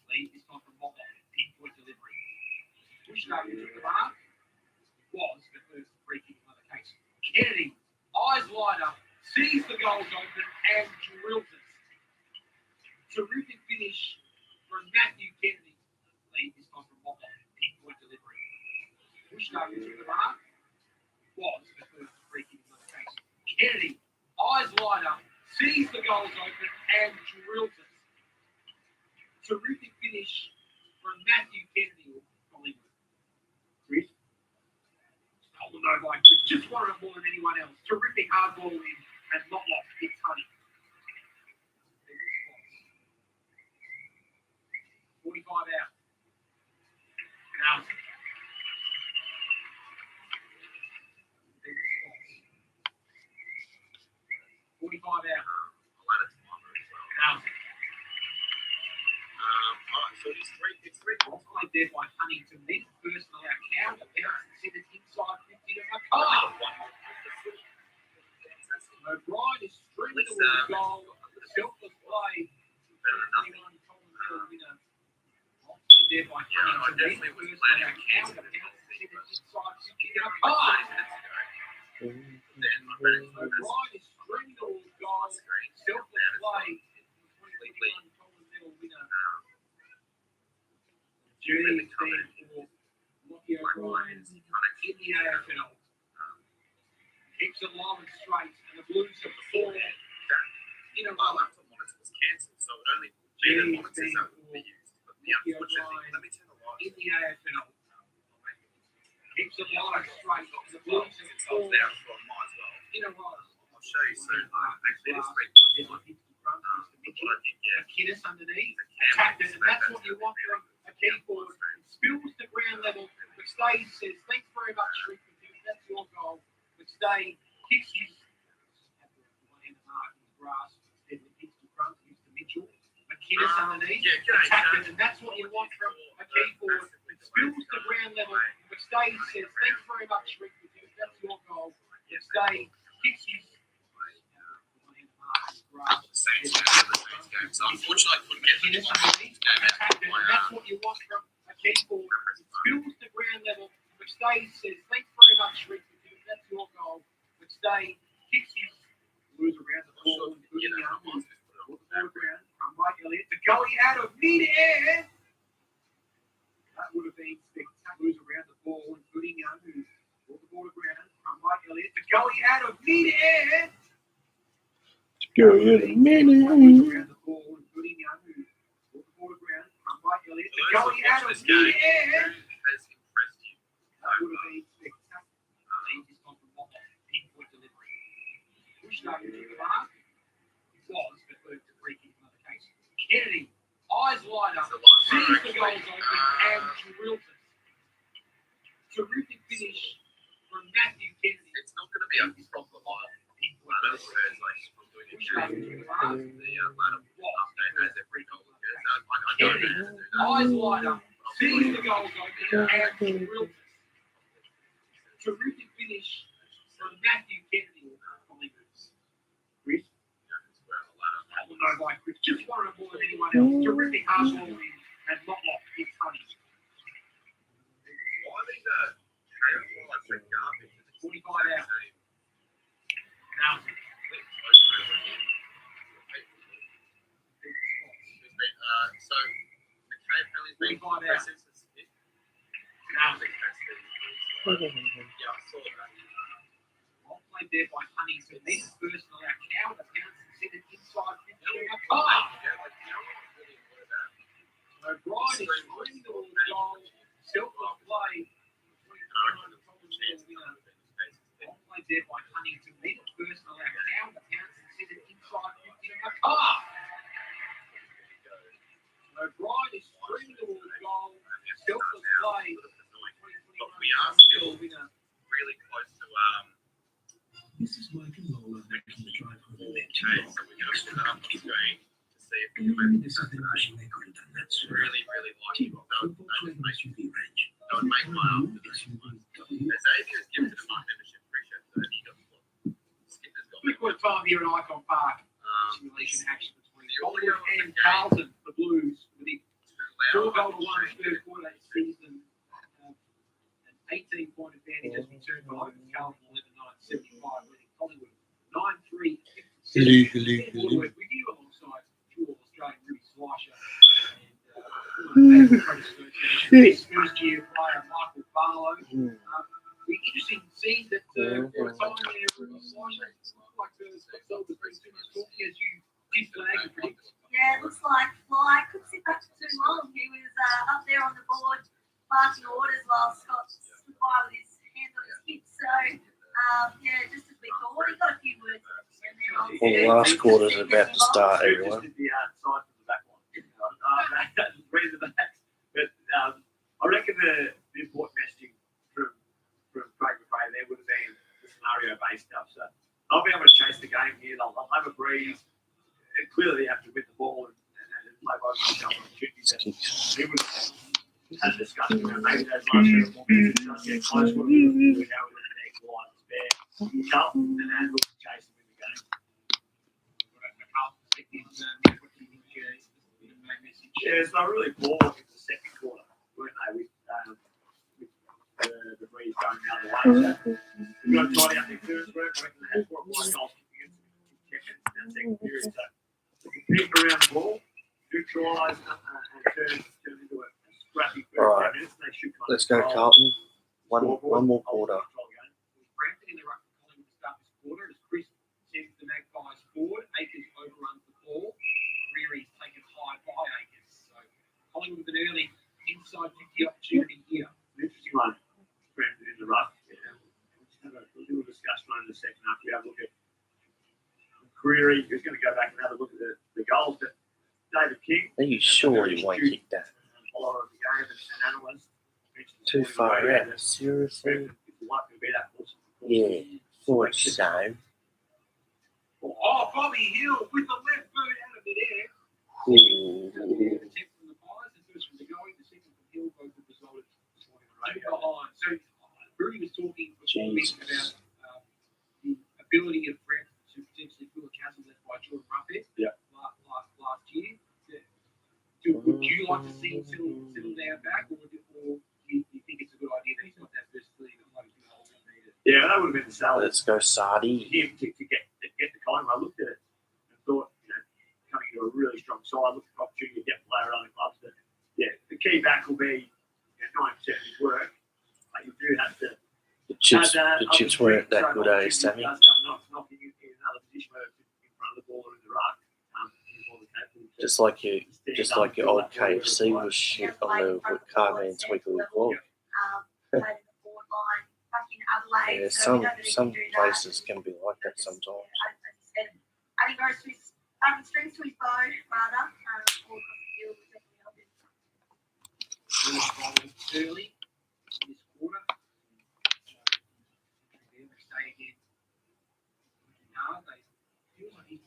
Lead this time from Motley. Pinpoint delivery. Pushed up into the bar. Was the first free kick of the case. Kennedy, eyes wide up, sees the goals open and drills it. Terrific finish from Matthew Kennedy. Lead this time from Motley. Pinpoint delivery. Pushed up into the bar. Was the first free kick of the case. Kennedy, eyes wide up, sees the goals open and drills it. Terrific finish from Matthew Kennedy. Collingwood. Chris. Stolen though by Chris. Just wanted it more than anyone else. Terrific hard ball in and Motlop hits Honey. 45 out. Now, Well played there by Huntington. Then first allowed counter. Bounce and sent it inside 50 to McCarr. O'Brien is streaming towards goal. Selfless play. 21 Collingwood winner. Well played there by Huntington. Then first allowed counter. Bounce and sent it inside 50 to McCarr. O'Brien is streaming towards goal. Selfless play. 21 Collingwood winner. Journey has been for Lockie O'Brien in the AFL. Keeps it long and straight, and the Blues have four in a row. Journey has been for Lockie O'Brien in the AFL. Keeps it long and straight, and the Blues have four in a row. I'll show you soon. McInnes underneath, attacked it, and that's what you want from a key forward. Spills to ground level, McStay says, thanks very much, Rick, that's your goal. McStay kicks his at the one end of the mark in the grass, instead of kicks to front, gives to Mitchell. McInnes underneath, attacked it, and that's what you want from a key forward. Spills to ground level, McStay says, thanks very much, Rick, that's your goal. McStay kicks his So unfortunately, I couldn't get McInnes underneath, attacked it, and that's what you want from a key forward. Spills to ground level, McStay says, thanks very much, Rick, that's your goal. McStay kicks his Blues around the ball and putting the arm on the ground from Mike Elliott to Gully out of mid-air. That would have been spectacular. Blues around the ball and putting Young, who brought the ball to ground from Mike Elliott to Gully out of mid-air. Go in a minute. Around the ball and putting Young, who brought the ball to ground from Mike Elliott to Gully out of mid-air. has impressed you. That would have been spectacular. This time from Motley, pinpoint delivery. Pushed over to the mark. It was, but moved to free kick in another case. Kennedy, eyes wide up, sees the goals open and drills it. Terrific finish from Matthew Kennedy. It's not going to be a proper line. One of those like I'm doing it during the ladder update as every goal goes. I don't know how to do that. Eyes wide up, sees the goals open and drills it. Terrific finish from Matthew Kennedy. Chris? I don't know why Chris just wanted more than anyone else. Terrific hard ball in and not lock. It's funny. Why are these like garbage? 45 out. Now, So McKay apparently has been 25 out. impressive since the hit. Now, Yeah, I saw that. well played there by Huntington. Then first allowed Cowan to pounce and send it inside 50 to McCarr. O'Brien is screaming towards goal. Selfless play. Well played there by Huntington. Then first allowed Cowan to pounce and send it inside 50 to McCarr. O'Brien is screaming towards goal. Selfless play. We are still really close to This is Mike and Lola making the drive home in their okay, team. so we're going to put up the screen to see if we can maybe This do is that the today. mission they could have done that sooner. Really like it. T-Rock football trade SUV range. That would make my afternoon. SUV Xavier has given to the membership. Appreciate that. He got Skipper's got Pretty good time here at Icon Park. Simulation action between Collingwood and Carlton, the Blues, with the 4-1 third quarter season. An 18-point advantage as we turn behind Carlton 11-9-75, leading Collingwood 9-3. With you alongside dual Australian Ruby Slasher and this first year player Michael Barlow. Interesting to see that for a time there, Ruby Slasher looked like the Zelda brings too much talking as you did flag and predict. Yeah, it looks like Fly couldn't sit back for too long. He was up there on the board, marking orders while Scott stood by with his hands on his hips. So, yeah, just as we thought, he got a few words in there. Well, the last quarter's about to start, everyone. Just did the side from the back one. Reason that. But I reckon the important messaging from Craig McRae there would have been the scenario-based stuff. So they'll be able to chase the game here. They'll have a breeze. And clearly, they have to win the ball and play by themselves on 50 His kicks. We would have a discussion around maybe those last 3 or 4 minutes. It does get close. What do we do? How we look to equalise the spare. Carlton and then look to chase and win the game. Yeah, it's not really poor in the second quarter, weren't they? With the Breeze going the other way. So we've got to tidy up their first work. I reckon they had 4 or 5 goals against that second period. So we can keep around the ball, neutralise and turn into a scrappy first All right. 10 minutes. They should kind Let's of go, control Carlton. One scoreboard. more quarter. Brampton in the ruck for Collingwood to start this quarter as Chris sends the Magpies forward. Akers overruns the ball. Reary's taken high by Akers. So Collingwood with an early inside 50 opportunity here. An interesting one. Brampton in the ruck. Yeah. We'll just have a little discussion on in the second half. You have a look at Creary, who's going to go back and have a look at the goals. But David King. Are you sure he won't kick that? Follower of the game and analyst. Too far out. Seriously? If you want to be that person. Yeah, thought so. Oh, Bobby Hill with the left boot out of midair. Ooh. Attempt from the Pies, the first from the going, the second from Hill, both have resulted two behind. So Rudy was talking before we about the ability of Brent to potentially fill a chasm left by Jordan Ruffhead last year. Would you like to see him settle down back, or do you think it's a good idea that he's got that versatility that might be needed? Yeah, that would have been the sell. Let's go, Sardi. Him to get the Collingwood. I looked at it and thought, coming into a really strong side, looked at the opportunity to get a player other clubs. But yeah, the key back will be 90% of his work. Like you do have to. The chips weren't that good, eh, Sammy? Knocking in another position where it's in front of the ball or in the ruck. Just like your old KFC was shit on the Carman's weekly vlog. Played in the forward line back in Adelaide. Yeah, so we know that he some can do that. places can be like that sometimes. As you said, adding those to his strings to his bow, rather, all across the field will definitely help him. Early this quarter. They stay again.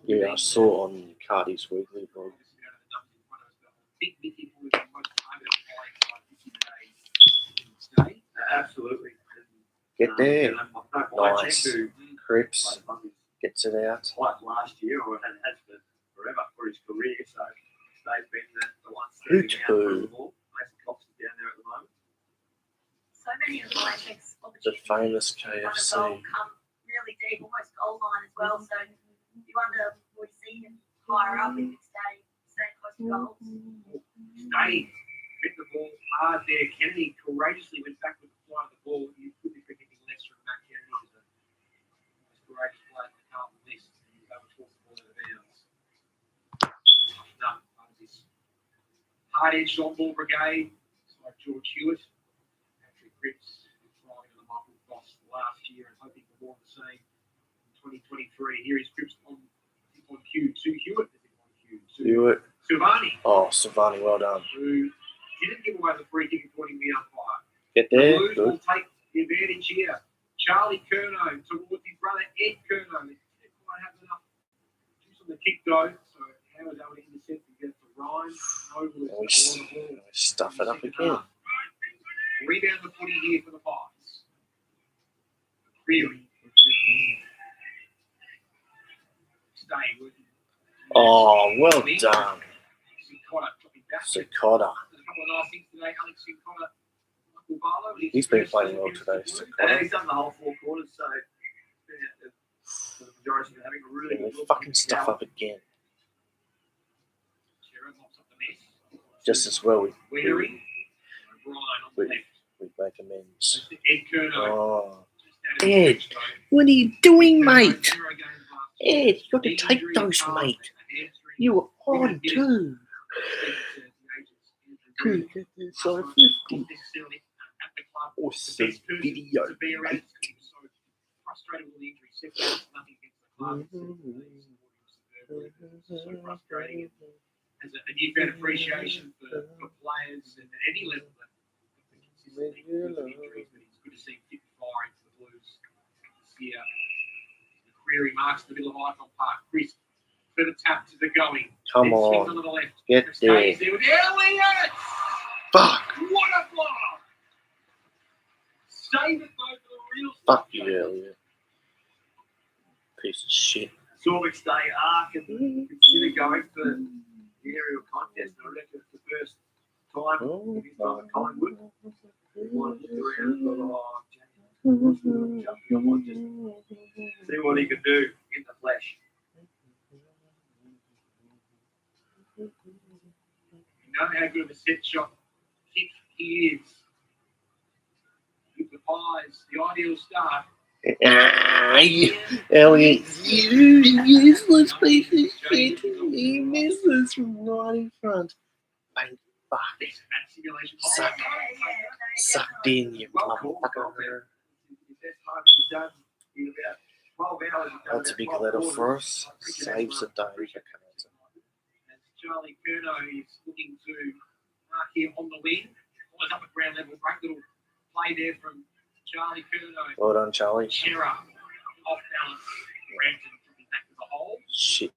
Yeah, I saw on Cardi's weekly vlog. Big Mickey was the most targeted player inside 50 days. Absolutely. Get there. Nice. Cripps gets it out. Like last year, or has been forever for his career. So they've been the ones Who standing out for the too? ball. Mason Cox is down there at the moment. So many of the Latex The opportunities famous on a goal KFC. come really deep, almost goal line as well. So you wonder, will we see him higher up if it's staying close to goals? Stay, hit the ball hard there. Kennedy courageously went back with the fly of the ball. You couldn't expect anything less from Matt Kennedy. He's the most courageous player in the Carlton list. He's able to force the ball out of bounds. No, part of this hard-edged on-ball brigade. It's like George Hewitt, Patrick Cripps, trying to the muffled boss last year and hoping for more of the same in 2023. Here is Cripps on cue to Hewitt. Hewitt. Silvani. Oh, Savani, well done. Who didn't give away the free kick according to the umpire. Get The there. Blues will Good. take the advantage here. Charlie Curnow towards his brother Ed Curnow. They didn't quite have enough juice on the kick though, so Howard's able to intercept and get it to Ryan. Noble is on the ball. Stuff it up again. Rebound the footy here for the Pies. Really. Stay with him. Oh, well done. Sincotta dropping back. Sakota. There's a couple of nice things today. Alex Sincotta, Michael Barlow. He's been playing well today, And Sakota. he's done the whole 4 quarters, so the majority of having a really And good they look. fucking stuff up again. Shearer mops up the mess. Just as well we Weary. Ryan on the left. make amends. Ed Curnow. Oh, Just out of Ed. the bench, though. what are you doing, Curnow, mate? 0 games last Ed, year. you got to take Injury those, card mate. and a hamstring. You were on too. Could get this on 50 or some video, mate. Frustrated with the injury, setbacks, nothing against the club. So frustrating. Has a newfound appreciation for players at any level that consistently with injuries, but it's good to see him fit and firing for the Blues this year. The Creary marks the middle of Icon Park. Chris for the tap to the going. Come Then swings on. onto the left. Get there. Stays there with Elliott. Fuck. What a block! Save it though for the real Fuck stuff. you, Elliot. Piece of shit. Sorbic Day arc and consider going for the aerial contest. I reckon it's the first time in his time at Collingwood. He might look around and go, oh, James, I want to just see what he can do in the flesh. You know how good of a set shot kick he is. With the pies, the ideal start. Elliot, you useless piece of shit. He misses from right in front. Bang, fuck. This match simulation. Suck. Sucked in, you Well called, motherfucker. His best time he's done in about 12 hours. He's done That's a about big 12 letter quarters. for us. Saves the day for Carlton. As Charlie Curnow is looking to mark here on the wing. Always up at ground level. Great little play there from Charlie Curnow. Well done, Charlie. Shearer off balance. Brampton coming back to the hole. Shit.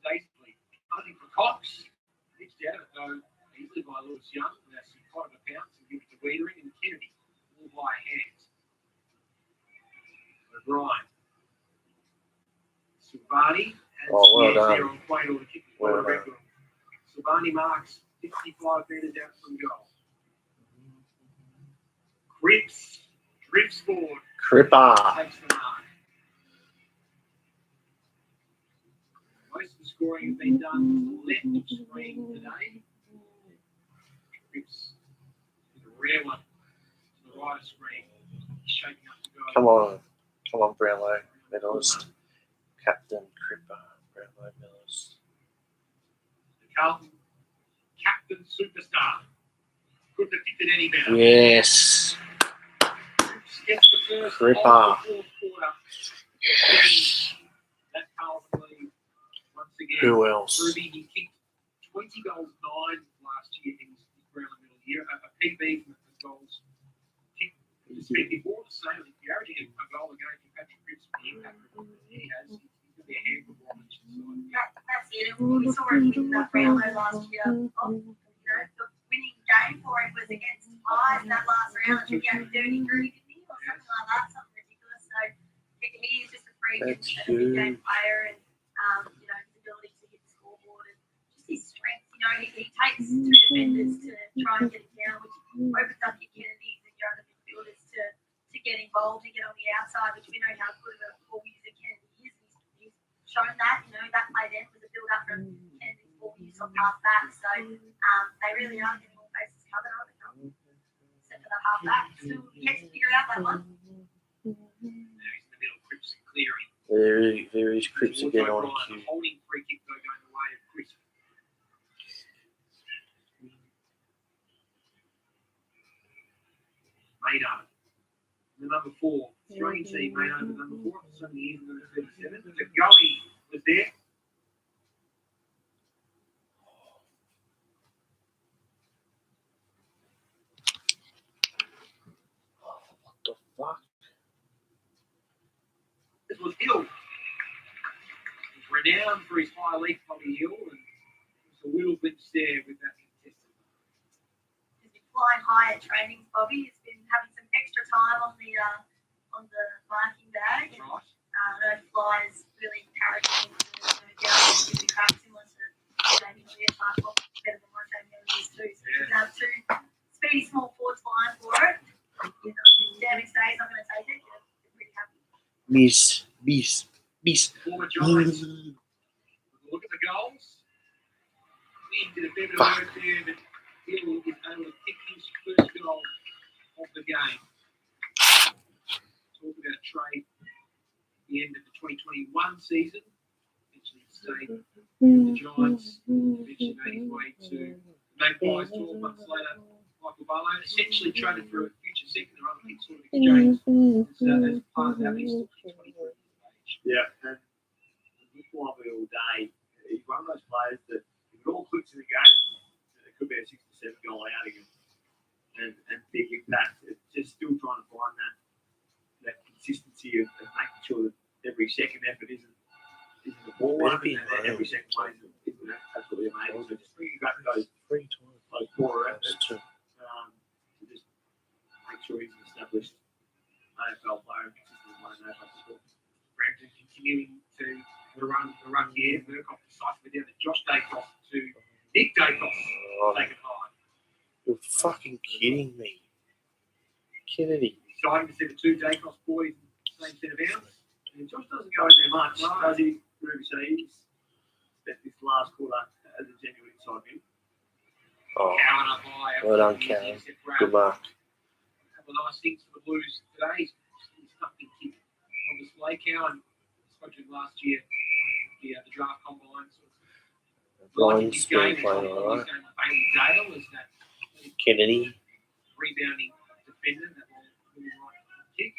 Basically, hunting for Cox. Pitched out of it though easily by Lewis Young. That's quite of a pounce and give it to Wiedering and Kennedy. All by hands. O'Brien. Silvani has Oh, well done. there on point or the kick. Well done. Silvani marks 55 metres out from goal. Cripps drifts forward. Cripper. Takes the mark. Most of the scoring has been done left of screen today. Cripps is a rare one to the right of screen. He's shaping up to go. Come on. Come on, Brownlow. Medalist. Captain Cripper. Brownlow medalist. The Carlton captain superstar. Couldn't have kicked it any better. Yes. Gets the first Cripper. of the fourth quarter. That Carlton lead once again. Who else? Ruby, he kicked 20 goals, 9 last year in his round the middle year. A PB from the goals kicked perspective. More the same, if you're averaging a goal a game from Patrick Cripps for the impact he has, he's going to be a handful of opposition side. That's it. We saw it in that Brownlow last year. The winning game for him was against Pies that last round. He had a dirty groove, didn't he? Or something like that, something ridiculous. So he is just a freak and a big game player, and his ability to hit the scoreboard and just his strength. He takes two defenders to try and get it down, which opens up your Kennedys and your other midfielders to get involved and get on the outside, which we know how good of a ball user Kennedy is. He's shown that. That play then was a build up from Kennedy's ball use on half back. So they really are getting all bases covered, aren't they? Except for the half back. Still yet to figure out that one. Now he's in the middle, Cripps and clearing. There is Cripps again on O'Brien, cue. a holding free kick though going the way of Cripps. Maynard, the number 4. Throwing team Maynard, the number 4. So many years in the 37. The Goey was there. What the fuck? This was Hill. He's renowned for his high leap, Tommy Hill, and there's a little glimpse there with that contestant. He's been flying high at training, Bobby. He's been having some extra time on the marking bag. And, Right. those flies really encouraging him to get up and do the crap similar to Jamie Hillier type of better than what Jamie Hillier is too. So he's have 2 speedy small forwards flying for it. Damn stays, I'm going to take it. They're pretty happy. Miss. Former Giants. Look at the goals. He did a bit of work there, but Hill is able to kick his first goal of the game. Talk about a trade at the end of the 2021 season. Eventually stayed with the Giants. Eventually made his way to Magpies 12 months later. Michael Barlow essentially traded for a future second or other sort of exchange as part of that list of 23 age. Yeah, and this one all day. He's one of those players that if it all clicks in the game, it could be a 6 to 7 goal outing and big impact. It's just still trying to find that consistency of making sure that every second effort isn't Is the ball Better up be and every second one is absolutely amazing. So just bringing back those 3 times. core efforts That's 2. to just make sure he's an established AFL player and consistently playing AFL football. Brampton continuing to the run here. Murkoff decisively down to Josh Dacos to Nick Dacos. Oh, Taken high. you're fucking kidding me. Kennedy. Exciting to see the two Dacos boys in the same set of bounds. And Josh doesn't go in there much, does he? Ruby, so he's spent this last quarter as a genuine inside mid. Oh, Cowan up high. well done, Cowan. Good mark. A couple of nice things for the Blues today. He's stuck in kick on display. Cowan spoke to him last year. The draft combine. Brian's been playing alright. Bailey Dale is that Kennedy. rebounding defender that will really like kick.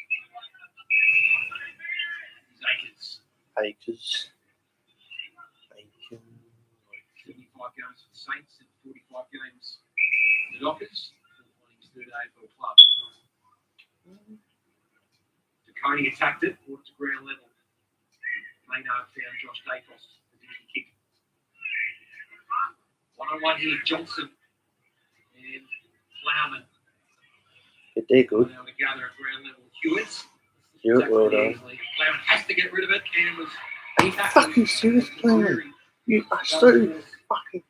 Akers. Akers. 75 games for the Saints and 45 games for the Dockers. On his third AFL club. DeConey attacked it, brought it to ground level. Maynard found Josh Dacos, the digging kick. One-on-one here, Johnson and Plowman. But they're good. Now to gather at ground level. Hewitt. Hewitt, well done. Plowman has to get rid of it and was Are you fucking serious, Plowman? You are so fucking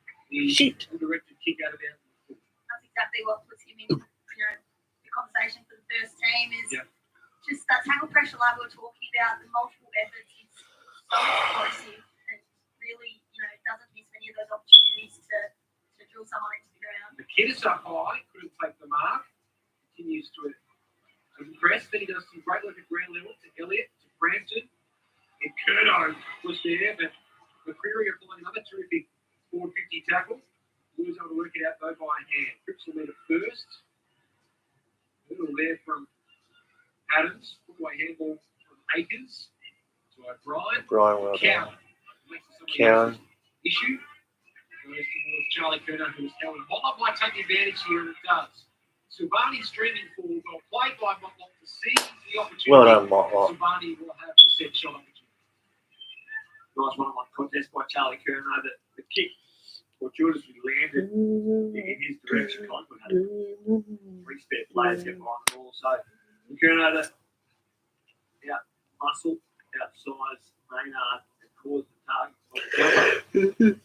shit. Directed kick out of bounds. That's exactly what puts him in, the conversation for the first team is just that tackle pressure like we were talking about, the multiple efforts. He's so explosive and really, doesn't miss many of those opportunities to drill someone into the ground. The kid is up high, couldn't take the mark. Continues to impress. Then he does some great work at ground level to Elliott, to Brampton. And Curto was there, but McCreary applying another terrific forward 50 tackle. Blues able to work it out though by hand. Cripps will lead it first. Little there from Adams. Put away handball from Akers to O'Brien. Brian, well done. Cowan. Issue. Goes towards Charlie Curto, who is held. Motlop might take the advantage here, and it does. Subani streaming forward, well played by Motlop to seize the opportunity. Well done, Motlop. Subani will have the set shot opportunity. Nice one-on-one contest by Charlie Curnow. The kick fortuitously landed in his direction. Collingwood had 3 spare players get behind the ball. So Curnow out-muscle, outsize Maynard and caused the target.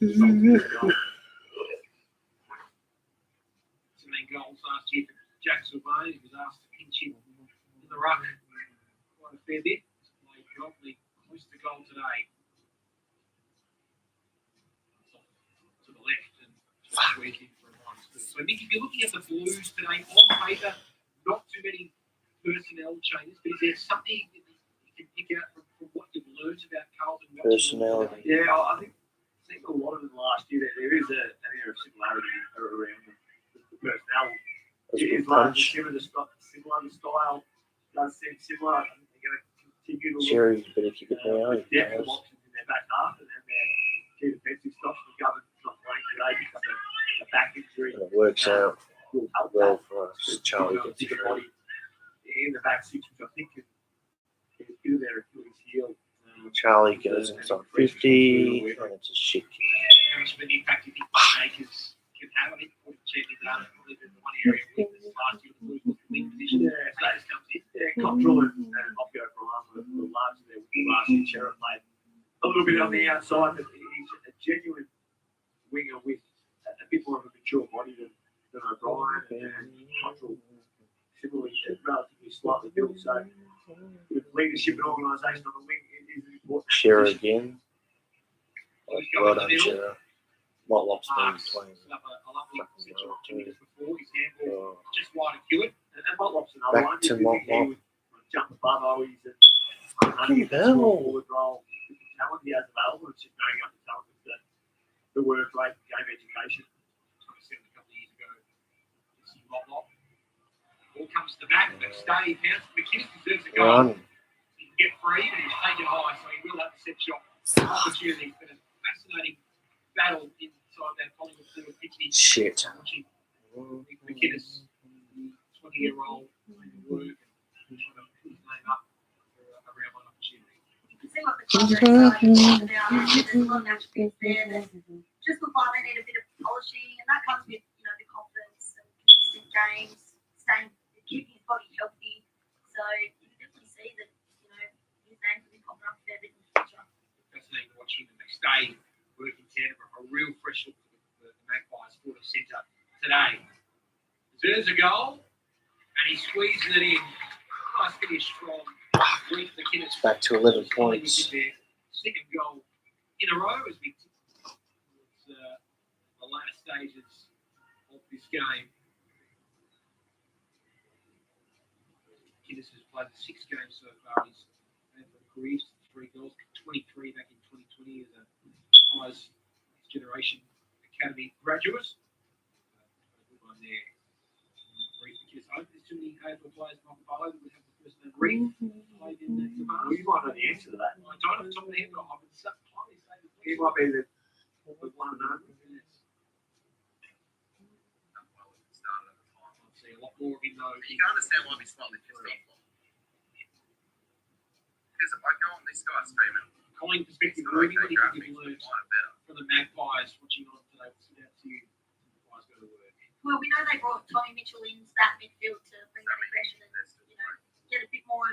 17 goals last year for Jack Subani. He was asked to pinch him in the ruck quite a fair bit. Played probably close to goal today. To the left and squeezing for a minus 2. So Nick, if you're looking at the Blues today, on paper, not too many personnel changes, but is there something that you can pick out from what you've learned about Carlton? Personality. Yeah, I think seen a lot of them last year. There is an air of similarity around the personnel. That's It a is good largely punch. similar. The style does seem similar. I think they're going to continue to look Cherry's better kick it now. with depth of options in their back half and their key defensive stops. McGovern not playing today because of a back injury. And it works out Will help well that. for us. Charlie gets Bigger through. body in the back six, which I think can do their Achilles heel. Charlie goes inside 50, and it's a shit kick. How much of an impact do you think Akers can have? I think for the champion data, probably the one area of weakness last year, the Blues was in lead position. Yeah, So this comes in. Cottrell and Opio Brian were largely there with last year. Sheriff played a little bit on the outside, but he's a genuine winger with a bit more of a mature body than O'Brien and Cottrell. Similarly, relatively slightly built. So, with leadership and organisation on the wing, it is an important. Shearer position. again. Well Well done, Shearer. Motlop's been Marks playing. set up a lovely Fucking central well, opportunity before. His handball Oh, just wide of Hewitt. And Motlop's another Back one. to You think he Motlop. would jump above Owies and Fucking hell. small forward role with the talent he has available. It's just knowing up the talent with the work rate, game education. 27 a couple of years ago. This is Motlop. Ball comes to the back, but stay pounce. McKinnon deserves a goal. run. He can get free, and he's taken high, so he will have the set shot opportunity. But a fascinating battle inside that Collingwood forward 50. Shit. Watching McKinnon, 20-year-old, doing the work and trying to put his name up for a round one opportunity. You can see what the there's a lot of attributes there that just look like they need a bit of polishing, and that comes with, you know, the confidence and consistent games, keeping his body healthy. So you can definitely see that, you know, his name could be popping up a fair bit in the future. Fascinating watching them. They stay working tandem. A real fresh look for the Magpies for the centre today. Deserves a goal, and he squeezes it in. Nice finish from Reece McInnes. Back to 11 points. Second goal in a row as we towards the latter stages of this game. McInnes has played 6 games so far. He's had for careers 3 goals, 23 back in 2020 as a Pies Generation Academy graduate. Good one there. Reece McInnes. I hope there's too many AFL players not followed that would have the first name Reece played in the past. We might know the answer to that. I don't have the top of the head, but I would highly say that He might be the one and only. Started at the time. I'd see a lot more of him though. You can understand why he's slightly pissed off. Because I go on this guy's streaming. Calling perspective, He's got moving okay what you graphics, learned but better. from the Magpies watching on today. We'll sit down to you. Magpies go to work. Well, we know they brought Tommy Mitchell into that midfield to bring that aggression and, you know, get a bit more.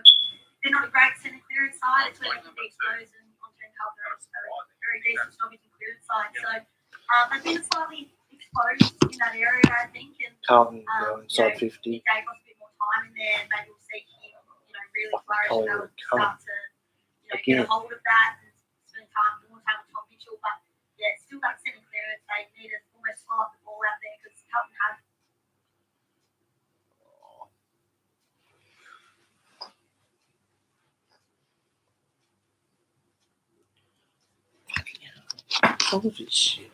They're not a great centre clearance side. It's where they can be exposed, and Andre and Carlton are a very decent stoppage and clearance side. So they've been slightly exposed in that area, I think. And Carlton you inside know, 50. If Dave wants a bit more time in there, maybe we'll see him, you know, really flourish and Collingwood start to, you know, get a hold of that and spend more time with Tom Mitchell. But yeah, it's still that centre clearance. They need to almost slow up the ball out there because Carlton have. All of this shit.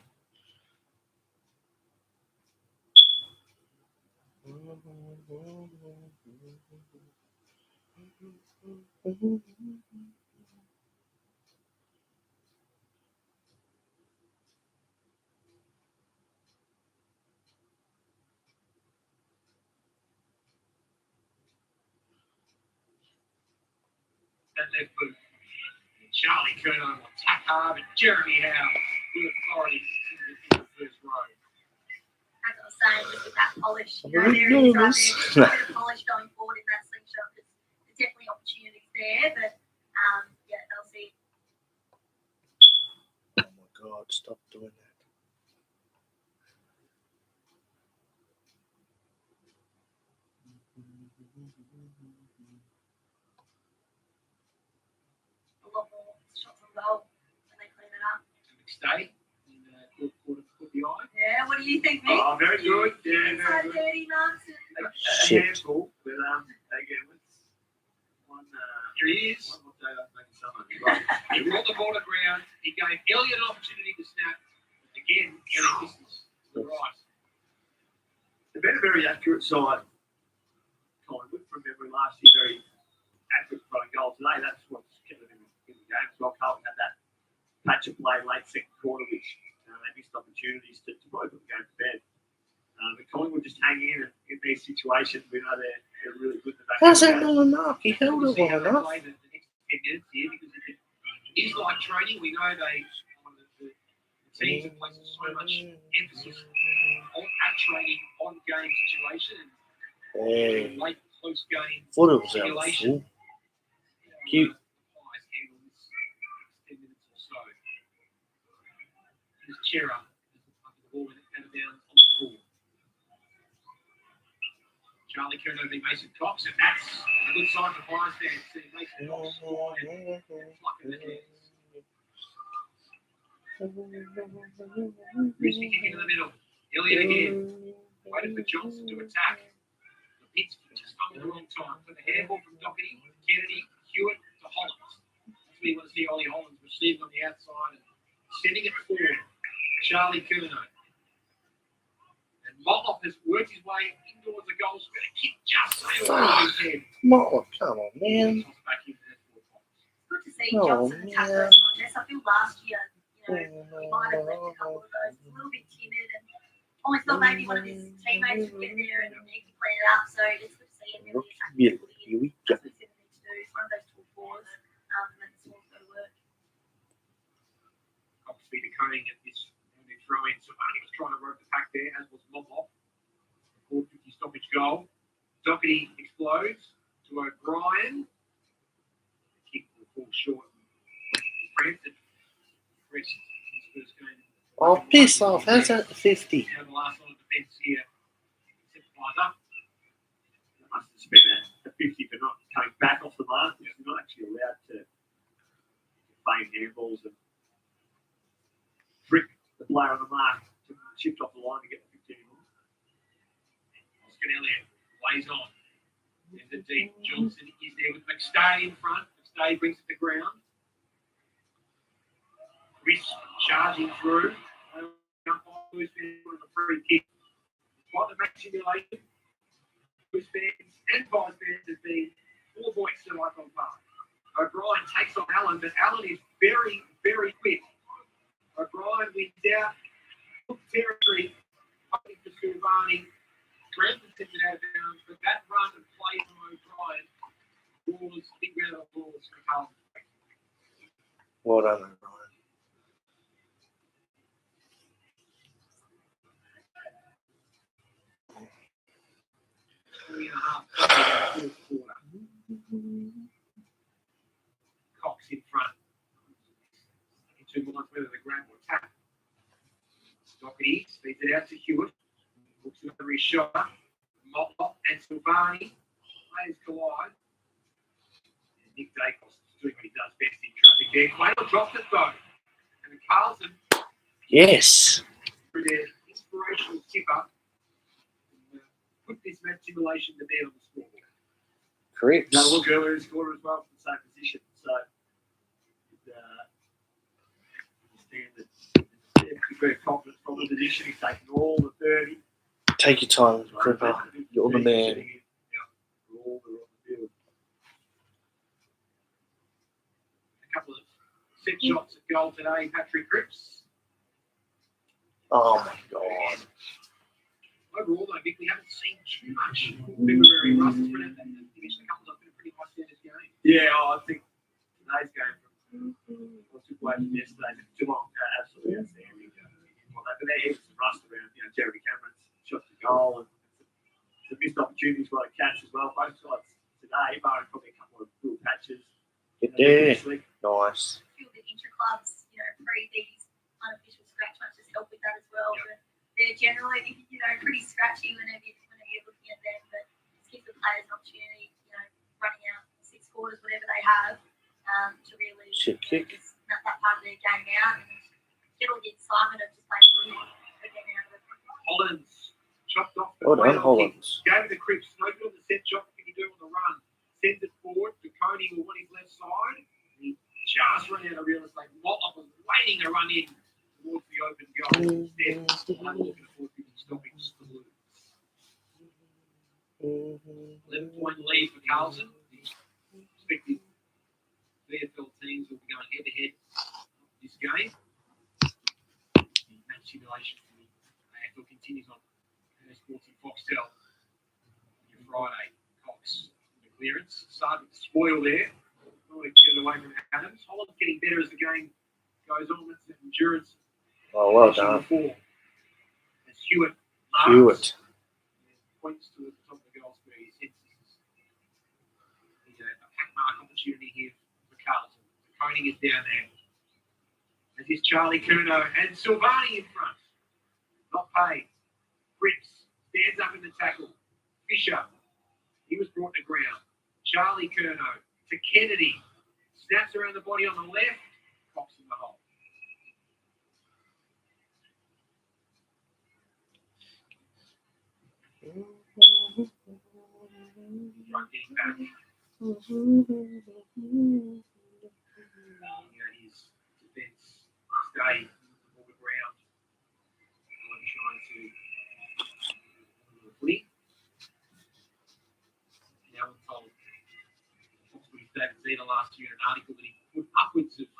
That left boot. Charlie Curnow will tap hard, but Jeremy Howe, good authority in the first row. As I was saying, just with that polish, you know, there it is right there. Just a bit of polish going forward in that slingshot. There's definitely opportunities there, but yeah, they'll see. Oh my God, stop doing that. A lot more shots on goal when they clean it up. To McStay in quarter put the eye. Yeah, what do you think, Mick? Oh, very good. Yeah, Inside very 30 good. marks. A Shit. handful, but again, with one. Here he is. One more day of making someone. He brought the ball to ground. He gave Elliott an opportunity to snap. Again, Elliott distance to the right. They've been a very accurate side. Collingwood, from memory last year, very accurate front goal today. That's what's kept them in the game as well. Carlton had that patch of play late second quarter, which they missed opportunities to both of them go to bed. But Collingwood just hang in these situations. We know they're really good. How's that not a mark? He held it See how well they enough. play the next 10 minutes here because it is like training. We know they one of the teams that places so much emphasis on at training, on game situation, and late close game Thought it was out simulation. full. Cute. Pies handle this 10 minutes or so. Here's Chera. The ball went out of bounds on the ball. Charlie Curnow v Mason Cox, and that's a good sign for Pies fans. See Mason Cox score and plucking the hands. Reece kicking into the middle. Elliott again. Waited for Johnson to attack. The Pitts just up at the wrong time. With a handball from Doherty, Kennedy, Hewitt to Hollins. That's where you want to see Ollie Hollins receiving on the outside and sending it forward. Charlie Curnow. And Motlop has worked his way indoors the goal square. Kick just sailed over his head. Marlon, come on, man. Tossed back into that 4 points. It's good to see Oh, Johnson attack man. those contests. I feel last year, you know, he might have left a couple of those a little bit timid and almost thought maybe one of his teammates would get there and he could clean it up. So it's good to see him really attack Yeah, the footy. here we go. That's what he's going to need to do. He's one of those tall forwards, and the smalls go to work. be decoding at this throw in. Somebody was trying to rope the pack there, as was Moblop. 450 stoppage goal. Doherty explodes to O'Brien. Kick will fall short. Francis his first game. Oh, piss off. How's that 50? Now the last line of defence here. Simplifies up. They must have spent a 50 for not coming back off the mark. They're not actually allowed to claim handballs and trick the player on the mark to shift off the line to get the 15 on. Oscar Elliott lays on. There's a deep. Johnson is there with McStay in front. McStay brings it to ground. Chris charging through. Who's been on the free kick. What the match simulation. Who's fans and Pies fans have been 4 points to Icon Park. O'Brien takes on Allen, but Allen is very, very quick. O'Brien wins out. Territory. Hoping for Silvani. Grantham sends it out of bounds, but that run and play from O'Brien was big round of applause for Carlton. Well done, O'Brien. Cox in front. In 2 months, whether the grab or tap. Doherty speeds it out to Hewitt. Looks over his shoulder. Motlop and Silvani. Players collide. And Nick Dacos is doing what he does best in traffic there. Quayle dropped it though. And Carlton, Yes. through their inspirational tipper, put this match simulation to bed on the scoreboard. Correct. Now look earlier in scorer as well from the same position. So understand that he's very confident from the position. He's taking all the 30. Take your time, Cripper. You're the man. A couple of set shots at goal today, Patrick Cripps. Oh my God. Overall, though, Vic, we haven't seen too much February Russ. It's been a couple of pretty high standard games. Yeah, I think today's game took away from yesterday. Geelong absolutely outstanding. But there is some rust around, Jeremy Cameron's shot to goal and the missed opportunities for a catch as well. Both sides today, barring probably a couple of good patches. Yeah. This week. Nice. A few of the inter-clubs, pre these unofficial scratch matches help with that as well. Yep. But they're generally, pretty scratchy whenever you're looking at them. But just give the players an opportunity, running out 6 quarters, whatever they have, to really just nut that part of their game out and get all the excitement of just playing footy again out of it. Hollins chopped off the Well done, Quayle Hollins. kick, gave the Cripps no good on the set shot. What can he do on the run? Sends it forward to Coney on his left side. He just ran out of real estate. Motlop was waiting to run in towards the open goal. Instead, I'm looking forward to stopping the Blues. 11-point lead for Carlton. The expected VFL teams will be going head-to-head this game. The match simulation for the AFL continues on Sports and Foxtel. Your Friday, Cox, the clearance. Started to spoil there. Oh, get it away from Adams. Holland's getting better as the game goes on. That's the endurance. Oh, well done. As Hewitt marks. Hewitt. Points to the top of the goal square. He senses he's a pack mark opportunity here for Carlton. The coning is down there. As is Charlie Curnow and Silvani in front. Not paid. Cripps stands up in the tackle. Fisher. He was brought to ground. Charlie Curnow to Kennedy. Snaps around the body on the left. Cox in the hole. Right, getting back. His defence stay on the ground. Trying to footy. Now we're told Oxford David Zeta last year in an article that he put upwards of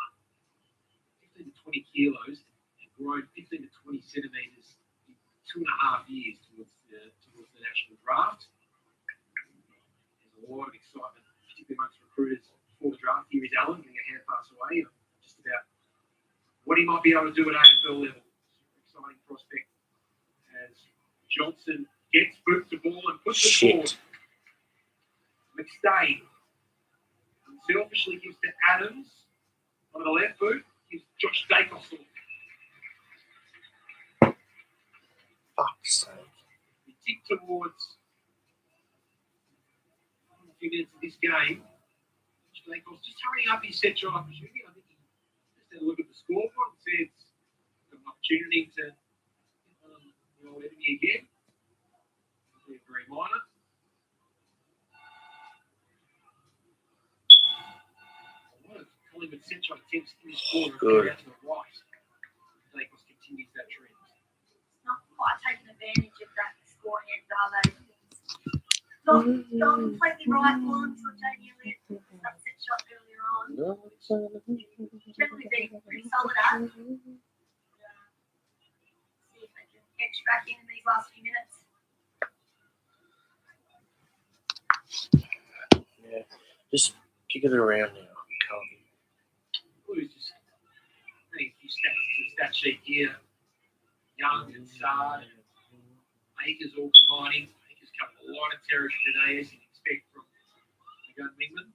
15 to 20 kilos and grown 15 to 20 centimetres in 2.5 years towards the national draft. There's a lot of excitement, particularly amongst recruiters before the draft. Here is Allen getting a hand pass away. Just about what he might be able to do at AFL level. Exciting prospect as Johnson gets boot the ball and puts it forward. McStay unselfishly gives to Adams on the left boot, gives Josh Dacos the look. Fuck's sake. We tick towards a few minutes of this game. Josh Dacos just hurrying up his set shot opportunity. I think he just had a look at the scoreboard and said, got an opportunity to the old enemy again. Very minor. Collingwood set shot attempts in this quarter Good. out to the right. Dacos continues that trend. Not quite taking advantage of that scoring end, are they? Not completely right on to JD Elliott. That set shot earlier on. Generally been pretty solid at. See if they can edge back in these last few minutes. Yeah, just kick it around now. Can't. Blues just adding a few stats to the stat sheet here. Young and Sard and Akers all combining. Akers covered a lot of territory today, as you'd expect from McGovern Wingman.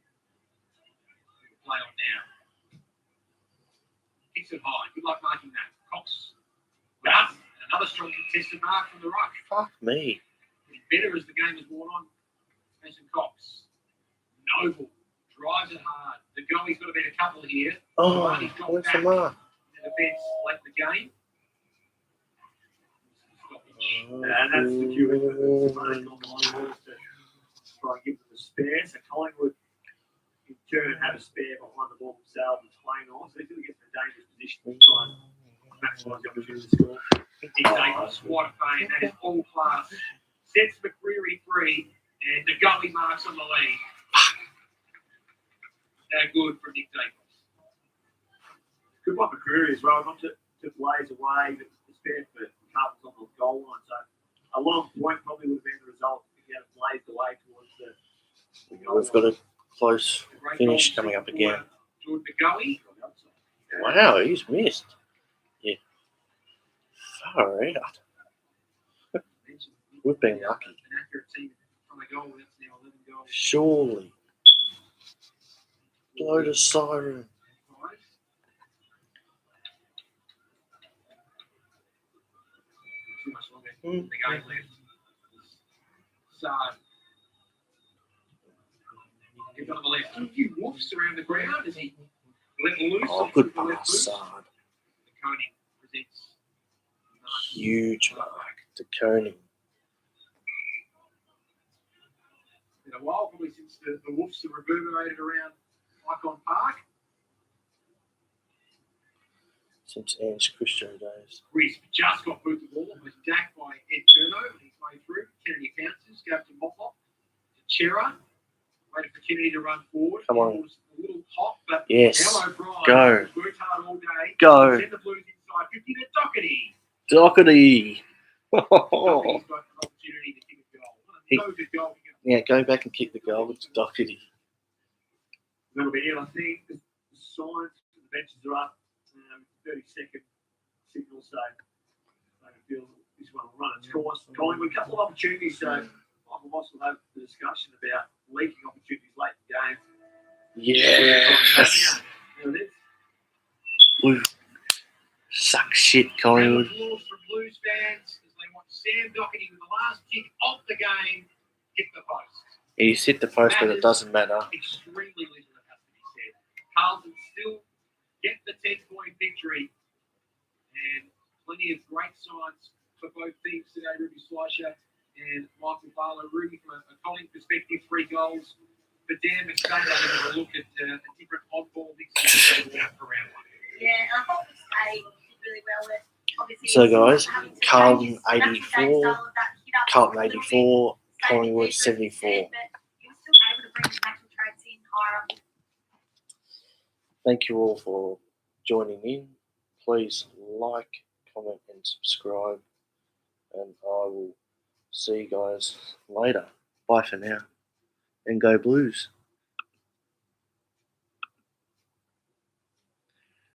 Play on now. Kicks it high. Good luck marking that. Cox. Well, and another strong contested mark from the ruck. Fuck me. Getting better as the game has worn on. Mason Cox. Noble. Drives it hard. The goalie's got to be a couple here. Oh, He's got where's the back mark? in the defence late in the game. And that's the cue in the running on the line to try and give them a spare. So Collingwood in turn have a spare behind the ball themselves and playing on. So they're going to get in a dangerous position to try and maximise the opportunity to score. He's taking a squad of fame. That is all class. Sets McCreary free, and the goalie marks on the lead. They're good from Nick Dacos. Good one for Creary as well. Not to blaze away, but the spare for Carlton's on the goal line. So a long point probably would have been the result if he had blazed away towards the goal We've got line. a close finish coming up again. Jordan McGoey. Wow, he's missed. Yeah. Far out. We've been lucky. An accurate team from a goal. That's now 11 goals. Surely. Blow the siren. Too much longer in the game left. Sard. He's on the left. A few woofs around the ground as he let loose. Oh, on good the left pass, boot. Sard. The Coney presents. Huge mark to Coney. Been a while, probably since the woofs have reverberated around Icon Park. Since Ange Christo days. Crisp just got boot the ball. Was dacked by Ed Turno on his way through. Kennedy bounces, goes to Motlop. To Chera. Waited for Kennedy to run forward. Come on. It was a little hot, but Yes. Al O'Brien Go. worked hard all day. Go. Send the Blues inside 50 to Doherty. Doherty. Doherty's got an opportunity to kick a goal. He- No good goal. Yeah, go back and kick the goal with Doherty. A little bit here, I think. The signs for the benches are up. 30-second signal, so I feel this one will run its course. Collingwood, a couple of opportunities, so Michael Moss will have the discussion about leaking opportunities late in the game. Yes. There it is. We've suck shit, And Collingwood. applause from Blues fans as they watch Sam Doherty with the last kick of the game hit the post. He's hit the post, but it doesn't matter. Extremely little that has to be said. Carlton still get the 10-point victory, and plenty of great signs for both teams today. Ruby Slisher and Michael Barlow. Ruby, from a Collingwood perspective, 3 goals. But Dan McStay, they have a look at a different oddball mixing for round 1. Yeah, and I thought McStay did really well with obviously. So, guys, having to Carlton change his natural 84, game style of that hit up Carlton a little bit, 84, stay Collingwood defensive 74. instead, but he was still able to bring his natural traits in higher up. Thank you all for joining in. Please like, comment, and subscribe. And I will see you guys later. Bye for now. And go Blues.